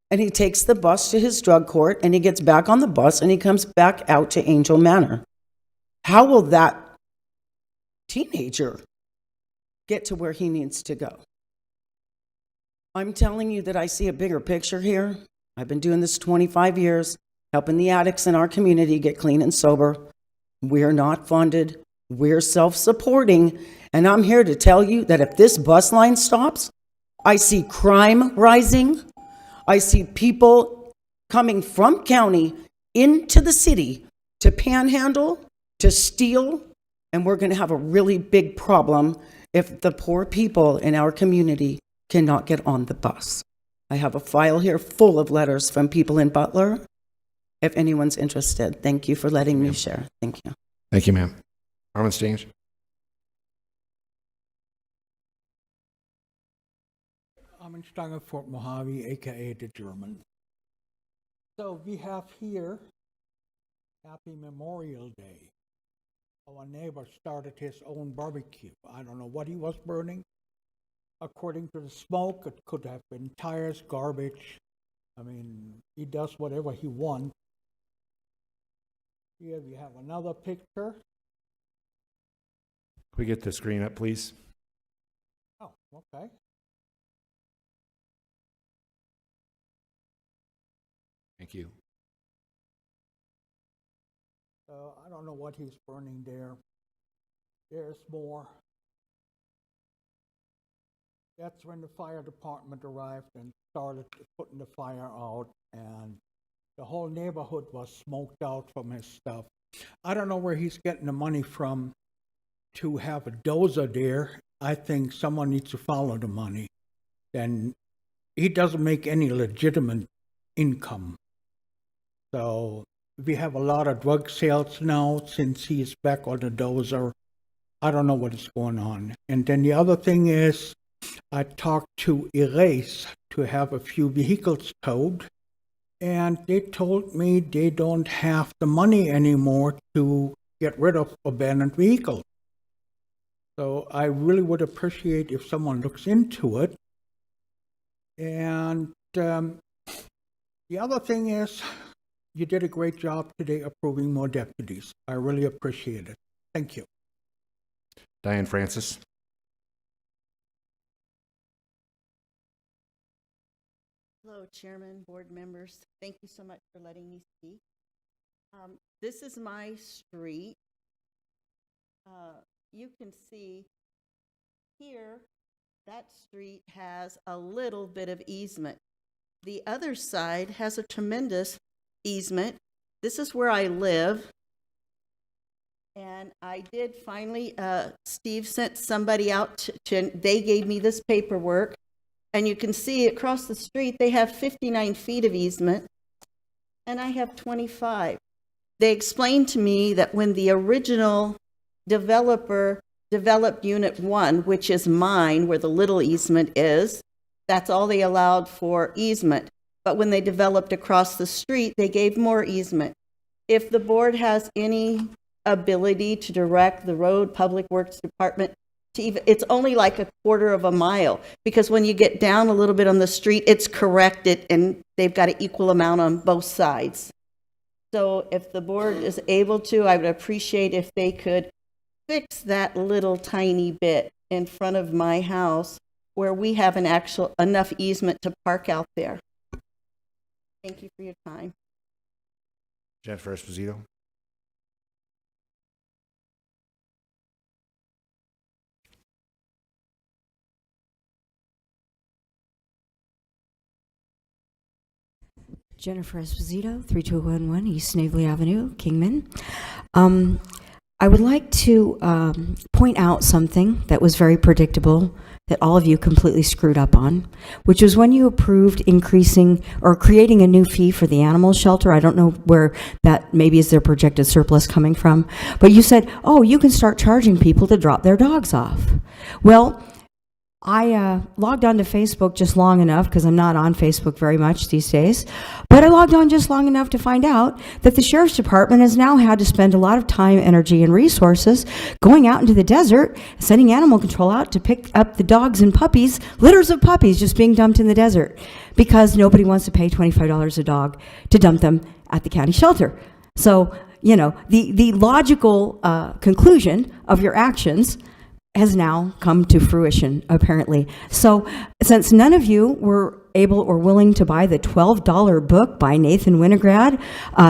and he takes the bus to his drug court, and he gets back on the bus, and he comes back out to Angel Manor. How will that teenager get to where he needs to go? I'm telling you that I see a bigger picture here. I've been doing this 25 years, helping the addicts in our community get clean and sober. We're not funded. We're self-supporting. And I'm here to tell you that if this bus line stops, I see crime rising. I see people coming from county into the city to panhandle, to steal, and we're going to have a really big problem if the poor people in our community cannot get on the bus. I have a file here full of letters from people in Butler, if anyone's interested. Thank you for letting me share. Thank you. Thank you, ma'am. Armin Staines. I'm in Steiner, Fort Mojave, aka the German. So we have here Happy Memorial Day. Our neighbor started his own barbecue. I don't know what he was burning. According to the smoke, it could have been tires, garbage. I mean, he does whatever he wants. Here we have another picture. Can we get the screen up, please? Oh, okay. Thank you. I don't know what he's burning there. There's more. That's when the fire department arrived and started putting the fire out, and the whole neighborhood was smoked out from his stuff. I don't know where he's getting the money from to have a dozer there, I think someone needs to follow the money. Then he doesn't make any legitimate income. So we have a lot of drug sales now since he's back on the dozer. I don't know what is going on. And then the other thing is, I talked to Erase to have a few vehicles towed, and they told me they don't have the money anymore to get rid of abandoned vehicles. So I really would appreciate if someone looks into it. And the other thing is, you did a great job today approving more deputies. I really appreciate it. Thank you. Diane Francis. Hello, Chairman, board members. Thank you so much for letting me speak. This is my street. You can see here, that street has a little bit of easement. The other side has a tremendous easement. This is where I live. And I did finally, Steve sent somebody out they gave me this paperwork. And you can see across the street, they have 59 feet of easement, and I have 25. They explained to me that when the original developer developed Unit 1, which is mine, where the little easement is, that's all they allowed for easement. But when they developed across the street, they gave more easement. If the board has any ability to direct the Road Public Works Department to even, it's only like a quarter of a mile, because when you get down a little bit on the street, it's corrected and they've got an equal amount on both sides. So if the board is able to, I would appreciate if they could fix that little tiny bit in front of my house where we have an actual enough easement to park out there. Thank you for your time. Jennifer Esposito. Jennifer Esposito, 3211 East Snavely Avenue, Kingman. I would like to point out something that was very predictable that all of you completely screwed up on, which was when you approved increasing or creating a new fee for the animal shelter. I don't know where that maybe is their projected surplus coming from, but you said, oh, you can start charging people to drop their dogs off. Well, I logged onto Facebook just long enough, because I'm not on Facebook very much these days, but I logged on just long enough to find out that the Sheriff's Department has now had to spend a lot of time, energy, and resources going out into the desert, sending animal control out to pick up the dogs and puppies, litters of puppies just being dumped in the desert, because nobody wants to pay $25 a dog to dump them at the county shelter. So, you know, the logical conclusion of your actions has now come to fruition, apparently. So since none of you were able or willing to buy the $12 book by Nathan Winograd,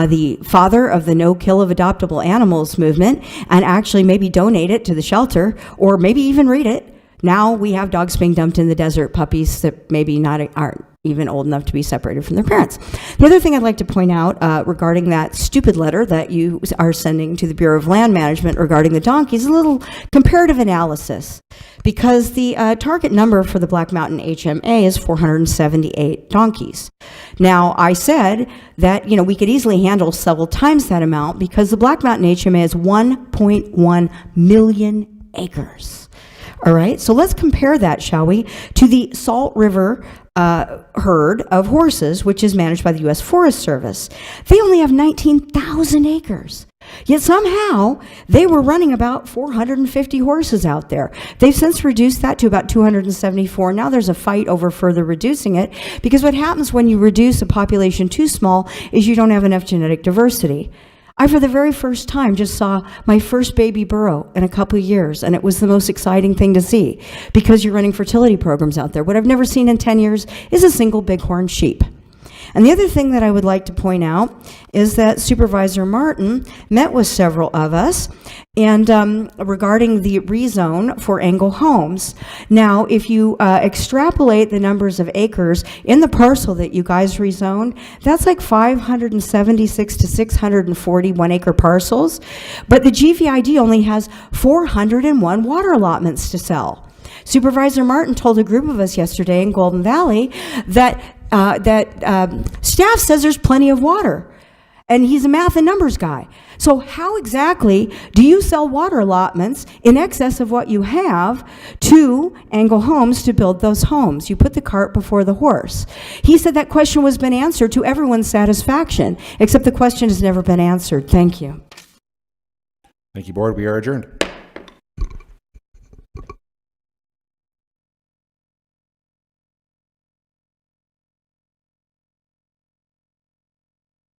the father of the No Kill of Adoptable Animals movement, and actually maybe donate it to the shelter, or maybe even read it, now we have dogs being dumped in the desert, puppies that maybe aren't even old enough to be separated from their parents. The other thing I'd like to point out regarding that stupid letter that you are sending to the Bureau of Land Management regarding the donkeys, a little comparative analysis, because the target number for the Black Mountain HMA is 478 donkeys. Now, I said that, you know, we could easily handle several times that amount, because the Black Mountain HMA is 1.1 million acres. All right, so let's compare that, shall we, to the Salt River herd of horses, which is managed by the U.S. Forest Service. They only have 19,000 acres. Yet somehow they were running about 450 horses out there. They've since reduced that to about 274. Now there's a fight over further reducing it, because what happens when you reduce a population too small is you don't have enough genetic diversity. I, for the very first time, just saw my first baby burro in a couple of years, and it was the most exciting thing to see, because you're running fertility programs out there. What I've never seen in 10 years is a single bighorn sheep. And the other thing that I would like to point out is that Supervisor Martin met with several of us and regarding the rezone for Engel Homes. Now, if you extrapolate the numbers of acres in the parcel that you guys rezoned, that's like 576 to 640 one-acre parcels, but the GVID only has 401 water allotments to sell. Supervisor Martin told a group of us yesterday in Golden Valley that staff says there's plenty of water. And he's a math and numbers guy. So how exactly do you sell water allotments in excess of what you have to Engel Homes to build those homes? You put the cart before the horse. He said that question was been answered to everyone's satisfaction, except the question has never been answered. Thank you. Thank you, Board. We are adjourned.